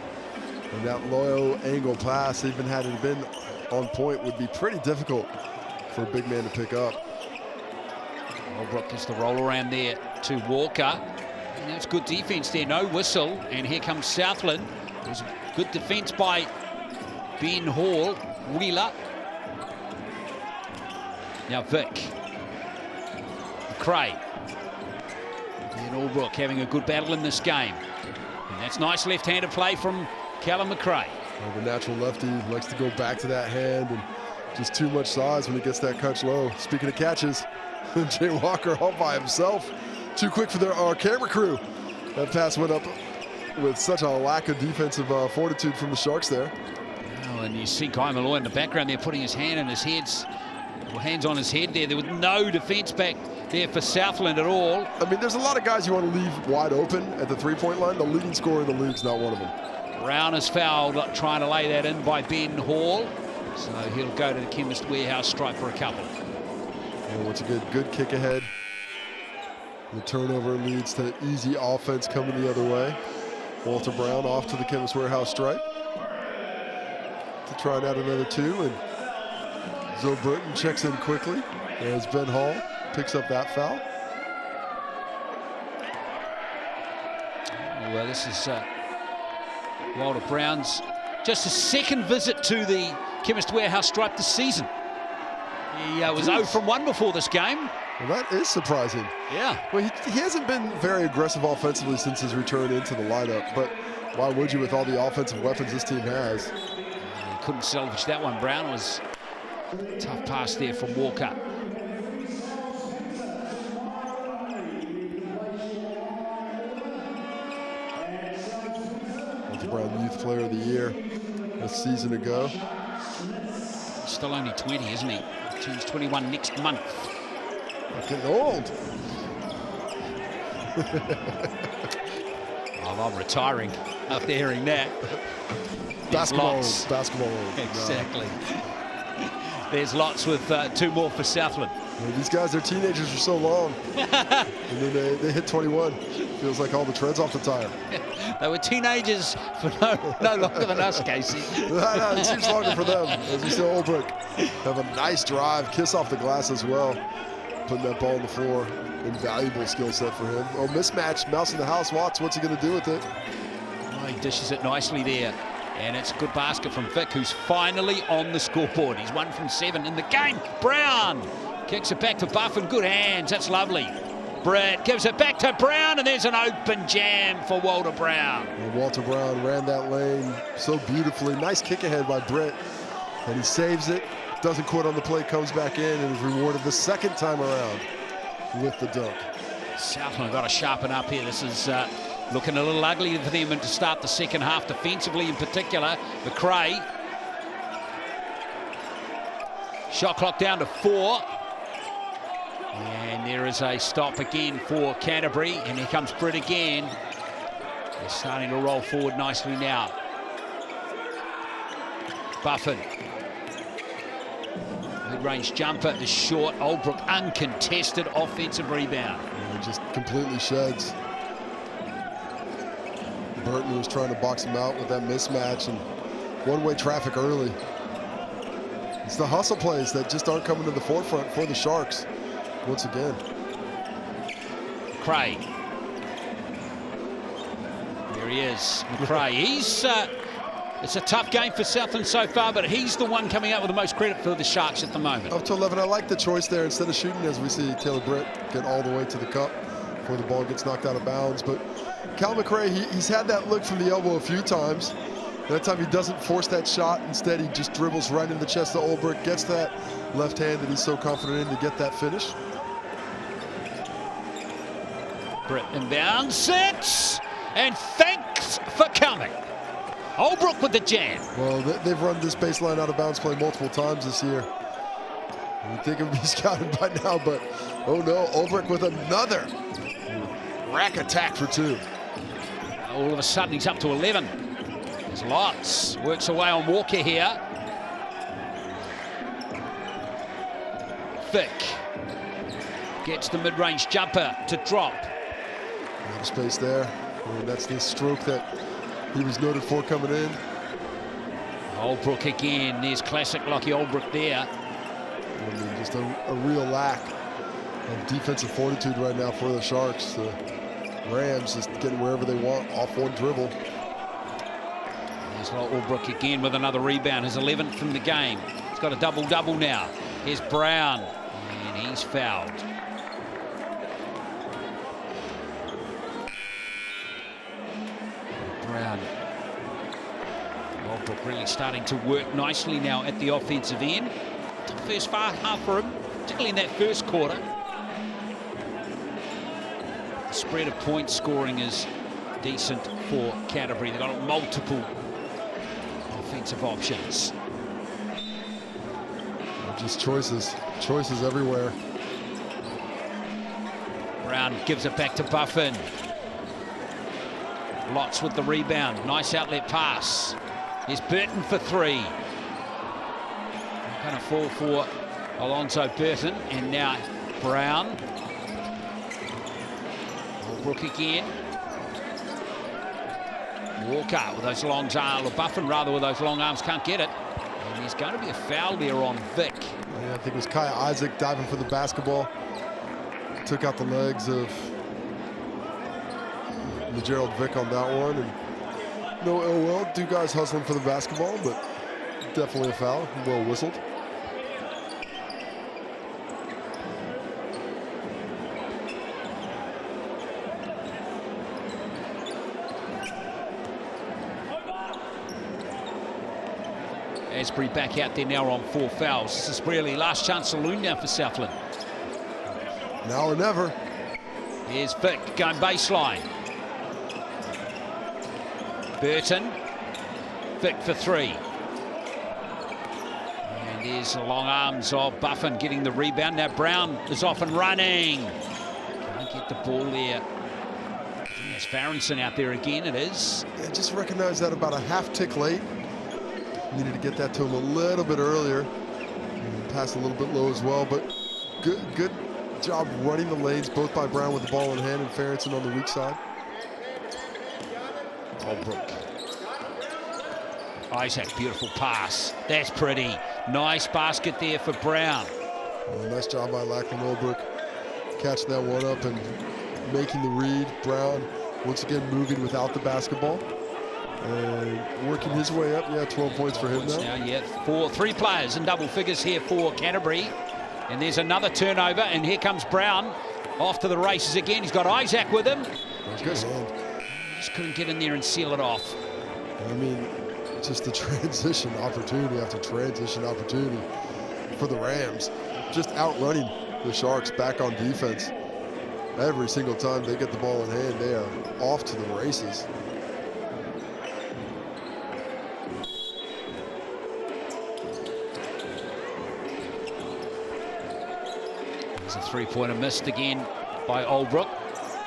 And that low angle pass, even had it been on point, would be pretty difficult for a big man to pick up. Albrook gets the roll around there to Walker. And that's good defense there, no whistle. And here comes Southland. It was good defense by Ben Hall. Wheeler. Now Vic. McRae. And Albrook having a good battle in this game. And that's nice left-handed play from Callum McRae. Well, the natural lefty likes to go back to that hand, and just too much size when he gets that catch low. Speaking of catches, Jay Walker all by himself. Too quick for our camera crew. That pass went up with such a lack of defensive fortitude from the Sharks there. Oh, and you see Guy Malloy in the background there putting his hand in his hands on his head there. There was no defense back there for Southland at all. I mean, there's a lot of guys you want to leave wide open at the three-point line. The leading scorer in the league's not one of them. Brown is fouled, trying to lay that in by Ben Hall. So he'll go to the Chemist Warehouse stripe for a couple. And once a good kick ahead. The turnover leads to easy offense coming the other way. Walter Brown off to the Chemist Warehouse stripe to try and add another 2. And Zoe Burton checks in quickly as Ben Hall picks up that foul. Well, this is Walter Brown's just a second visit to the Chemist Warehouse stripe this season. He was 0 from 1 before this game. Well, that is surprising. Yeah. Well, he hasn't been very aggressive offensively since his return into the lineup, but Why would you with all the offensive weapons this team has? He couldn't salvage that one. Brown was a tough pass there from Walker. Brown Youth Player of the Year a season ago. Still only 20, isn't he? Turns 21 next month. Getting old. Oh, I'm retiring after hearing that. Basketball. Exactly. There's lots with 2 more for Southland. Well, these guys, their teenagers are so long. And then they hit 21. Feels like all the tread's off the tire. They were teenagers for no longer than us, Casey. It seems longer for them. As we see Olbrich have a nice drive, kiss off the glass as well. Putting that ball on the floor. Invaluable skill set for him. Oh, mismatch, mouse in the house. Watts, what's he going to do with it? Oh, he dishes it nicely there. And it's a good basket from Vic, who's finally on the scoreboard. He's 1 from 7 in the game. Brown kicks it back to Buffin. Good hands. That's lovely. Brett gives it back to Brown, and there's an open jam for Walter Brown. And Walter Brown ran that lane so beautifully. Nice kick ahead by Brett. And he saves it. Doesn't quit on the play, comes back in, and is rewarded the second time around with the dunk. Southland got to sharpen up here. This is looking a little ugly for them to start the second half defensively in particular. McRae. Shot clock down to 4. And there is a stop again for Canterbury. And here comes Britt again. They're starting to roll forward nicely now. Buffin. Mid-range jumper is short. Olbrich uncontested offensive rebound. Yeah, just completely sheds. Burton was trying to box him out with that mismatch and one-way traffic early. It's the hustle plays that just aren't coming to the forefront for the Sharks once again. McRae. There he is, McRae. He's it's a tough game for Southland so far, but he's the one coming out with the most credit for the Sharks at the moment. Up to 11, I like the choice there. Instead of shooting, as we see Taylor Britt get all the way to the cup before the ball gets knocked out of bounds. But Cal McRae, he's had that look from the elbow a few times. That time he doesn't force that shot. Instead, he just dribbles right in the chest of Olbrich, gets that left hand that he's so confident in to get that finish. Britt inbound, sits, and thanks for coming. Olbrich with the jam. Well, they've run this baseline out of bounds play multiple times this year. You'd think it would be scouted by now, but oh no, Olbrich with another rack attack for 2. All of a sudden, he's up to 11. There's lots. Works away on Walker here. Vic gets the mid-range jumper to drop. Space there. And that's the stroke that he was noted for coming in. Olbrich again. There's classic Lockie Olbrich there. I mean, just a real lack of defensive fortitude right now for the Sharks. The Rams just getting wherever they want off one dribble. There's Olbrich again with another rebound. His 11th in the game. He's got a double-double now. Here's Brown, and he's fouled. Brown. Olbrich really starting to work nicely now at the offensive end. Tough first half for him, particularly in that first quarter. The spread of point scoring is decent for Canterbury. They've got multiple offensive options. Just choices everywhere. Brown gives it back to Buffin. Lots with the rebound. Nice outlet pass. Here's Burton for 3. Going to fall for Alonzo Burton. And now Brown. Olbrich again. Walker with those long arms, or Buffin rather with those long arms, can't get it. And there's going to be a foul there on Vic. Yeah, I think it was Kai Isaac diving for the basketball. Took out the legs of Gerald Vic on that one. And no ill will. 2 guys hustling for the basketball, but definitely a foul. Well whistled. Asbury back out there now on 4 fouls. This is really last chance saloon now for Southland. Now or never. Here's Vic going baseline. Burton. Vic for 3. And there's the long arms of Buffin getting the rebound. Now Brown is off and running. Can't get the ball there. There's Farrenson out there again, it is. Yeah, just recognized that about a half tick late. Needed to get that to him a little bit earlier. And pass a little bit low as well, but good job running the lanes, both by Brown with the ball in hand and Farrenson on the weak side. Holbrook. Isaac, beautiful pass. That's pretty. Nice basket there for Brown. Well, nice job by Lachlan Holbrook. Catching that one up and making the read. Brown once again moving without the basketball. And working his way up. Yeah, 12 points for him now. Yeah, 3 players in double figures here for Canterbury. And there's another turnover, and here comes Brown off to the races again. He's got Isaac with him. Just couldn't get in there and seal it off. I mean, just the transition opportunity after transition opportunity for the Rams. Just outrunning the Sharks back on defense. Every single time they get the ball in hand, they are off to the races. There's a 3-pointer missed again by Holbrook.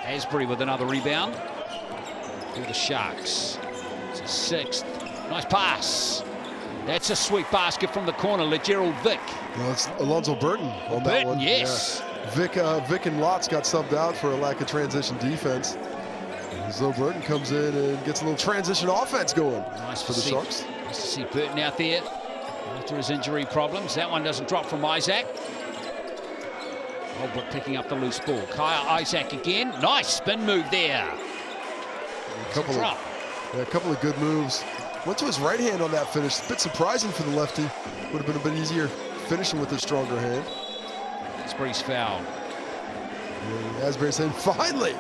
Asbury with another rebound for the Sharks. It's a 6th. Nice pass. That's a sweet basket from the corner. LeGerald Vic. Well, it's Alonzo Burton on that one. Yes. Yeah. Vic and Lotz got subbed out for a lack of transition defense. So Burton comes in and gets a little transition offense going. Nice for the Sharks. Nice to see Burton out there after his injury problems. That one doesn't drop from Isaac. Holbrook picking up the loose ball. Kyle Isaac again. Nice spin move there. A couple of good moves. Went to his right hand on that finish. A bit surprising for the lefty. Would have been a bit easier finishing with his stronger hand. Asbury's foul. And Asbury saying, finally,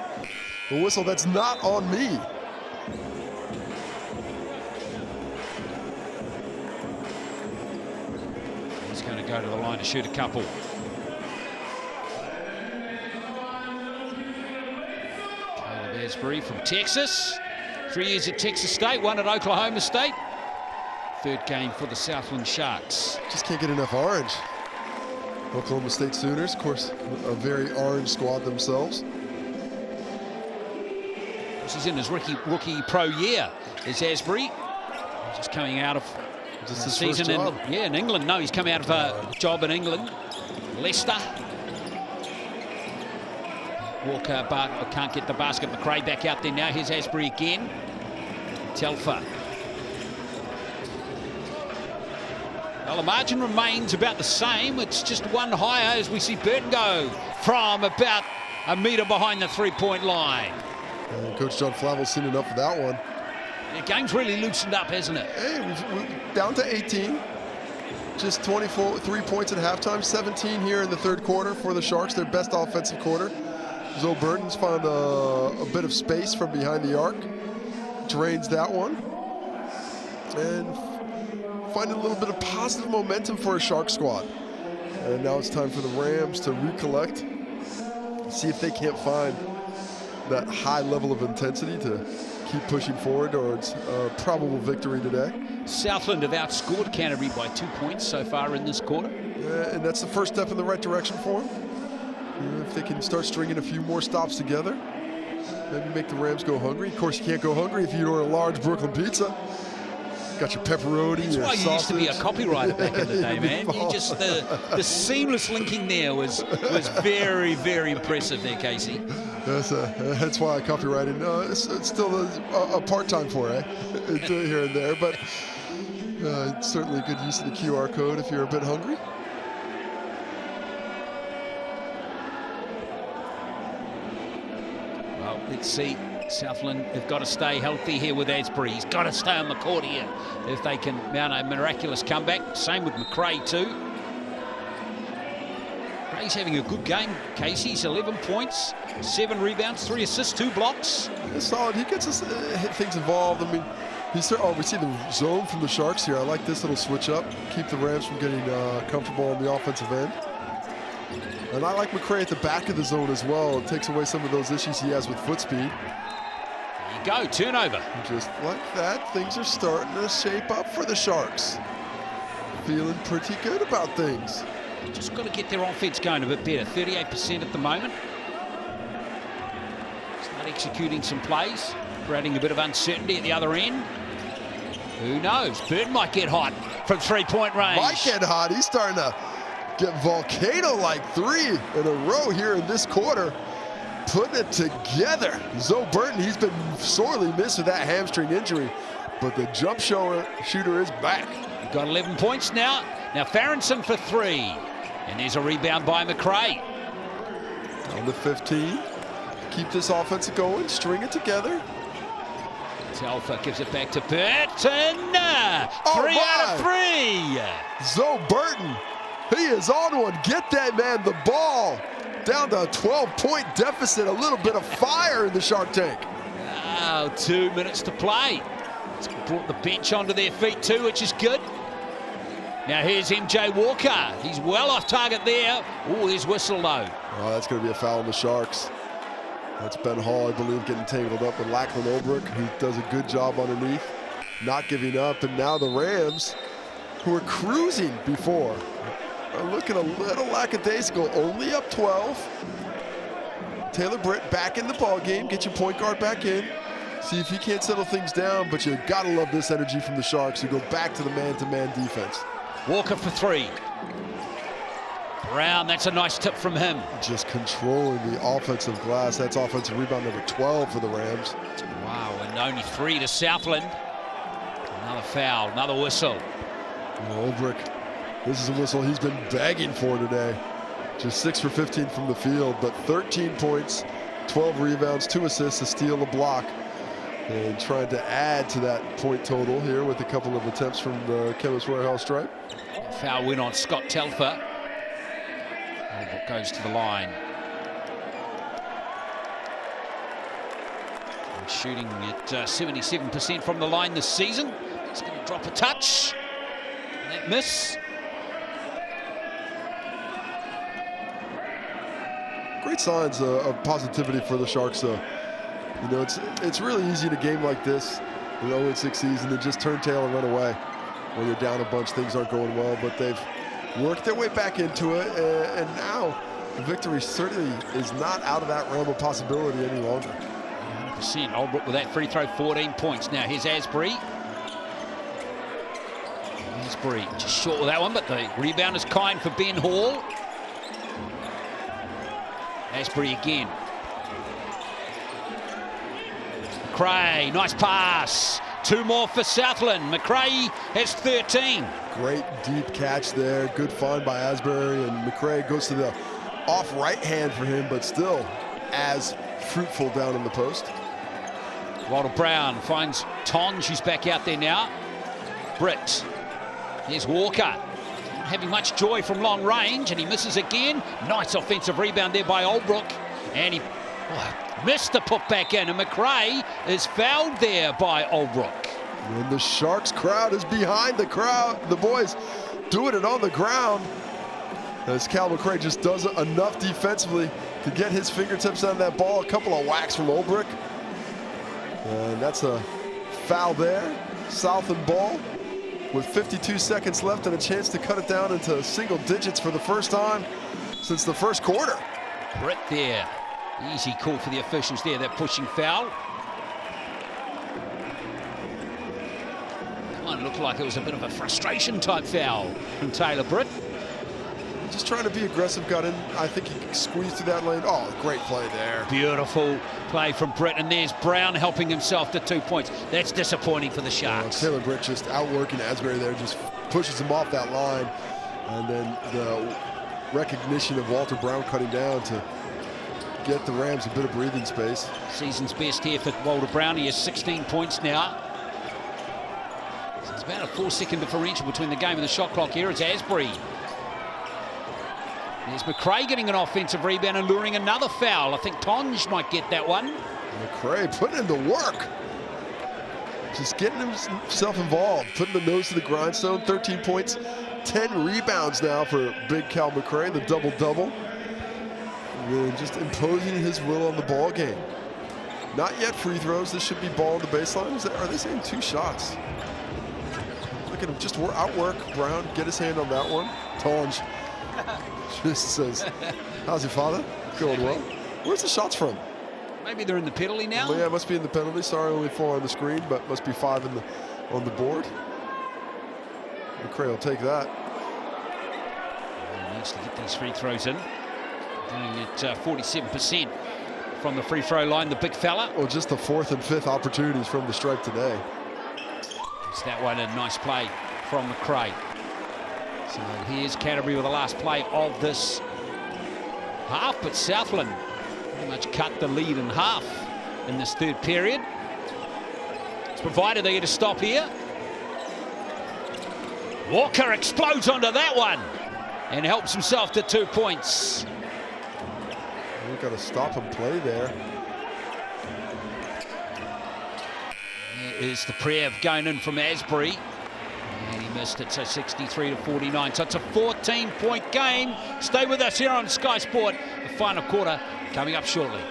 the whistle, that's not on me. He's going to go to the line to shoot a couple. Asbury from Texas. 3 years at Texas State, 1 at Oklahoma State. 3rd game for the Southland Sharks. Just can't get enough orange. Oklahoma State Sooners, of course, a very orange squad themselves. This is in his rookie pro year. Is Asbury just coming out of just his season first job. in England? No, he's come out of a job in England. Leicester. Walker but can't get the basket. McRae back out there now. Here's Asbury again. Telfer. Well, the margin remains about the same. It's just one higher as we see Burton go from about a metre behind the 3-point line. And Coach John Flavel's seen enough of that one. The game's really loosened up, hasn't it? Hey, we're down to 18. Just 3 points at halftime. 17 here in the 3rd quarter for the Sharks, their best offensive quarter. Zoe Burton's found a bit of space from behind the arc. Drains that one. And finding a little bit of positive momentum for a Shark squad. And now it's time for the Rams to recollect. See if they can't find that high level of intensity to keep pushing forward towards a probable victory today. Southland have outscored Canterbury by 2 points so far in this quarter. And that's the first step in the right direction for them. If they can start stringing a few more stops together, maybe make the Rams go hungry. Of course, you can't go hungry if you order a large Brooklyn pizza. Got your pepperoni, That's your why you used to be a copywriter back in the day, man. You just the seamless linking there was very, very impressive there, Casey. That's why I copyrighted. It's still a part-time for it, here and there, but it's certainly a good use of the QR code if you're a bit hungry. Well, let's see. Southland have got to stay healthy here with Asbury. He's got to stay on the court here if they can mount a miraculous comeback. Same with McRae too. McRae's having a good game, Casey. He's 11 points, 7 rebounds, 3 assists, 2 blocks. It's solid. He gets us, things involved. I mean, We see the zone from the Sharks here. I like this little switch up. Keep the Rams from getting comfortable on the offensive end. And I like McCray at the back of the zone as well. It takes away some of those issues he has with foot speed. There you go, turnover. Just like that, things are starting to shape up for the Sharks. Feeling pretty good about things. Just got to get their offense going a bit better. 38% at the moment. Start executing some plays, creating a bit of uncertainty at the other end. Who knows? Burton might get hot from three-point range. Might get hot. He's starting to get volcano-like three in a row here in this quarter. Putting it together. Zoe Burton, he's been sorely missed with that hamstring injury, but the jump shooter is back. You've got 11 points now. Now Farronson for three. And there's a rebound by McCray. On the 15. Keep this offense going, string it together. Telfer gives it back to Burton. 3 out of 3. Zoe Burton, he is on one. Get that man the ball. Down to a 12-point deficit. A little bit of fire in the Shark tank. Oh, 2 minutes to play. It's brought the bench onto their feet too, which is good. Now here's MJ Walker. He's well off target there. Oh, there's whistle though. Oh, that's going to be a foul on the Sharks. That's Ben Hall, I believe, getting tangled up with Lachlan Olbrich, who does a good job underneath, not giving up. And now the Rams, who were cruising before, are looking a little lackadaisical, only up 12. Taylor Britt back in the ball game. Get your point guard back in. See if he can't settle things down, but you gotta love this energy from the Sharks who go back to the man-to-man defense. Walker for three. Brown, that's a nice tip from him. Just controlling the offensive glass. That's offensive rebound number 12 for the Rams. Wow, and only 3 to Southland. Another foul, another whistle. Olbrich, this is a whistle he's been begging for today. Just 6 for 15 from the field, but 13 points, 12 rebounds, 2 assists, a steal, a block. And trying to add to that point total here with a couple of attempts from the Chemist Warehouse stripe. Foul win on Scott Telfer. Olbrich goes to the line. And shooting at 77% from the line this season. He's going to drop a touch. That miss. Great signs of positivity for the Sharks, though. You know, it's really easy in a game like this, an 0-6 season, to just turn tail and run away. When you're down a bunch, things aren't going well, but they've worked their way back into it, and now the victory certainly is not out of that realm of possibility any longer. 100%. Olbrich with that free throw, 14 points. Now here's Asbury. Asbury just short with that one, but the rebound is kind for Ben Hall. Asbury again. McCray, nice pass. 2 more for Southland. McCray has 13. Great deep catch there. Good find by Asbury, and McCray goes to the off right hand for him, but still as fruitful down in the post. Walter Brown finds Tonge, who's back out there now. Britt. Here's Walker. Not having much joy from long range, and he misses again. Nice offensive rebound there by Olbrich. And he missed the putback in, and McCray is fouled there by Olbrich. And the Sharks crowd is behind the crowd. The boys doing it on the ground. As Cal McCray just does enough defensively to get his fingertips on that ball. A couple of whacks from Olbrich. And that's a foul there. Southland ball with 52 seconds left and a chance to cut it down into single digits for the first time since the first quarter. Britt there. Easy call for the officials there, that pushing foul. That one looked like it was a bit of a frustration type foul from Taylor Britt. Just trying to be aggressive, got in. I think he squeezed through that lane. Oh, great play there. Beautiful play from Britt, and there's Brown helping himself to 2 points. That's disappointing for the Sharks. Taylor Britt just outworking Asbury there, just pushes him off that line. And then the recognition of Walter Brown cutting down to get the Rams a bit of breathing space. Season's best here for Walter Brown. He has 16 points now. So it's about a 4-second differential between the game and the shot clock here. It's Asbury. There's McCray getting an offensive rebound and luring another foul. I think Tonge might get that one. McCray putting in the work. just getting himself involved, putting the nose to the grindstone. 13 points, 10 rebounds now for big Cal McRae, the double-double. Really just imposing his will on the ball game. Not yet free throws. This should be ball on the baseline. Are they saying 2 shots? Look at him just outwork Brown, get his hand on that one. Tonge just says, how's your father? Going well. Where's the shots from? Maybe they're in the penalty now? Well, yeah, it must be in the penalty. Sorry, only 4 on the screen, but must be 5 on the board. McRae will take that. He needs to get these free throws in. Doing it 47% from the free throw line, the big fella. Well, just the 4th and 5th opportunities from the stripe today. It's that one, a nice play from McRae. So here's Canterbury with the last play of this half, but Southland pretty much cut the lead in half in this 3rd period. It's provided they get a stop here. Walker explodes onto that one and helps himself to 2 points. We've got to stop and play there. There is the Priev going in from Asbury. And he missed it, so 63-49. So it's a 14-point game. Stay with us here on Sky Sport. The final quarter coming up shortly.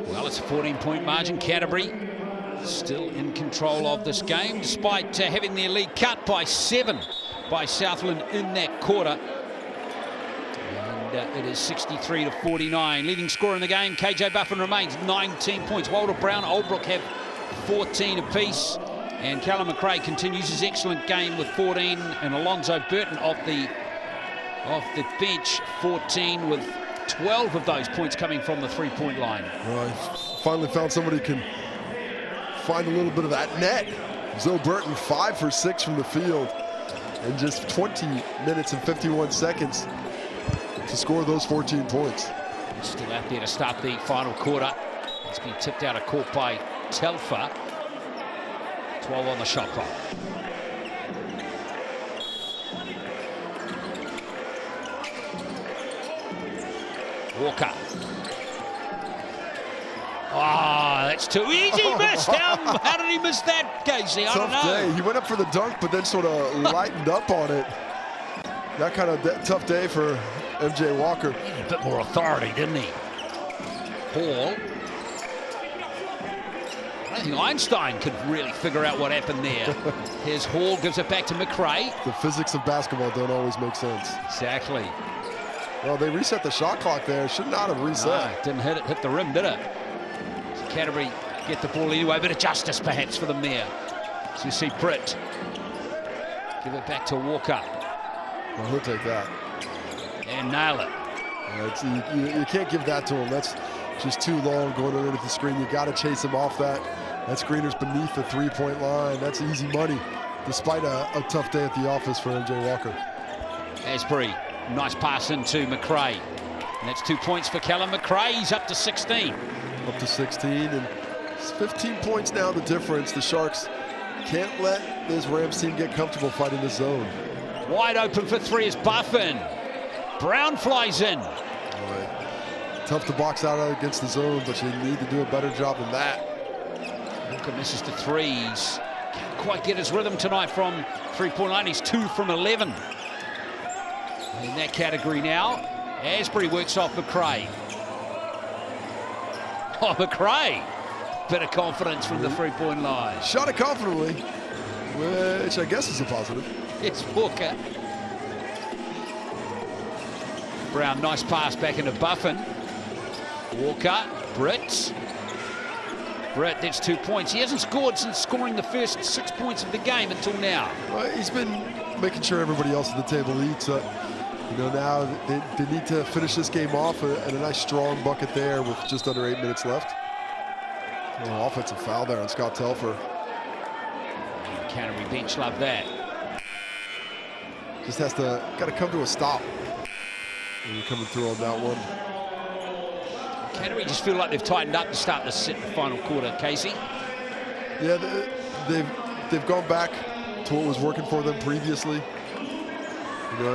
Well, it's a 14-point margin. Canterbury still in control of this game, despite having their lead cut by 7 by Southland in that quarter. And it is 63-49. Leading scorer in the game, KJ Buffin, remains 19 points. Walter Brown, Oldbrook have 14 apiece. And Callum McRae continues his excellent game with 14. And Alonzo Burton off the bench, 14, with 12 of those points coming from the three-point line. Right. Finally found somebody who can find a little bit of that net. Zoe Burton 5 for 6 from the field in just 20 minutes and 51 seconds to score those 14 points. Still out there to start the final quarter. It's been tipped out of court by Telfer. 12 on the shot clock. Walker. Oh, that's too easy. Missed. How did he miss that, Casey? I don't know. Tough day. He went up for the dunk, but then sort of lightened up on it. That kind of tough day for MJ Walker. He had a bit more authority, didn't he? Hall. I don't think Einstein could really figure out what happened there. Here's Hall, gives it back to McRae. The physics of basketball don't always make sense. Exactly. Well, they reset the shot clock there. Should not have reset. No, didn't hit the rim, did it? So Canterbury get the ball anyway. A bit of justice perhaps for them there. So you see Britt give it back to Walker. Well, he'll take that. And nail it. You can't give that to him. That's just too long going underneath the screen. You got to chase him off that. That screener's beneath the three-point line. That's easy money. despite a tough day at the office for MJ Walker. Asbury, nice pass into McRae. And that's 2 points for Callum McRae. He's up to 16. Up to 16, and it's 15 points now the difference. The Sharks can't let this Rams team get comfortable fighting the zone. Wide open for three is Buffin. Brown flies in. Boy, tough to box out against the zone, but you need to do a better job than that. Walker misses the threes. Can't quite get his rhythm tonight from three-point line. He's 2 from 11. In that category now, Asbury works off McRae. Oh, McRae. Bit of confidence from the three-point line. Shot it confidently, which I guess is a positive. It's Walker. Brown, nice pass back into Buffin. Walker, Britt, that's 2 points. He hasn't scored since scoring the first 6 points of the game until now. Well, he's been making sure everybody else at the table eats. Now they need to finish this game off, and a nice strong bucket there with just under 8 minutes left. Oh, offensive foul there on Scott Telfer. Canterbury bench love that. Just got to come to a stop when you're coming through on that one. Canterbury just feel like they've tightened up to start the final quarter, Casey. Yeah, they've gone back to what was working for them previously.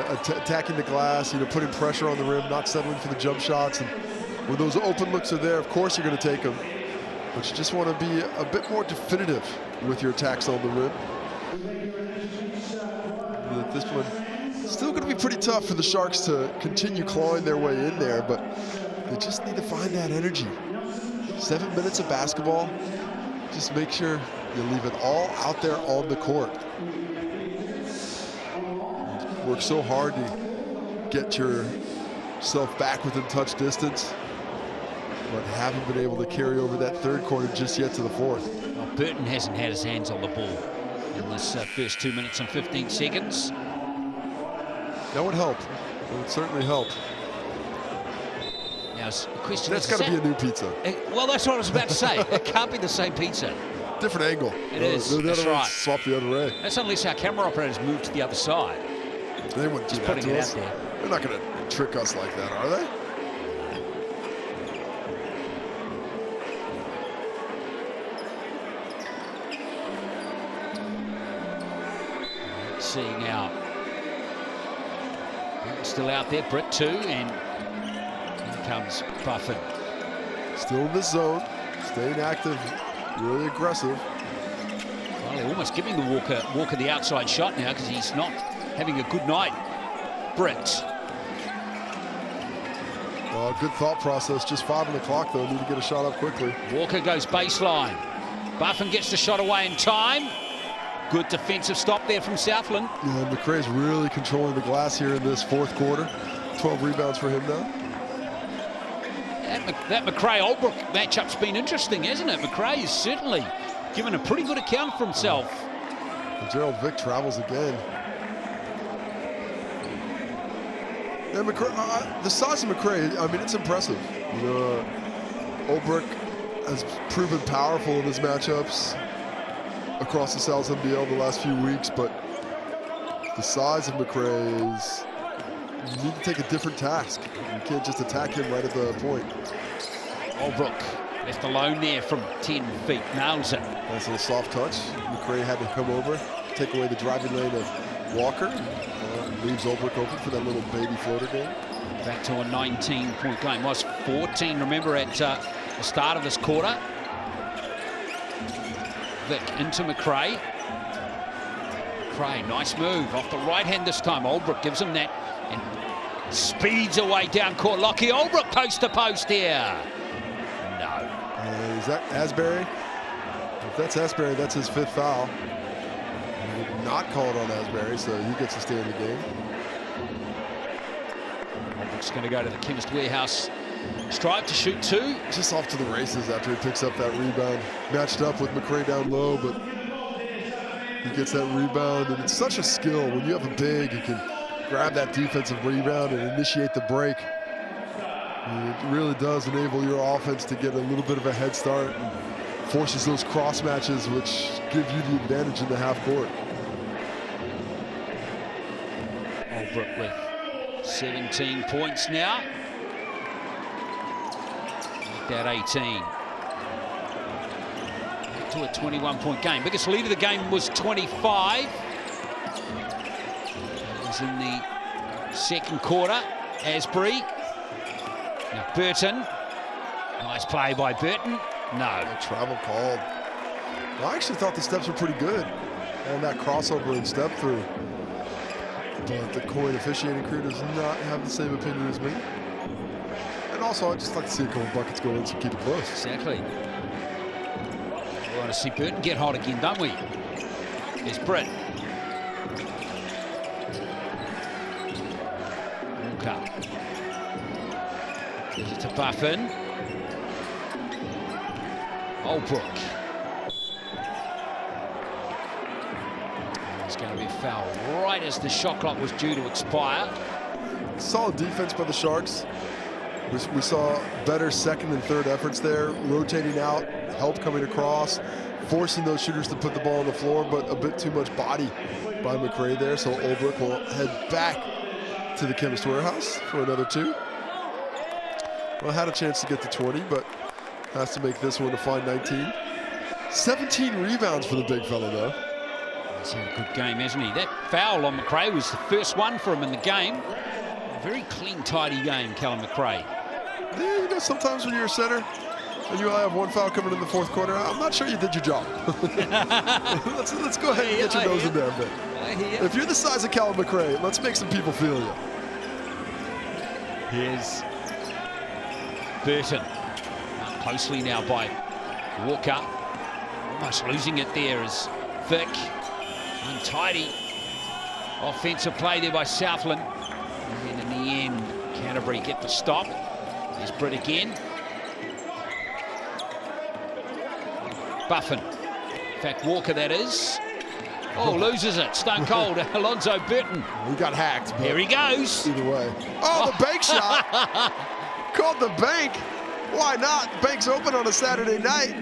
Attacking the glass, putting pressure on the rim, not settling for the jump shots. And when those open looks are there, of course you're going to take them. But you just want to be a bit more definitive with your attacks on the rim. This one still going to be pretty tough for the Sharks to continue clawing their way in there, but they just need to find that energy. 7 minutes of basketball. Just make sure you leave it all out there on the court. Work so hard to get yourself back within touch distance, but haven't been able to carry over that third quarter just yet to the fourth. Well, Burton hasn't had his hands on the ball in this first 2 minutes and 15 seconds. That would help. It would certainly help. Now, the question that's got to be a new pizza. Well, that's what I was about to say. It can't be the same pizza. Different angle. It is. The That's other right. Swap the other way. That's unless our camera operators move to the other side. They wouldn't do that to us. They're not going to trick us like that, are they? Let's see now. Still out there, Britt too, and here comes Buffin. Still in the zone, staying active, really aggressive. Well, they're almost giving the Walker the outside shot now because he's not having a good night. Britt. Good thought process. Just 5 on the clock, though. Need to get a shot up quickly. Walker goes baseline. Buffin gets the shot away in time. Good defensive stop there from Southland. Yeah, McRae's really controlling the glass here in this fourth quarter. 12 rebounds for him now. That McRae-Olbrook matchup's been interesting, hasn't it? McRae is certainly given a pretty good account for himself. And Gerald Vick travels again. And the size of McRae, I mean, it's impressive. Olbrook has proven powerful in his matchups across the NZNBL the last few weeks, but the size of McRae is, you need to take a different task. You can't just attack him right at the point. Olbrook left alone there from 10 feet, nails it. Nice little soft touch. McRae had to come over, take away the driving lane of Walker. Leaves Olbrook open for that little baby floater game. Back to a 19-point game. Was 14, remember, at the start of this quarter. Vick into McRae. McRae, nice move off the right hand this time. Olbrook gives him that and speeds away down court. Lockie Olbrook post to post here. No. Is that Asbury? If that's Asbury, that's his 5th foul. Not called on Asbury, so he gets to stay in the game. Olbrook's going to go to the Chemist Warehouse stripe to shoot 2. Just off to the races after he picks up that rebound. Matched up with McRae down low, but he gets that rebound, and it's such a skill when you have a big who can grab that defensive rebound and initiate the break. It really does enable your offense to get a little bit of a head start and forces those cross matches, which give you the advantage in the half court. Holbrook with 17 points now. Make that 18. Back to a 21-point game. Biggest lead of the game was 25. That was in the second quarter. Asbury. Now Burton. Nice play by Burton. No. Travel called. I actually thought the steps were pretty good on that crossover and step through. But the coin officiating crew does not have the same opinion as me. And also, I'd just like to see a couple buckets go in to keep it close. Exactly. We want to see Burton get hot again, don't we? There's Britt. Walker. Gives it to Buffin. Holbrook. It's going to be a foul right as the shot clock was due to expire. Solid defense by the Sharks. We saw better second and third efforts there, rotating out, help coming across, forcing those shooters to put the ball on the floor, but a bit too much body by McRae there. So Holbrook will head back to the Chemist Warehouse for another 2. Well, had a chance to get to 20, but has to make this one to find 19. 17 rebounds for the big fella, though. He's had a good game, hasn't he? That foul on McRae was the first one for him in the game. A very clean, tidy game, Callum McRae. Yeah, you know, sometimes when you're a center and you only have 1 foul coming in the 4th quarter, I'm not sure you did your job. let's go ahead and get your nose in there a bit. If you're the size of Callum McRae, let's make some people feel you. Here's Burton. Closely now by Walker. Almost losing it there is Vic. Untidy offensive play there by Southland. And then in the end, Canterbury get the stop. There's Britt again. Buffin. In fact, Walker, that is. Oh, loses it. Stone cold. Alonzo Burton. He got hacked. Here he goes. Either way. Oh, the bank shot. Called the bank. Why not? Bank's open on a Saturday night.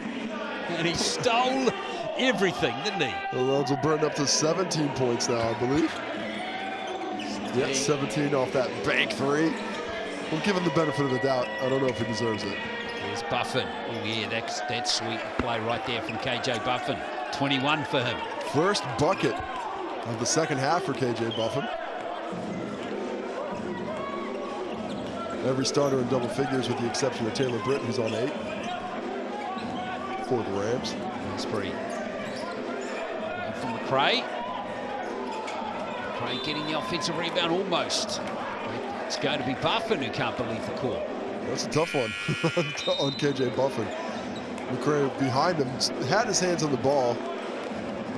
And he stole everything, didn't he? Alonzo Burton up to 17 points now, I believe. Yeah, 17 off that bank 3. We'll give him the benefit of the doubt. I don't know if he deserves it. There's Buffin. Oh, yeah, that's sweet play right there from KJ Buffin. 21 for him. First bucket of the second half for KJ Buffin. Every starter in double figures with the exception of Taylor Britt, who's on 8 for the Rams. That's pretty. From McRae. McRae getting the offensive rebound almost. It's going to be Buffin who can't believe the call. That's a tough one on KJ Buffin. McRae behind him had his hands on the ball.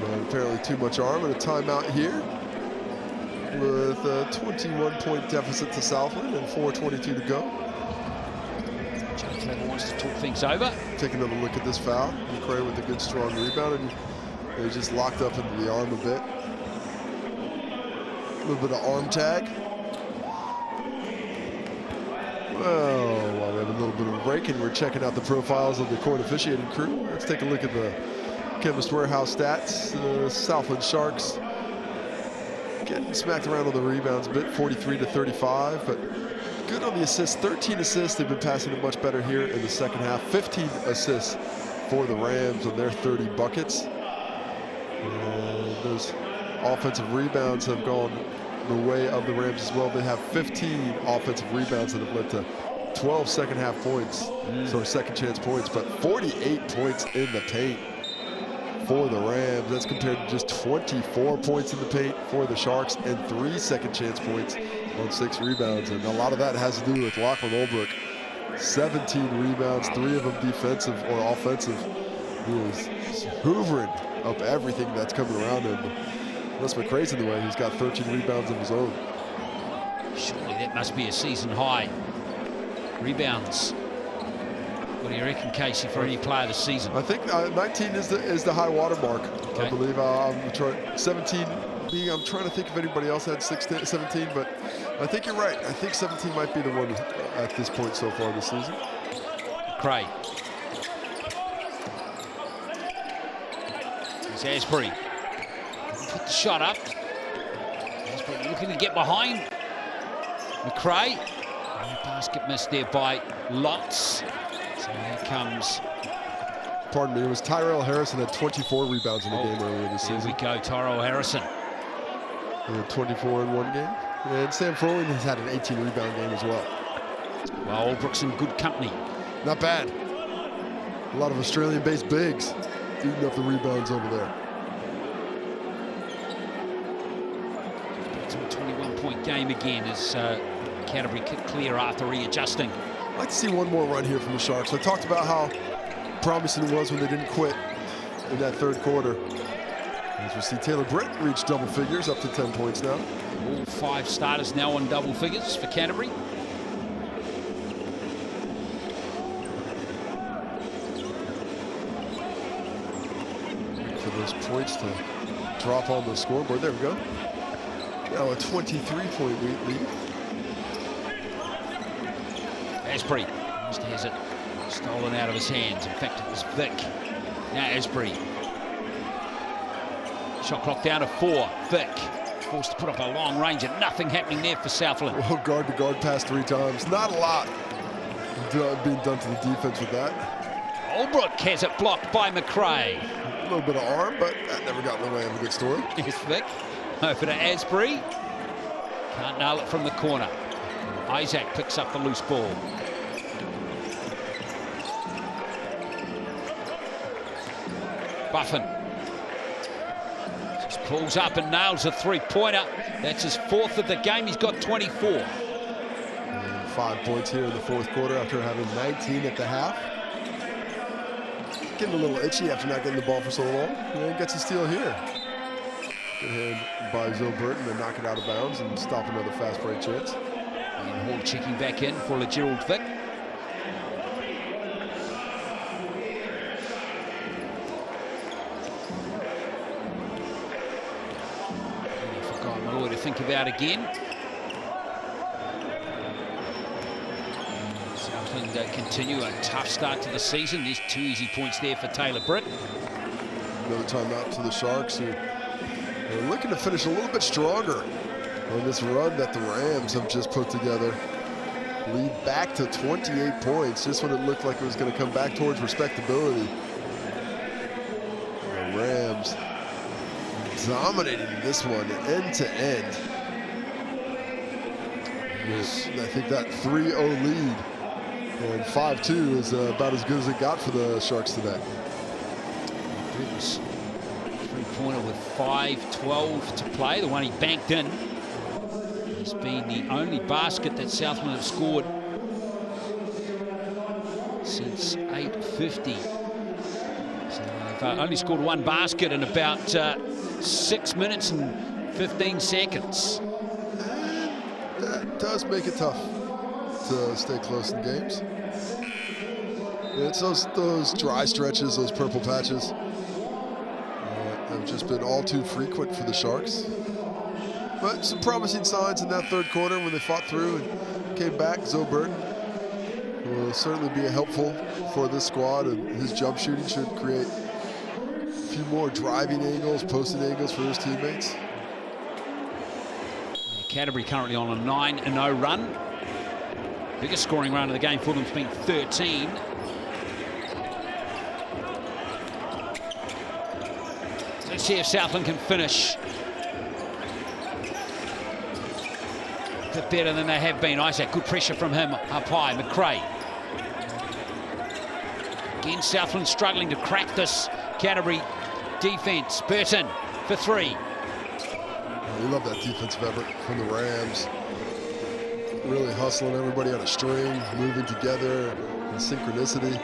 But apparently too much arm, and a timeout here with a 21-point deficit to Southland and 4:22 to go. Joe Flavor wants to talk things over. Take another look at this foul. McRae with a good strong rebound, and they just locked up into the arm a bit. A little bit of arm tag. Well, while we have a little bit of a break and we're checking out the profiles of the court officiating crew, let's take a look at the Chemist Warehouse stats. Southland Sharks getting smacked around on the rebounds a bit, 43 to 35, but good on the assists. 13 assists. They've been passing it much better here in the second half. 15 assists for the Rams on their 30 buckets. And those offensive rebounds have gone the way of the Rams as well. They have 15 offensive rebounds that have led to 12 second half points, so second chance points, but 48 points in the paint for the Rams. That's compared to just 24 points in the paint for the Sharks and 3 second chance points on 6 rebounds. And a lot of that has to do with Lachlan Holbrook. 17 rebounds, 3 of them defensive or offensive. He was hoovering up everything that's coming around him. Unless McRae's in the way, he's got 13 rebounds of his own. Surely that must be a season high. Rebounds. What do you reckon, Casey, for any player this season? I think 19 is the high water mark. Okay. I believe. 17 being, I'm trying to think if anybody else had 17, but I think you're right. I think 17 might be the one at this point so far this season. Craig. Here's Asbury. Put the shot up. Asprey looking to get behind McRae. Basket missed there by Lots. So here comes... Pardon me, it was Tyrell Harrison had 24 rebounds in the game earlier this season. Here we go, Tyrell Harrison. He had 24 in one game. And Sam Froling has had an 18 rebound game as well. Well, Albrook's in good company. Not bad. A lot of Australian-based bigs eating up the rebounds over there. It's a 21-point game again as Canterbury kicked clear after readjusting. I'd like to see one more run here from the Sharks. I talked about how promising it was when they didn't quit in that third quarter. As we see Taylor Britt reach double figures, up to 10 points now. All 5 starters now on double figures for Canterbury. For those points to drop on the scoreboard. There we go. Now a 23-point lead. Asprey just has it stolen out of his hands. In fact, it was Vic. Now Asprey. Shot clock down to 4. Vic forced to put up a long range and nothing happening there for Southland. Well, guard to guard pass 3 times. Not a lot being done to the defense with that. Albrook has it blocked by McRae. A little bit of arm, but that never got in the way of a good story. Here's Vic. Over to Asprey. Can't nail it from the corner. Isaac picks up the loose ball. Buffin just pulls up and nails a 3-pointer. That's his 4th of the game. He's got 24. And 5 points here in the fourth quarter after having 19 at the half. Getting a little itchy after not getting the ball for so long. And gets a steal here. Good hand by Zoe Burton to knock it out of bounds and stop another fast break chance. And Hall checking back in for Gerald Vic. Forgot Malloy to think about again. Southland continue a tough start to the season. There's 2 easy points there for Taylor Britt. Another timeout to the Sharks, who are looking to finish a little bit stronger on this run that the Rams have just put together. Lead back to 28 points, just when it looked like it was going to come back towards respectability. The Rams dominating this one end to end. Yes. I think that 3-0 lead and 5-2 is about as good as it got for the Sharks today. Goodness. 3-pointer with 5:12 to play. The one he banked in has been the only basket that Southland have scored since 8:50. So they've only scored 1 basket in about 6 minutes and 15 seconds. That does make it tough to stay close in games. It's those dry stretches, those purple patches, have just been all too frequent for the Sharks. But some promising signs in that third quarter when they fought through and came back. Zoe Burton will certainly be helpful for this squad, and his jump shooting should create a few more driving angles, posting angles for his teammates. Canterbury currently on a 9-0 run. Biggest scoring run of the game for them has been 13. Let's see if Southland can finish a bit better than they have been. Isaac, good pressure from him up high. McRae. Again, Southland struggling to crack this Canterbury defense. Burton for 3. We love that defensive effort from the Rams. Really hustling everybody on a string, moving together in synchronicity.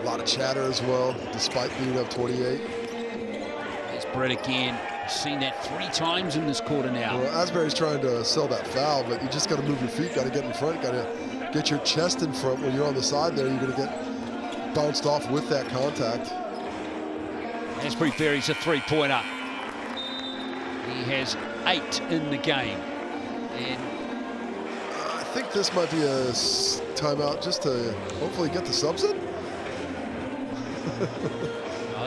A lot of chatter as well, despite being up 28. There's Brett again. Seen that 3 times in this quarter now. Well, Asbury's trying to sell that foul, but you just got to move your feet, got to get in front, got to get your chest in front. When you're on the side there, you're going to get bounced off with that contact. Asbury buries a 3-pointer. He has 8 in the game. And I think this might be a timeout just to hopefully get the subs in.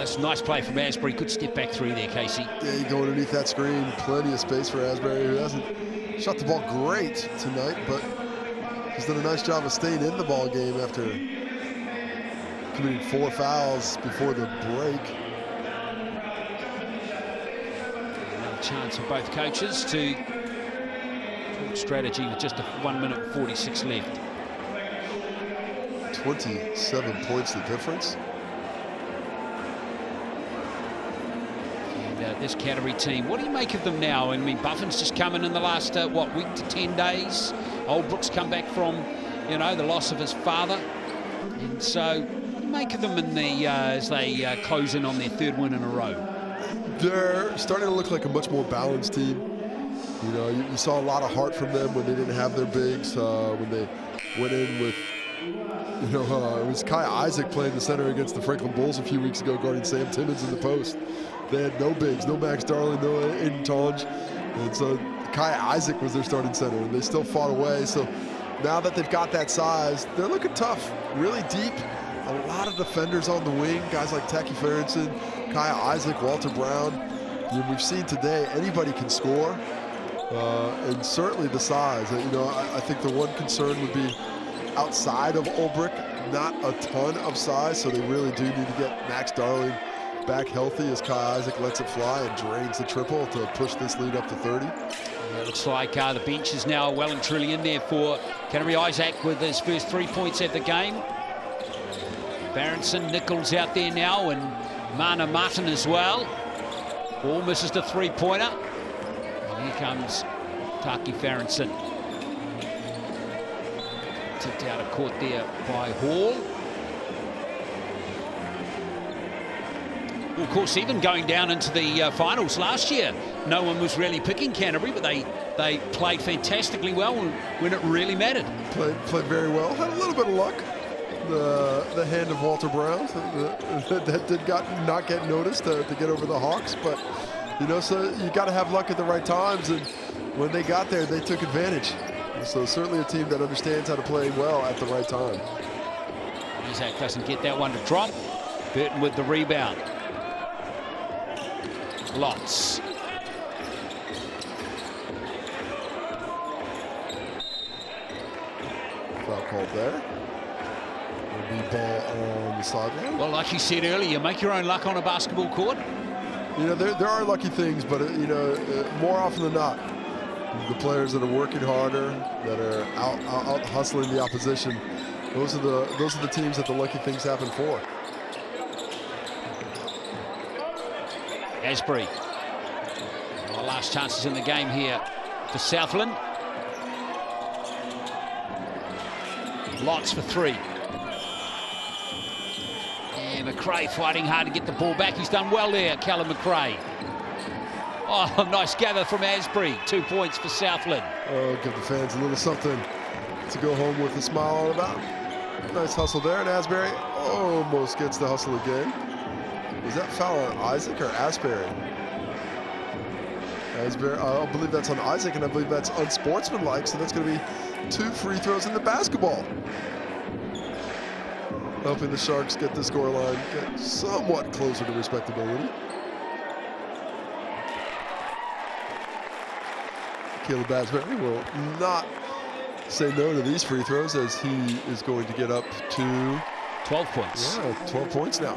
that's a nice play from Asbury. Good step back through there, Casey. Yeah, you go underneath that screen. Plenty of space for Asbury, who hasn't shot the ball great tonight, but he's done a nice job of staying in the ball game after committing 4 fouls before the break. Another chance for both coaches to talk strategy with just 1 minute and 46 left. 27 points the difference. And this Canterbury team, what do you make of them now? I mean, Buffin's just come in the last, what, week to 10 days? Oldbrook's come back from, you know, the loss of his father. And so, what do you make of them in the, as they close in on their 3rd win in a row? They're starting to look like a much more balanced team. You know, you saw a lot of heart from them when they didn't have their bigs, when they went in with, you know, it was Kai Isaac playing the center against the Franklin Bulls a few weeks ago, guarding Sam Timmons in the post. They had no bigs, no Max Darling, no Aiden Tonge. And so Kai Isaac was their starting center, and they still fought away. So now that they've got that size, they're looking tough, really deep. A lot of defenders on the wing, guys like Taki Ferentsen, Kai Isaac, Walter Brown. You know, we've seen today anybody can score, and certainly the size. You know, I think the one concern would be outside of Olbrich, not a ton of size, so they really do need to get Max Darling back healthy as Kai Isaac lets it fly and drains the triple to push this lead up to 30. It looks like the bench is now well and truly in there for Canterbury. Isaac with his first 3 points of the game. Berenson, Nichols out there now, and Mana Martin as well. Ball misses the 3-pointer. And here comes Taki Ferentsen. Tipped out of court there by Hall. Well, of course, even going down into the finals last year, no one was really picking Canterbury, but they played fantastically well when it really mattered. Played very well. Had a little bit of luck. The hand of Walter Brown that did not get noticed to get over the Hawks, but you know, so you got to have luck at the right times, and when they got there, they took advantage. So certainly a team that understands how to play well at the right time. Isaac doesn't get that one to drop. Burton with the rebound. Lots. Foul called there. Will be ball on the sideline. Well, like you said earlier, you make your own luck on a basketball court. You know, there are lucky things, but you know, more often than not, the players that are working harder, that are out hustling the opposition, those are the teams that the lucky things happen for. Asbury. The last chances in the game here for Southland. Lots for 3. And McRae fighting hard to get the ball back. He's done well there, Callum McRae. Oh, nice gather from Asbury. 2 points for Southland. Oh, give the fans a little something to go home with a smile all about. Nice hustle there, and Asbury almost gets the hustle again. Is that foul on Isaac or Asbury? Asbury, I believe that's on Isaac, and I believe that's unsportsmanlike, so that's going to be 2 free throws in the basketball. Helping the Sharks get the scoreline get somewhat closer to respectability. Caleb Asbury will not say no to these free throws, as he is going to get up to 12 points. Yeah, 12 points now.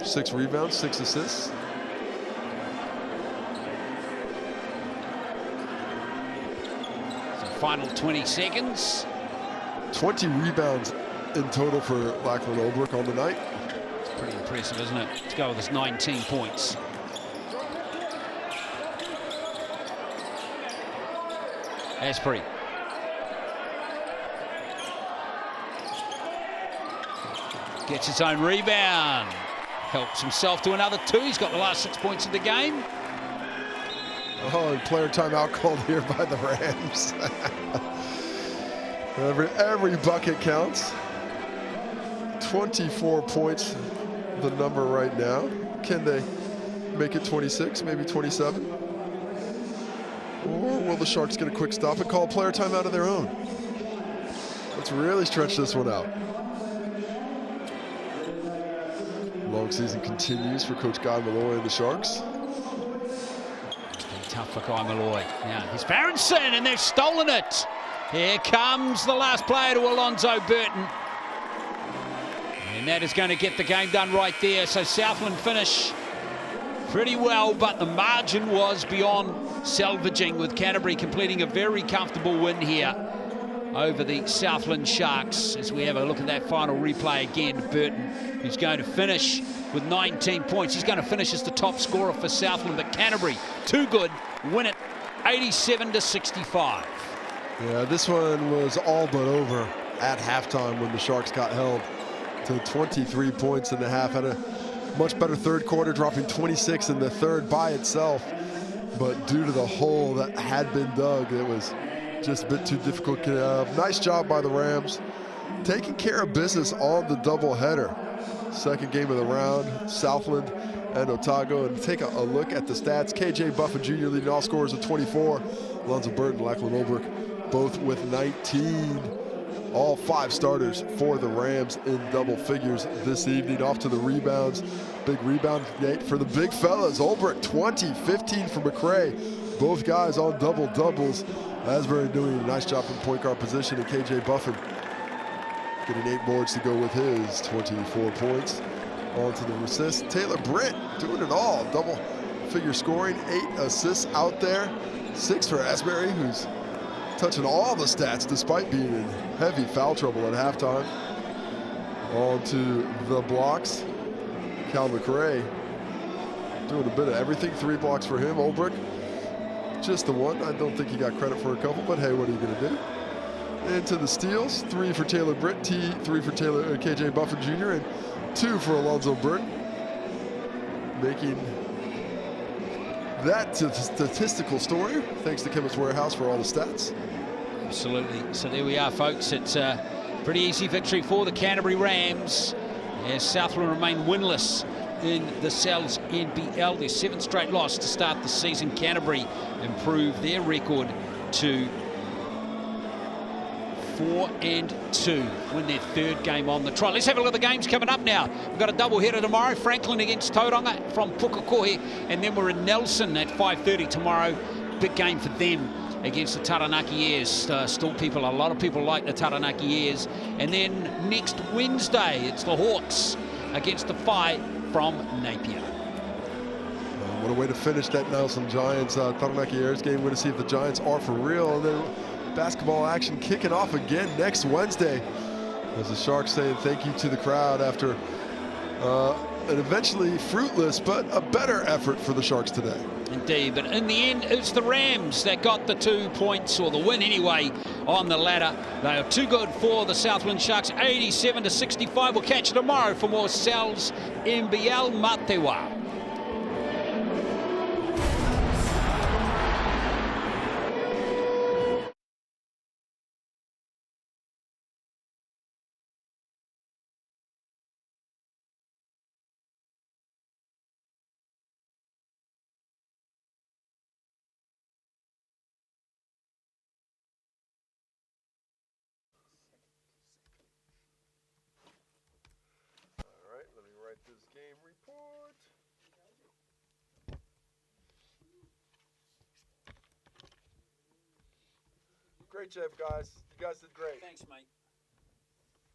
6 rebounds, 6 assists. So final 20 seconds. 20 rebounds in total for Lachlan Olbrich on the night. It's pretty impressive, isn't it? Let's go with his 19 points. Asbury. Gets his own rebound. Helps himself to another 2. He's got the last 6 points of the game. Oh, and player timeout called here by the Rams. every bucket counts. 24 points, the number right now. Can they make it 26, maybe 27? Or will the Sharks get a quick stop and call a player timeout of their own? Let's really stretch this one out. Long season continues for Coach Guy Malloy and the Sharks. It's been tough for Guy Malloy. Now, here's Farronson, and they've stolen it. Here comes the last player to Alonzo Burton. And that is going to get the game done right there. So Southland finish pretty well, but the margin was beyond salvaging, with Canterbury completing a very comfortable win here over the Southland Sharks. As we have a look at that final replay again, Burton, who's going to finish with 19 points. He's going to finish as the top scorer for Southland, but Canterbury, too good, win it 87-65. Yeah, this one was all but over at halftime when the Sharks got held to 23 points in the half. Had a much better third quarter, dropping 26 in the third by itself. But due to the hole that had been dug, it was just a bit too difficult. Nice job by the Rams, taking care of business on the doubleheader. Second game of the round, Southland and Otago. And take a look at the stats. KJ Buffin Jr. leading all scorers with 24. Alonzo Burton, Lachlan Olbrich, both with 19. All 5 starters for the Rams in double figures this evening. Off to the rebounds. Big rebound gate for the big fellas. Olbrich 20, 15 for McRae. Both guys on double doubles. Asbury doing a nice job from point guard position, and KJ Buffin getting 8 boards to go with his 24 points. On to the assists. Taylor Britt doing it all. Double figure scoring, 8 assists out there. 6 for Asbury, who's touching all the stats despite being in heavy foul trouble at halftime. On to the blocks. Cal McRae doing a bit of everything. 3 blocks for him. Olbrich, just the one. I don't think he got credit for a couple, but hey, what are you going to do? Into the steals. 3 for Taylor Britt, 3 for KJ Buffin Jr., and 2 for Alonzo Burton. Making that statistical story. Thanks to Chemist Warehouse for all the stats. Absolutely. So there we are, folks. It's a pretty easy victory for the Canterbury Rams, as Southland remain winless in the Sal's NBL. Their 7th straight loss to start the season. Canterbury improve their record to 4-2, win their 3rd game on the trot. Let's have a look at the games coming up now. We've got a double header tomorrow. Franklin against Tauranga from Pukekohe, and then we're in Nelson at 5:30 tomorrow. Big game for them against the Taranaki Airs. Still a lot of people like the Taranaki Airs. And then next Wednesday, it's the Hawks against the Phi from Napier. What a way to finish that Nelson Giants Taranaki Airs game. We're going to see if the Giants are for real. And then basketball action kicking off again next Wednesday, as the Sharks saying thank you to the crowd after an eventually fruitless but a better effort for the Sharks today. Indeed, but in the end, it's the Rams that got the 2 points, or the win anyway, on the ladder. They are too good for the Southland Sharks, 87-65. We'll catch you tomorrow for more Sal's NBL Matewa. Let me write this game report. Great job, guys. You guys did great. Thanks, mate.